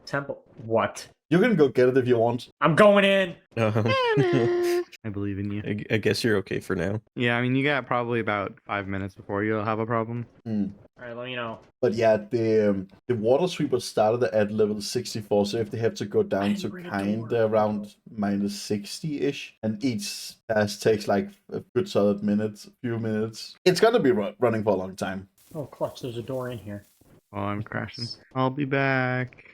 temple. What? you can go get it if you want. I'm going in. I believe in you. I guess you're okay for now. Yeah, I mean, you got probably about 5 minutes before you'll have a problem. All right, let me know. But yeah, the water sweeper started at level 64, so if they have to go down to bring a kind door. of around minus 60-ish, and each task takes like a good solid few minutes. It's gonna be running for a long time. Oh, clutch, there's a door in here. Oh, I'm crashing. I'll be back.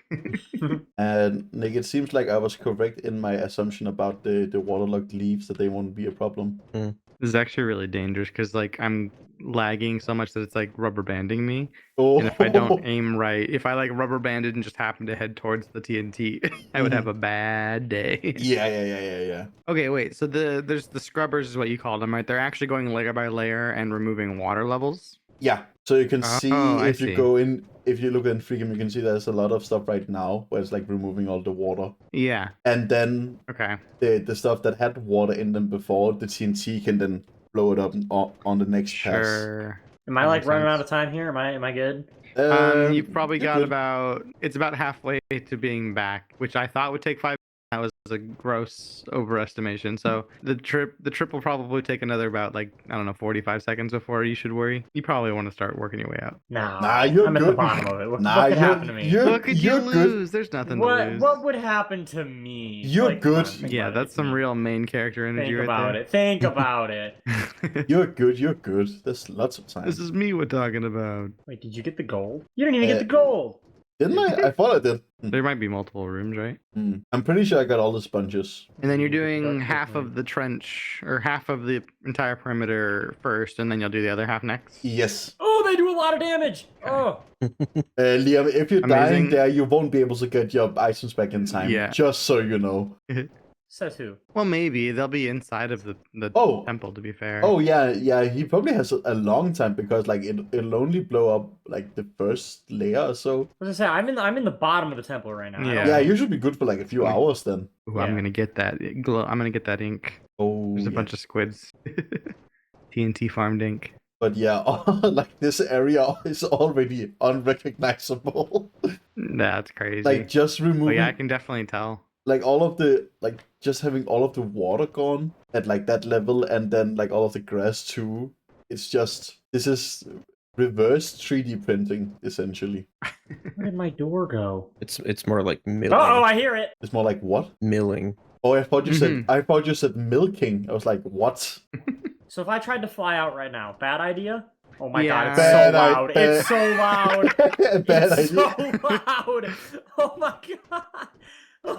And Nick, it seems like I was correct in my assumption about the waterlogged leaves, that they won't be a problem. This is actually really dangerous because like I'm lagging so much that it's like rubber banding me. Oh. And if I don't aim right, if I like rubber banded and just happen to head towards the TNT, I would have a bad day. Yeah. Okay, wait. So there's the scrubbers is what you call them, right? They're actually going layer by layer and removing water levels. Yeah, so you can see if you see. go in, if you look in Freakum, you can see there's a lot of stuff right now where it's like removing all the water. Yeah. And then Okay. the stuff that had water in them before, the TNT can then blow it up on the next pass. Sure. Am I That like makes running sense. out of time here? Am I good? You've probably you're got good. it's about halfway to being back, which I thought would take 5. That was a gross overestimation. So the trip will probably take another about like, I don't know, 45 seconds before you should worry. You probably want to start working your way out. No. Nah, you're I'm good. at the bottom of it. What could you're, happen to me? What could you you're good. lose? There's nothing to lose. What would happen to me? You're Like, come on, good. think Yeah, about it. that's some real main character energy Think right about there. it. Think about it. You're good. There's lots of time. This is me we're talking about. Wait, did you get the gold? You didn't even get the gold. Didn't I? I thought I did. There might be multiple rooms, right? I'm pretty sure I got all the sponges. And then you're doing Dark half prismarine. of the trench or half of the entire perimeter first, and then you'll do the other half next. Yes. Oh, they do a lot of damage. Oh. Liam, if you're dying Amazing. there, you won't be able to get your items back in time. Yeah. Just so you know. Says who? Well, maybe they'll be inside of the Oh. temple. To be fair. Oh yeah. He probably has a long time because like it'll only blow up like the first layer or so. What was I say? I'm in the bottom of the temple right now. I don't Yeah. Yeah, you should be good for like a few hours then. Ooh, I'm Yeah. gonna get that glow. I'm gonna get that ink. Oh. There's a yeah. bunch of squids. TNT farmed ink. But yeah, like this area is already unrecognizable. That's crazy. Like just Oh removing yeah, I can definitely tell. like all of the like just having all of the water gone at like that level, and then like all of the grass too. It's just this is reverse 3D printing essentially. Where did my door go? It's more like milling. Oh, I hear it. It's more like what? Milling. Oh, I thought you said milking. I was like, what? So if I tried to fly out right now, bad idea? Oh my Yeah. god, it's so Bad loud. idea. It's so loud. Bad It's idea. so loud. Oh my god.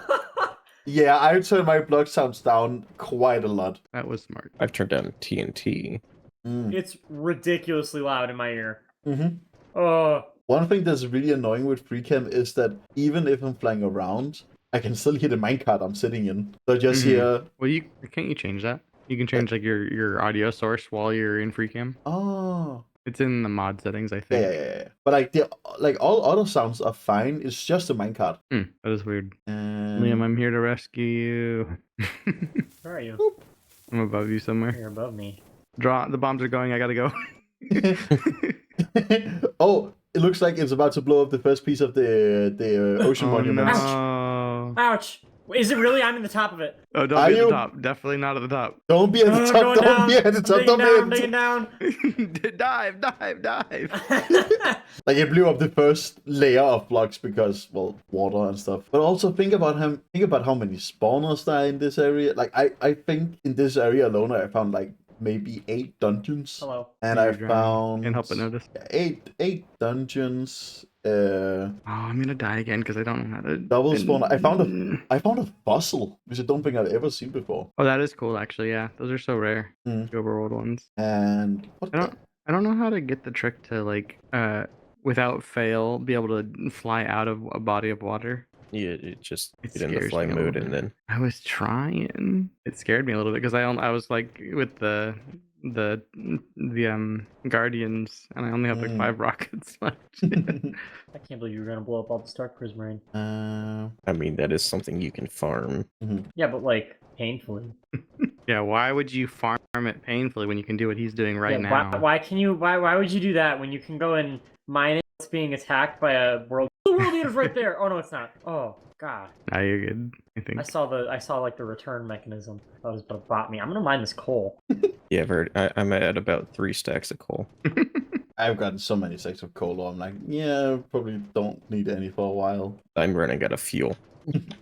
Yeah, I turned my block sounds down quite a lot. That was smart. I've turned down TNT. It's ridiculously loud in my ear. Mm-hmm. Oh. One thing that's really annoying with FreeCam is that even if I'm flying around, I can still hear the minecart I'm sitting in. So I just hear, Well, can't you change that? You can change like your audio source while you're in FreeCam. oh, It's in the mod settings, I Yeah, think. yeah. But like all other sounds are fine. It's just the minecart. That is weird. And Liam, I'm here to rescue you. Where are you? I'm above you somewhere. You're above me. The bombs are going. I gotta go. oh, it looks like it's about to blow up the first piece of the ocean monument. No. Ouch! Is it really? I'm in the top of it. Oh, don't be at the top. Definitely not at the top. Don't be at the top. Going Don't down. be at the top. Don't be I'm digging at down. dive. Like it blew up the first layer of blocks because, well, water and stuff. But also think about how many spawners there are in this area. Like I think in this area alone I found like maybe 8 dungeons. Hello. And I found Can't help but notice. 8 dungeons. Oh, I'm gonna die again because I don't know how to Double spawn. I found a fossil, which I don't think I've ever seen before. Oh, that is cool actually. Yeah, those are so rare. The overworld ones. And what I don't know how to get the trick to like without fail be able to fly out of a body of water. Yeah, it just It get in the scares fly me a mode little and bit. then I was trying. It scared me a little bit because I was like with the guardians and I only have like 5 rockets left. I can't believe you were gonna blow up all the Stark Prismarine. I mean that is something you can farm. Yeah, but like painfully. Yeah, why would you farm it painfully when you can do what he's doing right now? Why can you? Why would you do that when you can go and mine it? It's being attacked by a world. The world leader's right there. Oh no, it's not. Oh god. Nah, you're good. I think. I saw like the return mechanism. That was gonna bot me. I'm gonna mine this coal. Yeah, I'm at about 3 stacks of coal. I've gotten so many stacks of coal. I'm like, yeah, probably don't need any for a while. I'm running out of fuel.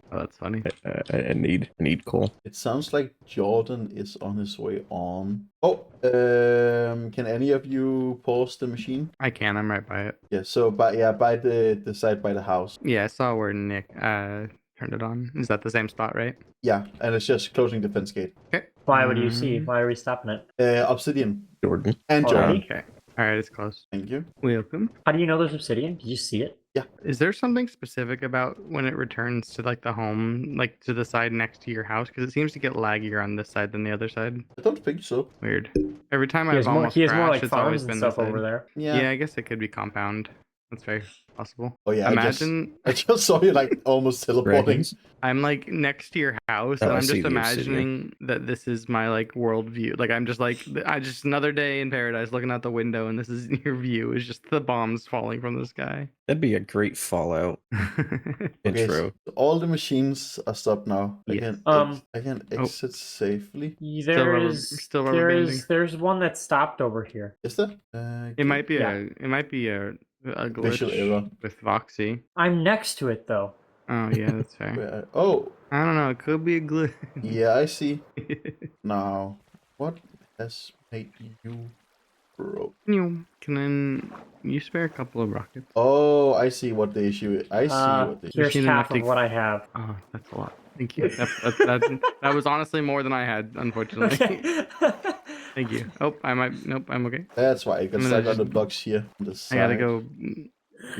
Oh, that's funny. I need coal. It sounds like Jordan is on his way on. Oh, can any of you pause the machine? I can. I'm right by it. Yeah. So, by the side by the house. Yeah, I saw where Nick turned it on. Is that the same spot, right? Yeah, and it's just closing the fence gate. Okay. Why would you see? Why are we stopping it? Obsidian Jordan. and Oh, Jordan. Okay. All right, it's close. Thank you. Welcome. How do you know there's obsidian? Did you see it? Is there something specific about when it returns to like the home, like to the side next to your house? Because it seems to get laggier on this side than the other side. I don't think so. Weird. Every time He I've has more. almost He has more crashed, like it's always farms and been stuff this over side. there. Yeah, I guess it could be compound. That's very possible. Oh yeah. Imagine I just saw you like almost teleporting. Dragons. I'm like next to your house, Oh, and I I'm see just the imagining that this is my like worldview. Like I'm just like I just another day in paradise, looking out the window, and this is your view is just the bombs falling from the sky. That'd be a great Fallout intro. So all the machines are stopped now. Yes. I can exit safely. Still rubber banding. There's one that stopped over here. Is there? It might be Yeah. a Visual glitch error. with Voxy. I'm next to it though. Oh yeah, that's fair. Oh, I don't know. It could be a glitch. yeah, I see. Now, what has made you broke? Can you spare a couple of rockets? Oh, I see what the issue is. I see what the issue Here's Machine half enough of to- what I have. Oh, that's a lot. Thank you. That was honestly more than I had, unfortunately. Thank you. Oh, nope, I'm okay. That's why I got I'm gonna stuck on the just- blocks here on the I side.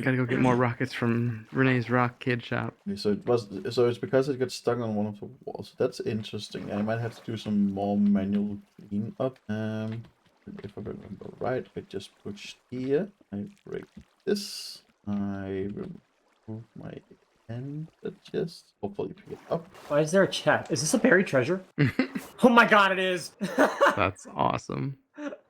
gotta go get more rockets from Renee's Rock Kid Shop. Okay, so it's because it got stuck on one of the walls. That's interesting. I might have to do some more manual cleanup. If I remember right, I just push here. I break this. I remove my end. Just hopefully pick it up. Why is there a chat? Is this a buried treasure? Oh my god, it is! That's awesome.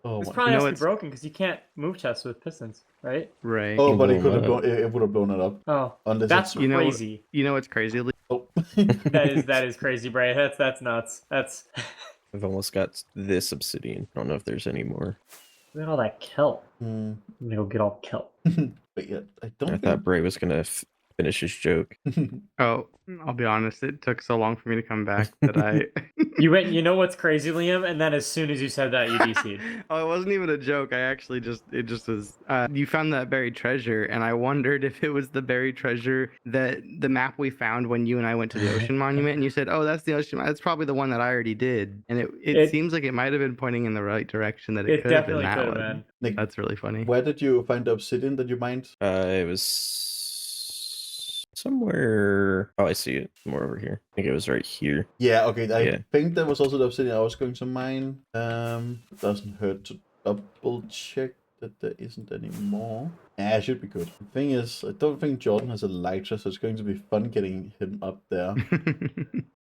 Oh This my. probably You has know to be broken because you can't move chests with pistons, right? Right. Oh, but it blown could have that blown. It would have blown it up. Oh, Unless that's it's. You know- crazy. You know what's crazy? Oh. That is crazy, Bray. That's nuts. That's I've almost got this obsidian. I don't know if there's any more. look at all that kelp. Hmm. I'm gonna go get all kelp. But yeah, I don't I think. thought Bray was gonna finish his joke. Oh, I'll be honest. It took so long for me to come back that I. You went. You know what's crazy, Liam? And then as soon as you said that, you DC'd. Oh, it wasn't even a joke. I actually it just was. You found that buried treasure, and I wondered if it was the buried treasure that the map we found when you and I went to the ocean monument, and you said, "Oh, that's the ocean. That's probably the one that I already did." And it seems like it might have been pointing in the right direction. That it It could have been definitely that could have one. been. Nick, That's really funny. where did you find the obsidian that you mined? It was somewhere. Oh, I see it. More over here. I think it was right here. Yeah, okay. I Yeah. think that was also the obsidian I was going to mine. It doesn't hurt to double check that there isn't any more. Yeah, it should be good. The thing is, I don't think Jordan has a lighter, so it's going to be fun getting him up there.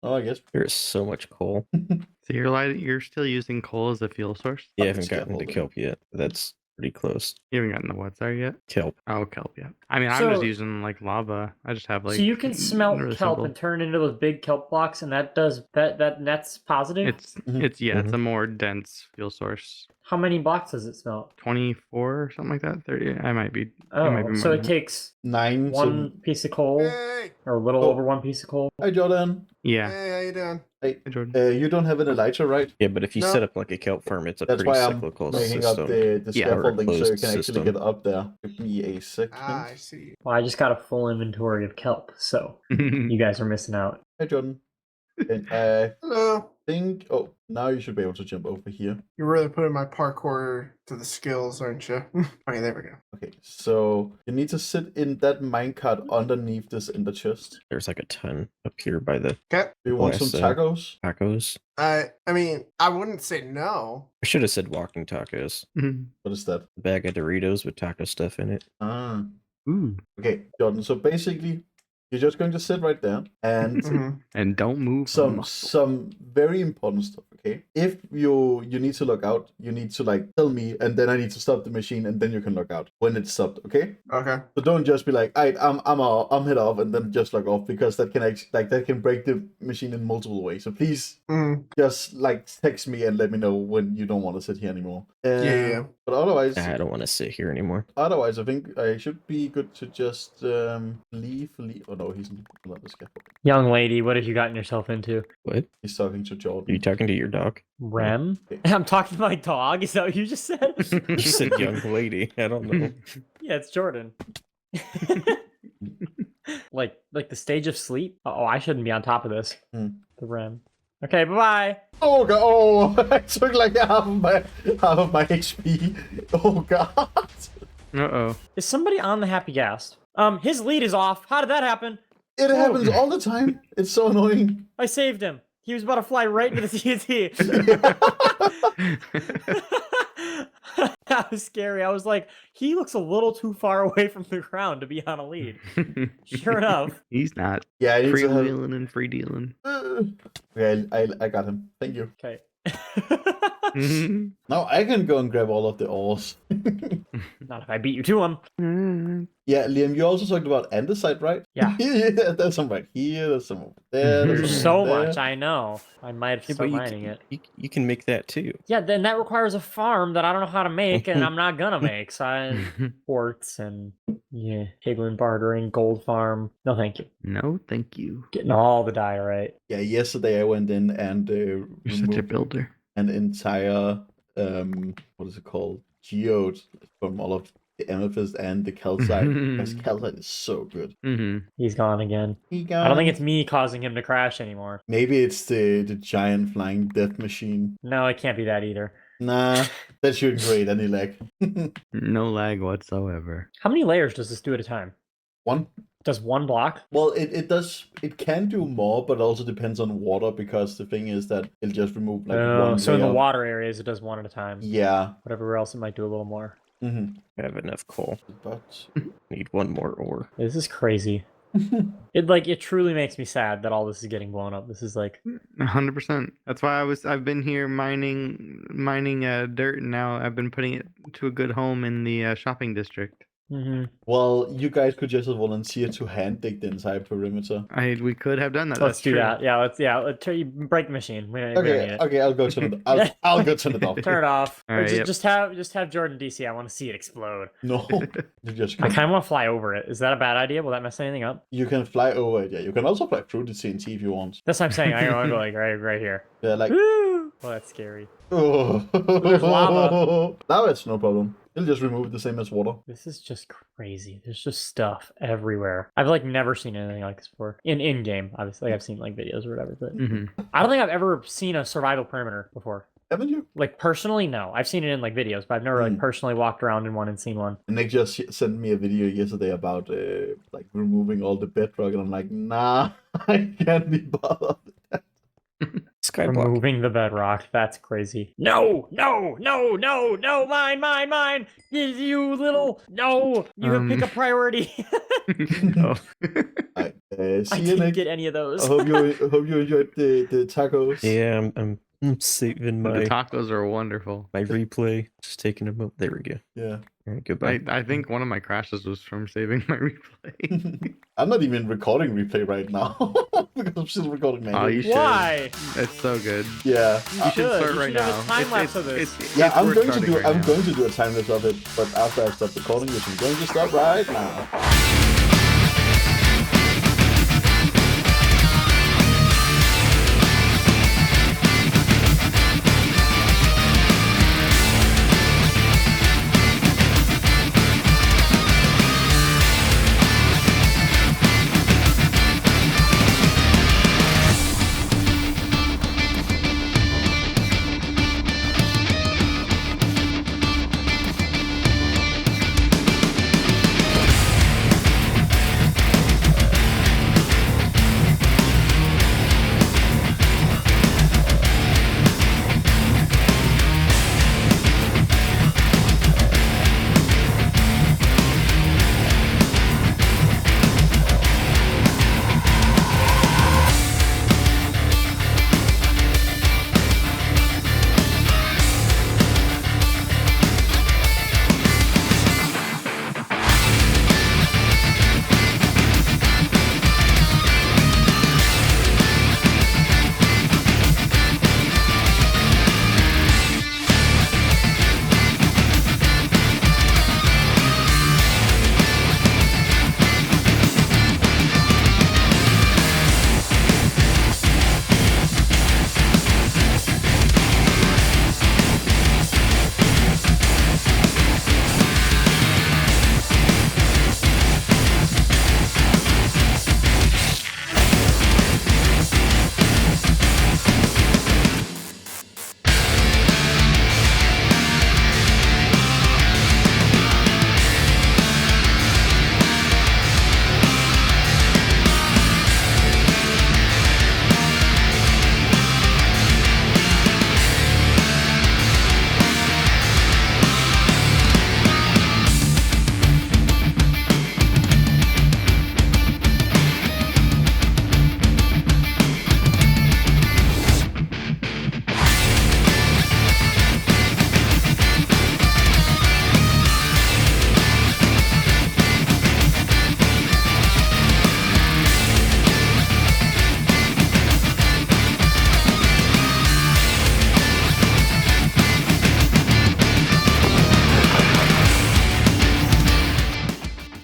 Oh, I guess. There's so much coal. So you're still using coal as a fuel source? Yeah, I Up haven't gotten to scaffolding. kelp yet. That's pretty close. You haven't gotten the what, sorry, yet? Kelp. Oh, kelp, yeah. I mean, I'm just So- using like lava. I just have like. so you can smelt really kelp simple- and turn it into those big kelp blocks, and that's positive. It's Mhm. it's it's a more dense fuel source. How many blocks does it smelt? 24 or something like that. 30. I might be. Oh, might be so more it than that. takes 9 one piece of coal, Hey, or a little Oh. over one piece of coal. Hi, Jordan. Yeah. hey, how you doing? Hey, Hey, Jordan. you don't have an lighter, right? Yeah, but if you No. set up like a kelp farm, it's a That's pretty why I'm cyclical making system. up the Yeah, or a scaffolding so you closed can actually system. get up there. Give me a second. Ah, I see. Well, I just got a full inventory of kelp, so you guys are missing out. Hi, Jordan. And I Hello. think... Oh, now you should be able to jump over here. You're really putting my parkour to the skills, aren't you? Okay, there we go. Okay, so you need to sit in that minecart underneath this ender chest. There's like a ton up here by the Okay. Do you want I some see. tacos? tacos. I mean, I wouldn't say no. I should have said walking tacos. What is that? A bag of Doritos with taco stuff in it. Ah. Ooh. Okay, Jordan. So basically, you're just going to sit right there and Mhm. And don't move. a some muscle. very important stuff. Okay, if you need to log out, you need to like tell me, and then I need to stop the machine, and then you can log out when it's stopped. Okay, Okay. so don't just be like, I'm head off, and then just log off, because that can that can break the machine in multiple ways. So please Mm. just like text me and let me know when you don't want to sit here anymore. Yeah. But otherwise, I don't want to sit here anymore. I think I should be good to just leave. Oh no, he's not the scaffolding. Young lady, what have you gotten yourself into? What? He's talking to Are you Jordan. talking to your dog? Rem? Okay. I'm talking to my dog. Is that what you just said? You said young lady. I don't know. Yeah, it's Jordan. like the stage of sleep. Oh, I shouldn't be on top of this. Hmm. The Rem. Okay, bye-bye. Oh god! Oh, I took like half of my HP. Oh god! Uh-oh. Is somebody on the happy gas? His lead is off. How did that happen? It happens all the time. It's so annoying. I saved him. He was about to fly right into the TNT. That was scary. I was like, he looks a little too far away from the ground to be on a lead. Sure enough. He's not. Yeah, I need to have. Freewheeling and free dealing. Okay, I got him. Thank you. Okay. Now I can go and grab all of the ores. Not if I beat you to him. Yeah, Liam, you also talked about andesite, right? Yeah. Yeah, there's some right here, there's some over there. There's There's some so over there. much, I know. I might have to Yeah, start but mining it. you can make that too. Yeah, then that requires a farm that I don't know how to make, and I'm not gonna make. So I quartz and yeah, higgling, bartering, gold farm. No, thank you. No, thank you. Getting all the diorite. Yeah, yesterday I went in and You're such a removed builder. an entire what is it called? Geode from all of the amethyst and the calcite. Because calcite is so good. Mm-hmm. He's gone again. He I don't think gone. it's me causing him to crash anymore. Maybe it's the giant flying death machine. No, it can't be that either. Nah, that shouldn't create any lag. No lag whatsoever. How many layers does this do at a time? One. Does one block? Well, it does. It can do more, but also depends on water, because the thing is that it'll just remove like one. So in the layer. water areas, it does one at a time. Yeah. But everywhere else, it might do a little more. Mm-hmm. I have enough coal. But Need one more ore. This is crazy. It truly makes me sad that all this is getting blown up. This is like 100%. That's why I've been here mining dirt, and now I've been putting it to a good home in the shopping district. well, you guys could just volunteer to hand dig the entire perimeter. We could have done that. let's That's do true. that. Yeah, let's you break the machine. We don't need Okay, it. okay, I'll go turn it. I'll go turn it off. Turn it off. All Or right, just yep. have Jordan DC. I want to see it explode. No, you just I kind of want to fly over it. Is that a bad idea? Will that mess anything up? you can fly over it. Yeah, you can also fly through the TNT if you want. That's what I'm saying. I want to go like right here. Yeah, like. Woo! Well, that's scary. Oh. There's lava. Now it's no problem. It'll just remove it the same as water. This is just crazy. There's just stuff everywhere. I've like never seen anything like this before. In game, obviously. Like, I've seen like videos or whatever, but I don't think I've ever seen a survival perimeter before. Haven't you? Like personally, no. I've seen it in like videos, but I've never like personally walked around in one and seen one. Nick just sent me a video yesterday about like removing all the bedrock, and I'm like, nah, I can't be bothered. Skyblock. Removing the bedrock. That's crazy. No, no, no, no, no, mine. You little. No, you have pick a priority. No. I I see you, didn't Nick. get any of those. I hope you enjoyed the tacos. Yeah, I'm saving The my tacos are wonderful. replay. Just taking a moment. There we go. Yeah. All right, goodbye. I think one of my crashes was from saving my replay. I'm not even recording replay right now because I'm still recording Oh, manually. you should. Why? It's so good. Yeah. You should start You right should now. have a time lapse of this. Yeah, it's I'm worth going to starting do. right I'm now. going to do a time lapse of it, but after I stop recording, which I'm going to stop right now.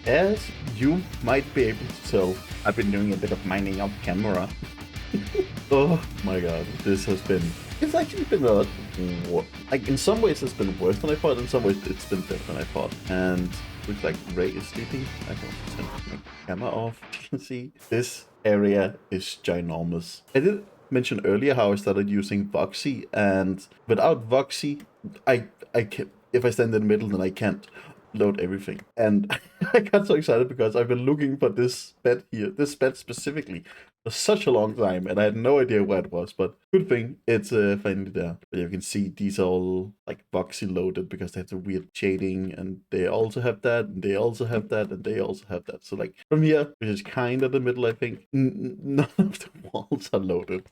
As you might be able to tell, I've been doing a bit of mining off camera. Oh my god, this has been... It's actually been a... Like, in some ways it's been worse than I thought, in some ways it's been better than I thought. And looks like Ray is sleeping. I can turn my camera off. You can see this area is ginormous. I did mention earlier how I started using Voxy, and without Voxy, I can, if I stand in the middle, then I can't load everything. And I got so excited because I've been looking for this bed here, this bed specifically, for such a long time, and I had no idea where it was, but good thing it's finally there. But you can see these are all like Voxy loaded because they have the weird shading, and they also have that, and they also have that, and they also have that. So like from here, which is kind of the middle, I think, none of the walls are loaded,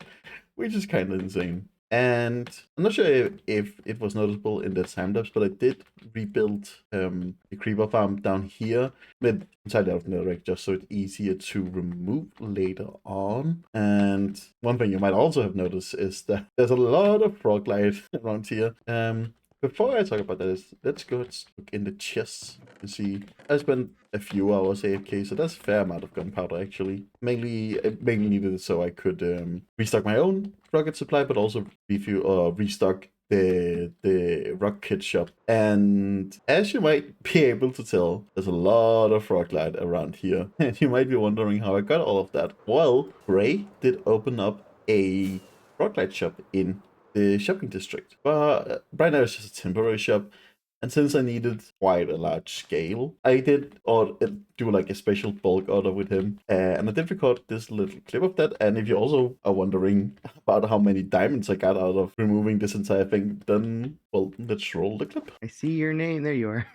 which is kind of insane. And I'm not sure if it was noticeable in the time lapse, but I did rebuild the creeper farm down here with entirely out of netherrack just so it's easier to remove later on. And one thing you might also have noticed is that there's a lot of frog life around here. Before I talk about that, let's go look in the chests and see. I spent a few hours AFK, so that's a fair amount of gunpowder actually. Mainly needed it so I could restock my own rocket supply, but also restock the rock kit shop. And as you might be able to tell, there's a lot of froglight around here. And you might be wondering how I got all of that. Well, Ray did open up a froglight shop in the shopping district. But right now it's just a temporary shop. And since I needed quite a large scale, I did do like a special bulk order with him. And I did record this little clip of that. And if you also are wondering about how many diamonds I got out of removing this entire thing, then, well, let's roll the clip. I see your name. There you are.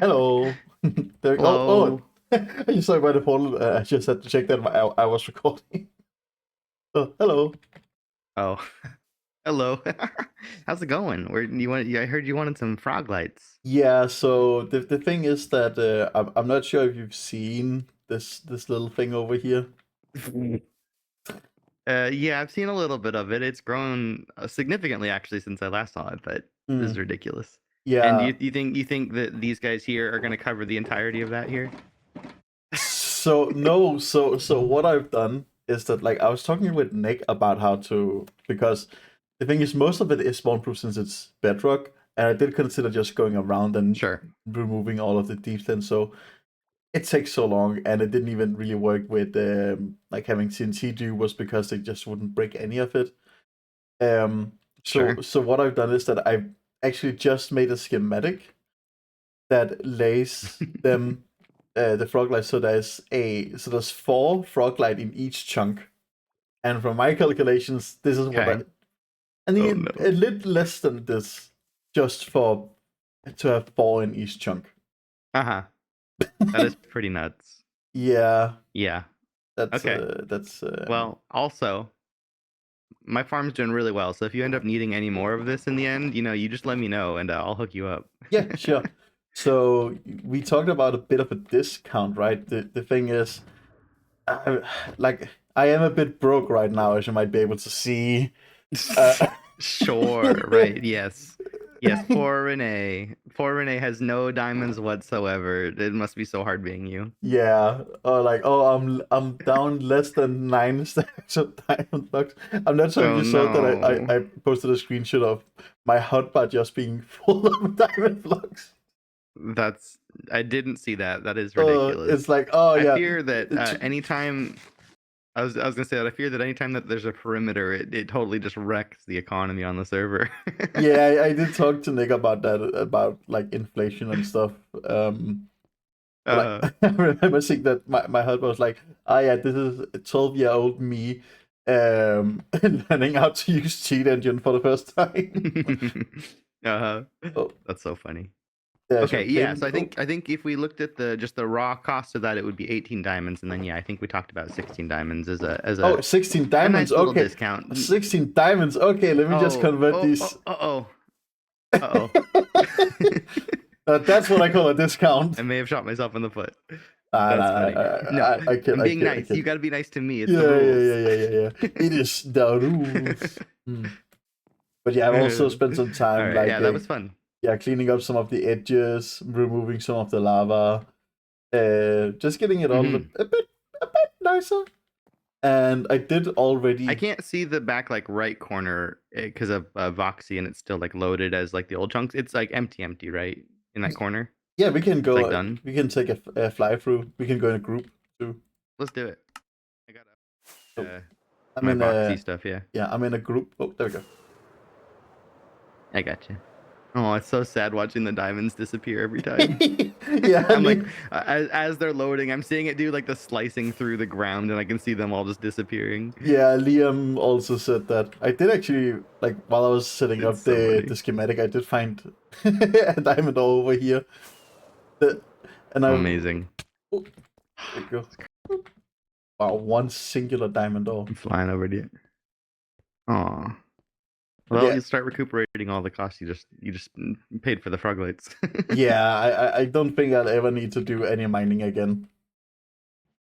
Hello. There, Hello. I just saw by the portal. I just had to check that I was recording. Oh, hello. Oh. Hello. How's it going? Where you want? I heard you wanted some frog lights. Yeah, so the thing is that I'm not sure if you've seen this little thing over here. Yeah, I've seen a little bit of it. It's grown significantly actually since I last saw it, but this is ridiculous. Yeah. And you think that these guys here are going to cover the entirety of that here? So no, so what I've done is that, like, I was talking with Nick about how to, because the thing is most of it is spawn proof since it's bedrock, and I did consider just going around and removing all of the deep thin. So it takes so long, and it didn't even really work with like having TNT do, was because they just wouldn't break any of it. So what I've done is that I've actually just made a schematic that lays them the frog light. So there's 4 frog light in each chunk, and from my calculations, this is what I need a little less than this just to have 4 in each chunk. That is pretty nuts. Yeah. Yeah. That's well, also, my farm's doing really well, so if you end up needing any more of this in the end, you just let me know and I'll hook you up. Yeah, sure. So we talked about a bit of a discount, right? The thing is, I am a bit broke right now, as you might be able to see. Sure, right, yes. Yes, poor Renee. Poor Renee has no diamonds whatsoever. It must be so hard being you. Yeah. I'm down less than 9 stacks of diamond blocks. I'm not sure if you saw that I posted a screenshot of my hotbar just being full of diamond blocks. I didn't see that. That is ridiculous. It's like, yeah. I fear that anytime I was gonna say that I fear that anytime that there's a perimeter, it totally just wrecks the economy on the server. Yeah, I did talk to Nick about that, about like inflation and stuff. I remember seeing that my husband was like, yeah, this is a 12-year-old me learning how to use cheat engine for the first time. That's so funny. Yeah, okay, so I think if we looked at just the raw cost of that, it would be 18 diamonds, and then I think we talked about 16 diamonds as a 16 diamonds, nice okay. Discount. 16 diamonds, okay. Let me just convert these. That's what I call a discount. I may have shot myself in the foot. That's funny. I'm being nice. You gotta be nice to me. It's the rules. Yeah. It is the rules. But yeah, I've also spent some time that was fun. Yeah, cleaning up some of the edges, removing some of the lava, just getting it all a bit nicer. And I did already. I can't see the back right corner because of Voxy, and it's still loaded as the old chunks. It's empty, right, in that corner. Yeah, we can go. Done. We can take a fly through. We can go in a group too. Let's do it. I got my Voxy stuff. Yeah. Yeah, I'm in a group. Oh, there we go. I got you. Oh, it's so sad watching the diamonds disappear every time. Yeah, I'm as they're loading, I'm seeing it do the slicing through the ground, and I can see them all just disappearing. Yeah, Liam also said that. I did actually, while I was setting up the schematic, I did find a diamond all over here. Amazing. Oh, there you go. Wow, one singular diamond ore. I'm flying over to you. Aw. Well, you start recuperating all the costs you just paid for the frog lights. Yeah, I don't think I'll ever need to do any mining again.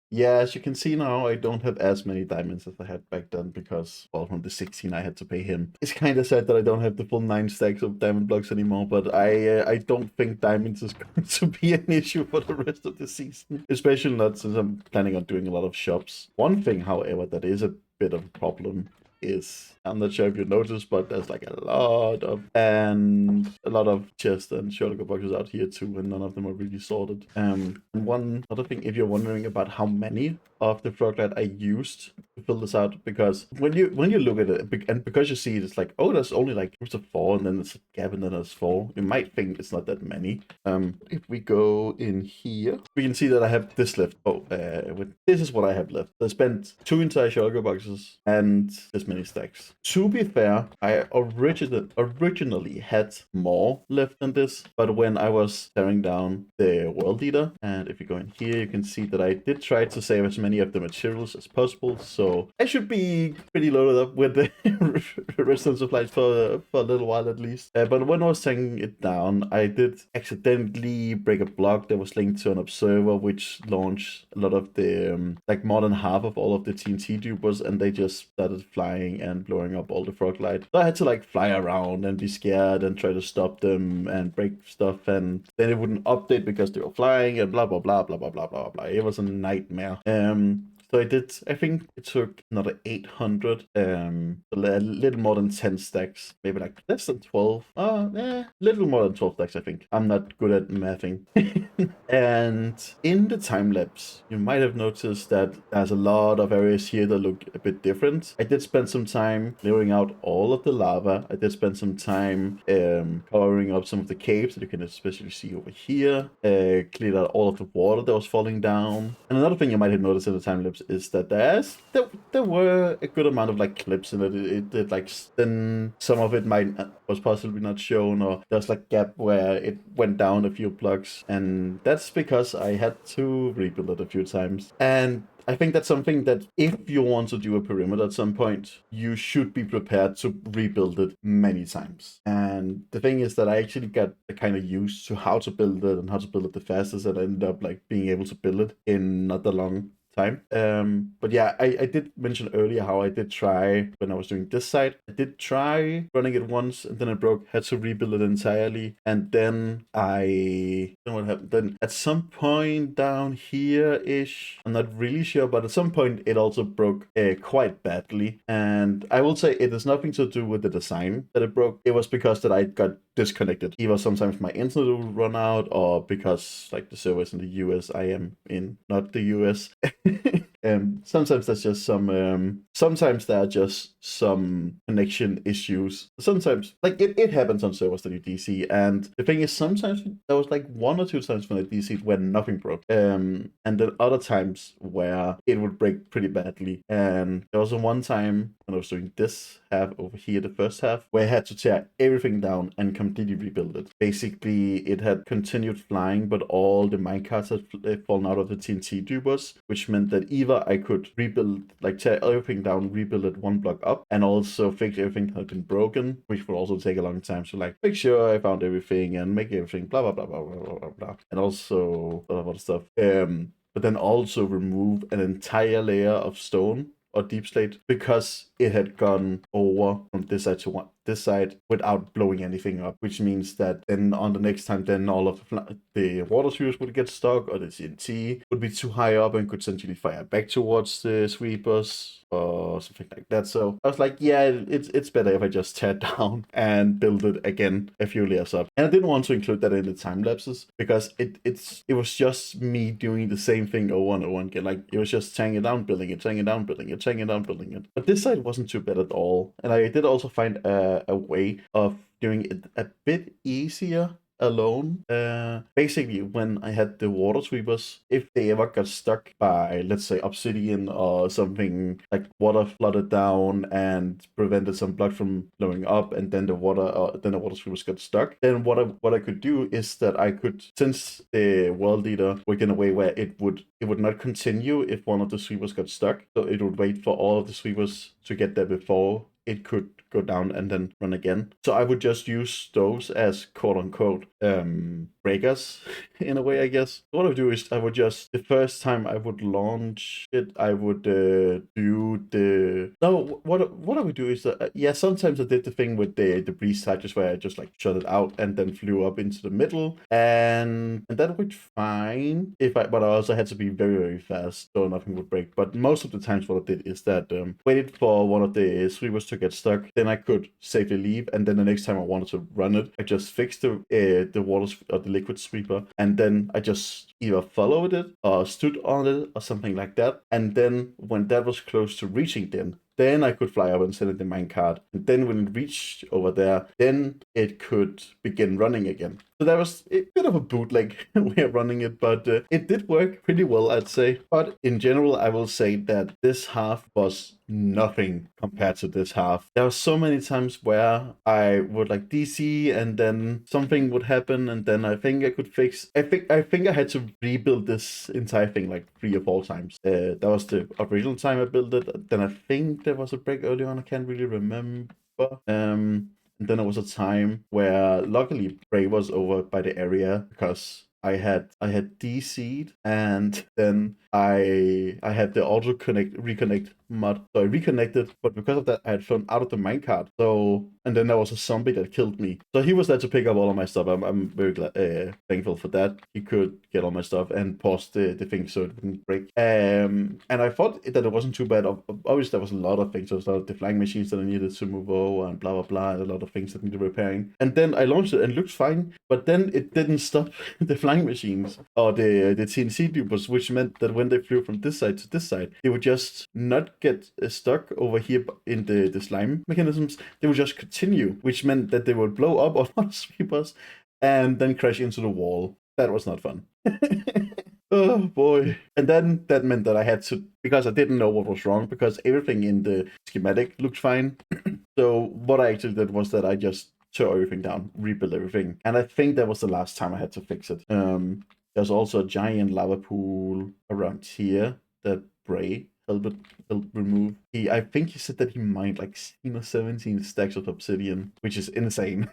Yeah, as you can see now, I don't have as many diamonds as I had back then because, well, from the 16 I had to pay him. It's kind of sad that I don't have the full 9 stacks of diamond blocks anymore, but I don't think diamonds is going to be an issue for the rest of the season. Especially not since I'm planning on doing a lot of shops. One thing, however, that is a bit of a problem is, I'm not sure if you noticed, but there's a lot of chests and shotgun boxes out here too, and none of them are really sorted. And one other thing, if you're wondering about how many of the frog light I used to fill this out, because when you look at it, and because you see it's like, oh, there's only like groups of 4, and then there's a gap, and then there's 4, you might think it's not that many. If we go in here, we can see that I have this left. This is what I have left. I spent 2 entire shulker boxes and this many stacks. To be fair, I originally had more left than this, but when I was tearing down the world eater, and if you go in here, you can see that I did try to save as many of the materials as possible, so I should be pretty loaded up with the resistance supplies for a little while at least. But when I was taking it down, I did accidentally break a block that was linked to an observer, which launched a lot of the like more than half of all of the TNT dupers, and they just started flying and blowing up all the frog light. So I had to like fly around and be scared and try to stop them and break stuff, and then it wouldn't update because they were flying and blah blah blah blah blah blah blah blah. It was a nightmare. So I think it took another 800, a little more than 10 stacks, maybe like less than 12. Little more than 12 stacks, I think. I'm not good at mathing. And in the time lapse, you might have noticed that there's a lot of areas here that look a bit different. I did spend some time clearing out all of the lava. I did spend some time covering up some of the caves that you can especially see over here. Cleared out all of the water that was falling down. And another thing you might have noticed in the time lapse is that there were a good amount of like clips in it. It did like, then some of it was possibly not shown, or there's like gap where it went down a few blocks, and that's because I had to rebuild it a few times. And I think that's something that if you want to do a perimeter at some point, you should be prepared to rebuild it many times. And the thing is that I actually got kind of used to how to build it and how to build it the fastest, and I ended up like being able to build it in not that long time. But yeah, I did mention earlier how I did try when I was doing this side. I did try running it once, and then it broke, had to rebuild it entirely, and then I don't know what happened. Then at some point down here-ish, I'm not really sure, but at some point it also broke quite badly. And I will say it has nothing to do with the design that it broke. It was because that I got disconnected. Either sometimes my internet will run out, or because like the servers in the US, I am in not the US. Sometimes that's just sometimes there are just some connection issues. Sometimes like it happens on servers that you DC, and the thing is sometimes there was like 1 or 2 times when I DC'd when nothing broke, and then other times where it would break pretty badly. And there was one time when I was doing this half over here, the first half, where I had to tear everything down and completely rebuild it. Basically, it had continued flying, but all the minecarts had fallen out of the TNT tubers, which meant that either I could rebuild, like tear everything down, rebuild it 1 block up, and also fix everything that had been broken, which would also take a long time. So like make sure I found everything and make everything blah blah blah blah blah blah blah, and also a lot of other stuff. But then also remove an entire layer of stone or deep slate because it had gone over from this side to this side without blowing anything up, which means that then on the next time, then all of the water sewers would get stuck, or the TNT would be too high up and could essentially fire back towards the sweepers or something like that. So I was like, yeah, it's better if I just tear down and build it again a few layers up. And I didn't want to include that in the time lapses because it was just me doing the same thing over and over again. Like it was just tearing it down, building it, tearing it down, building it, tearing it down, building it. But this side wasn't too bad at all. And I did also find a way of doing it a bit easier alone. Basically, when I had the water sweepers, if they ever got stuck by, let's say, obsidian or something, like water flooded down and prevented some blood from blowing up, and then the water sweepers got stuck, then what I could do is that I could, since the world leader worked in a way where it would not continue if one of the sweepers got stuck, so it would wait for all of the sweepers to get there before it could go down and then run again. So I would just use those as quote-unquote breakers in a way, I guess. What I would do is I would just, the first time I would launch it, I would do the... No, what I would do is, sometimes I did the thing with the breeze charges where I just like shut it out and then flew up into the middle, and that would fine but I also had to be very, very fast so nothing would break. But most of the times what I did is that waited for one of the sweepers to to get stuck, then I could safely leave, and then the next time I wanted to run it, I just fixed the water or the liquid sweeper, and then I just either followed it or stood on it or something like that, and then when that was close to reaching then I could fly up and send it the minecart. And then when it reached over there, then it could begin running again. So that was a bit of a bootleg way of running it, but it did work pretty well, I'd say. But in general, I will say that this half was nothing compared to this half. There were so many times where I would like DC and then something would happen and then I think I could fix. I think I had to rebuild this entire thing like 3 or 4 times. That was the original time I built it. Then I think there was a break early on. I can't really remember. And then there was a time where luckily Bray was over by the area because I had DC'd and then I had the reconnect mod. So I reconnected, but because of that I had flown out of the minecart. So and then there was a zombie that killed me. So he was there to pick up all of my stuff. I'm very glad, thankful for that. He could get all my stuff and pause the thing so it wouldn't break. And I thought that it wasn't too bad. Obviously there was a lot of things. There was a lot of the flying machines that I needed to move over and blah blah blah, and a lot of things that needed repairing. And then I launched it and it looked fine, but then it didn't stop the flying machines or the TNC dupers, which meant that when they flew from this side to this side, they would just not get stuck over here in the slime mechanisms. They would just continue, which meant that they would blow up on our sweepers and then crash into the wall. That was not fun. Oh boy. And then that meant that I had to, because I didn't know what was wrong, because everything in the schematic looked fine. So what I actually did was that I just tore everything down, rebuilt everything. And I think that was the last time I had to fix it. There's also a giant lava pool around here that Bray helped remove. I think he said that he mined like 16 or 17 stacks of obsidian, which is insane.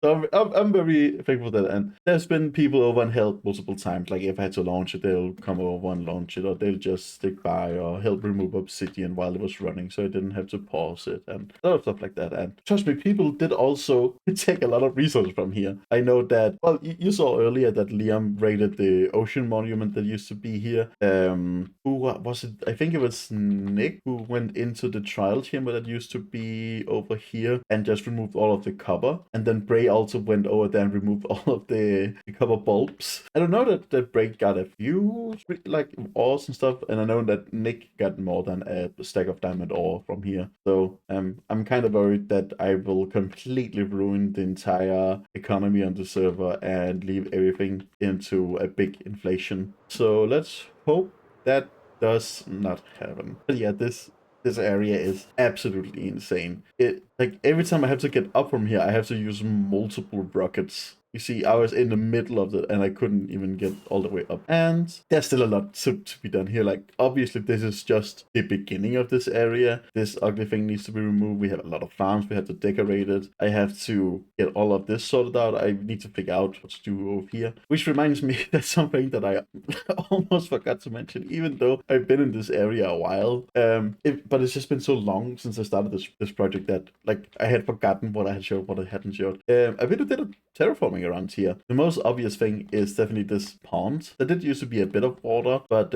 So I'm very thankful for that. And there's been people over and help multiple times. Like if I had to launch it, they'll come over and launch it, or they'll just stick by or help remove obsidian while it was running, so I didn't have to pause it and a lot of stuff like that. And trust me, people did also take a lot of resources from here. I know that, well, you saw earlier that Liam raided the ocean monument that used to be here. Who was it? I think it was Nick who went into the trial chamber that used to be over here and just removed all of the copper. And then Bray also went over there and removed all of the copper bulbs. I don't know that Bray got a few like ores and stuff, and I know that Nick got more than a stack of diamond ore from here. So I'm kind of worried that I will completely ruin the entire economy on the server and leave everything into a big inflation. So let's hope that does not happen. But yeah, this area is absolutely insane. It like every time I have to get up from here, I have to use multiple rockets. You see, I was in the middle of it and I couldn't even get all the way up. And there's still a lot to be done here. Like, obviously, this is just the beginning of this area. This ugly thing needs to be removed. We have a lot of farms. We have to decorate it. I have to get all of this sorted out. I need to figure out what to do over here. Which reminds me, that's something that I almost forgot to mention, even though I've been in this area a while. But it's just been so long since I started this project that, like, I had forgotten what I had showed, what I hadn't showed. I really did a terraforming around here. The most obvious thing is definitely this pond. There did used to be a bit of water, but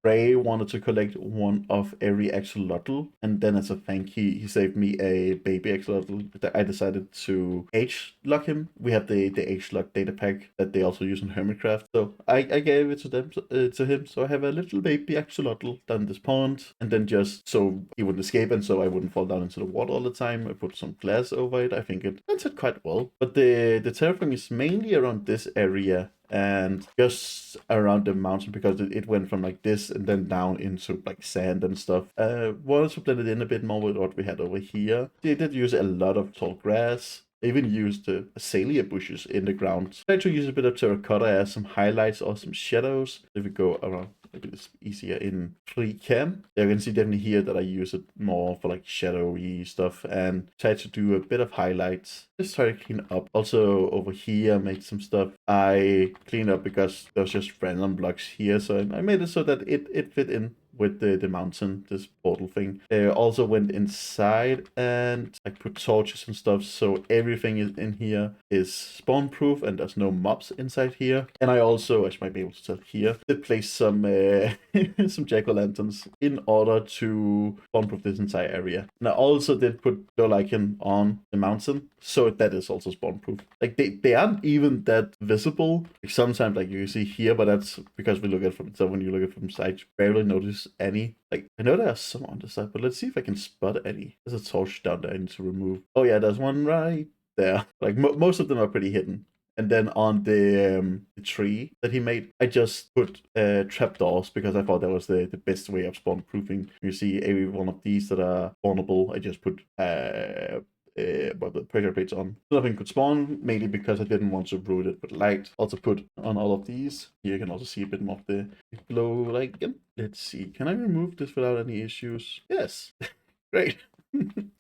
Ray wanted to collect one of every axolotl, and then as a thank you, he saved me a baby axolotl. I decided to age-lock him. We have the age-lock data pack that they also use in Hermitcraft, so I gave it to him. So I have a little baby axolotl down this pond, and then just so he wouldn't escape and so I wouldn't fall down into the water all the time, I put some glass over it. I think it answered quite well. But the terraforming is mainly around this area and just around the mountain, because it went from like this and then down into like sand and stuff. Wanted to blend it in a bit more with what we had over here. They did use a lot of tall grass. I even used the azalea bushes in the ground. I tried to use a bit of terracotta as some highlights or some shadows. If we go around, maybe it's easier in free cam. You can see definitely here that I use it more for like shadowy stuff and try to do a bit of highlights. Just try to clean up. Also over here, make some stuff. I cleaned up because there's just random blocks here, so I made it so that it fit in with the mountain, this portal thing. Also went inside and I put torches and stuff, so everything is in here is spawn proof and there's no mobs inside here. And I also, as you might be able to tell here, did place some some jack-o'-lanterns in order to spawn proof this entire area. And I also did put glow lichen on the mountain, so that is also spawn proof. Like they aren't even that visible. Like sometimes like you see here, but that's because we look at from, so when you look at from side, you barely notice any. Like I know there are some on the side, but let's see if I can spot any. There's a torch down there I need to remove. Oh yeah, there's one right there. Like most of them are pretty hidden. And then on the tree that he made, I just put trapdoors because I thought that was the best way of spawn proofing. You see every one of these that are spawnable, I just put the pressure plates on. Nothing could spawn, mainly because I didn't want to root it with light. Also put on all of these. Here you can also see a bit more of the glow lichen. Let's see, can I remove this without any issues? Yes. Great.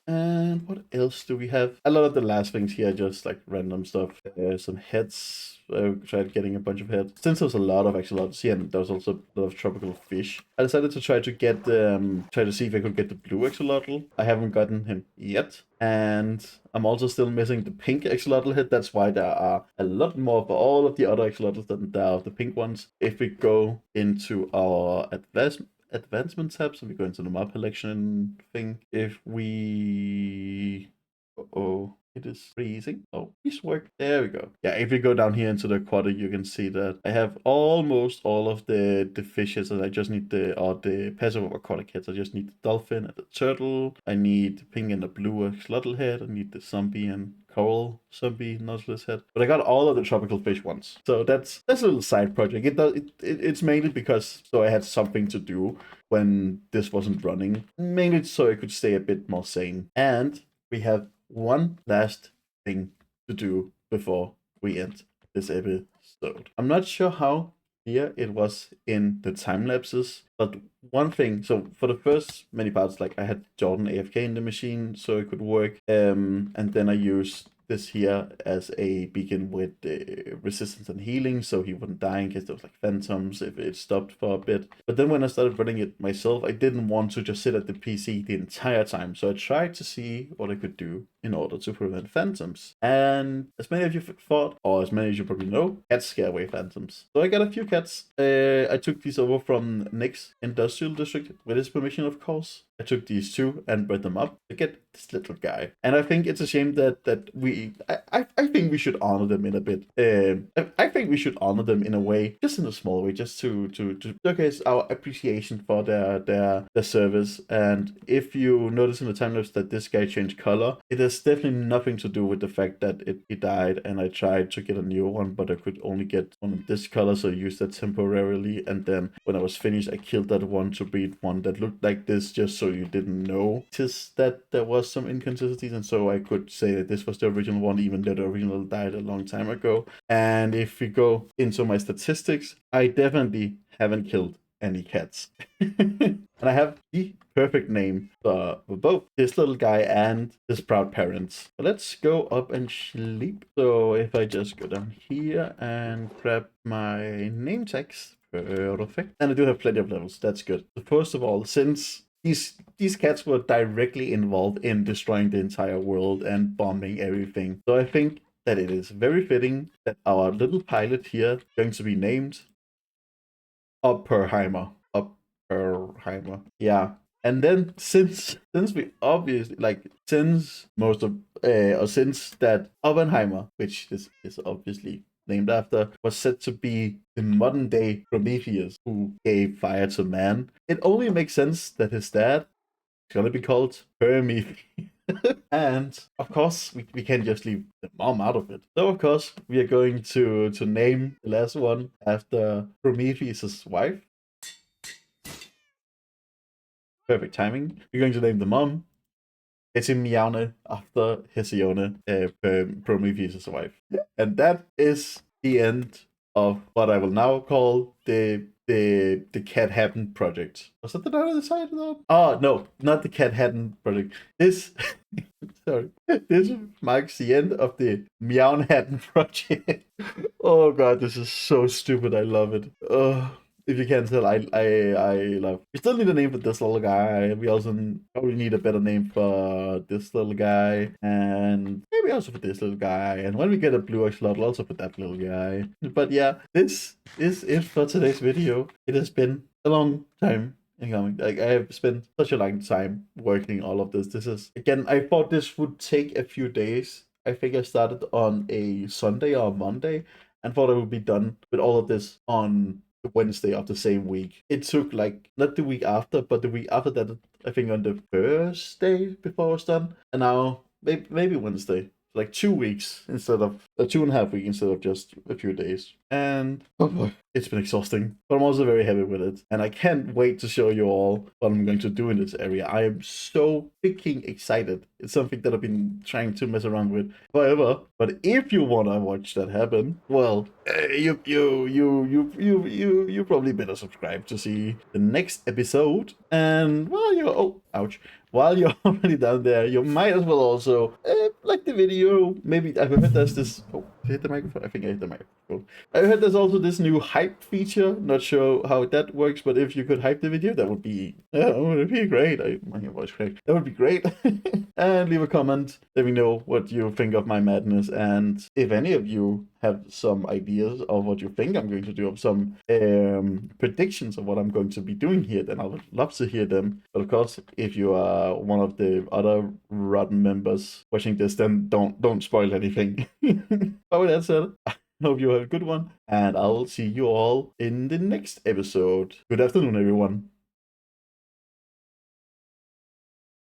And what else do we have? A lot of the last things here, just like random stuff. Some heads. I tried getting a bunch of heads. Since there's a lot of axolotls here, and there's also a lot of tropical fish, I decided to try to get try to see if I could get the blue axolotl. I haven't gotten him yet. And I'm also still missing the pink axolotl head. That's why there are a lot more of all of the other axolotls than there are of the pink ones. If we go into our advancement tabs and we go into the map collection thing, if we it is freezing. Oh, please work. There we go. Yeah, if you go down here into the aquatic, you can see that I have almost all of the fishes, and I just need the passive aquatic heads. I just need the dolphin and the turtle. I need the pink and the blue axolotl head. I need the zombie and coral zombie nautilus head. But I got all of the tropical fish ones. So that's a little side project. It's mainly because so I had something to do when this wasn't running. Mainly so I could stay a bit more sane. And we have one last thing to do before we end this episode. I'm not sure how clear it was in the time lapses, but one thing, so for the first many parts, like I had Jordan AFK in the machine so it could work, and then I used this here as a beacon with resistance and healing, so he wouldn't die in case there was like phantoms if it stopped for a bit. But then when I started running it myself, I didn't want to just sit at the PC the entire time, so I tried to see what I could do in order to prevent phantoms. And as many of you thought, or as many as you probably know, cats scare away phantoms. So I got a few cats. I took these over from Nick's industrial district with his permission, of course. I took these two and bred them up to get this little guy. And I think it's a shame that I think we should honor them in a bit. I think we should honor them in a way, just in a small way, just to showcase our appreciation for their service. And if you notice in the time lapse that this guy changed color, it has definitely nothing to do with the fact that he died and I tried to get a new one, but I could only get one in this color, so I used that temporarily. And then when I was finished, I killed that one to breed one that looked like this, just so you didn't notice that there was some inconsistencies, and so I could say that this was the original one, even though the original died a long time ago. And if we go into my statistics, I definitely haven't killed any cats. And I have the perfect name for both this little guy and his proud parents. But let's go up and sleep. So if I just go down here and grab my name tags, perfect. And I do have plenty of levels, that's good. So first of all, since these cats were directly involved in destroying the entire world and bombing everything, so I think that it is very fitting that our little pilot here is going to be named Oppenheimer. Yeah. And then since we obviously since that Oppenheimer, which this is obviously named after, was said to be the modern day Prometheus who gave fire to man, it only makes sense that his dad is gonna be called Promeavii. And of course we can't just leave the mom out of it. So of course we are going to name the last one after Prometheus' wife. Perfect timing. We're going to name the mom Hetimione after Hesione, Prometheus' wife. And that is the end of what I will now call the Cat Hatton project. Was that the name of the site? Oh no, not the Cat Hatton project. This sorry. This marks the end of the Meow Hatton project. Oh god, this is so stupid. I love it. if you can't tell, I love. We still need a name for this little guy. We also probably need a better name for this little guy, and maybe also for this little guy. And when we get a blue axolotl, also for that little guy. But yeah, this is it for today's video. It has been a long time incoming. Like, I have spent such a long time working all of this. This is, again, I thought this would take a few days. I think I started on a Sunday or a Monday and thought I would be done with all of this on Wednesday of the same week. It took like, not the week after, but the week after that, I think on the Thursday before I was done. And now, maybe Wednesday. Like 2 weeks instead of 2.5 weeks instead of just a few days. And oh boy, it's been exhausting, but I'm also very happy with it. And I can't wait to show you all what I'm going to do in this area. I am so freaking excited. It's something that I've been trying to mess around with forever. But if you want to watch that happen, well, you probably better subscribe to see the next episode. And while you're while you're already down there, you might as well also like the video. Maybe I've heard there's this. Oh, did I hit the microphone? I think I hit the microphone. I heard there's also this new hype feature. Not sure how that works, but if you could hype the video, that would be great. My voice cracked. That would be great. And leave a comment. Let me know what you think of my madness, and if any of you have some ideas of what you think I'm going to do, of some predictions of what I'm going to be doing here, then I would love to hear them. But of course, if you are one of the other Rotten members watching this, then don't spoil anything. But with that said, I hope you have a good one, and I'll see you all in the next episode. Good afternoon, everyone.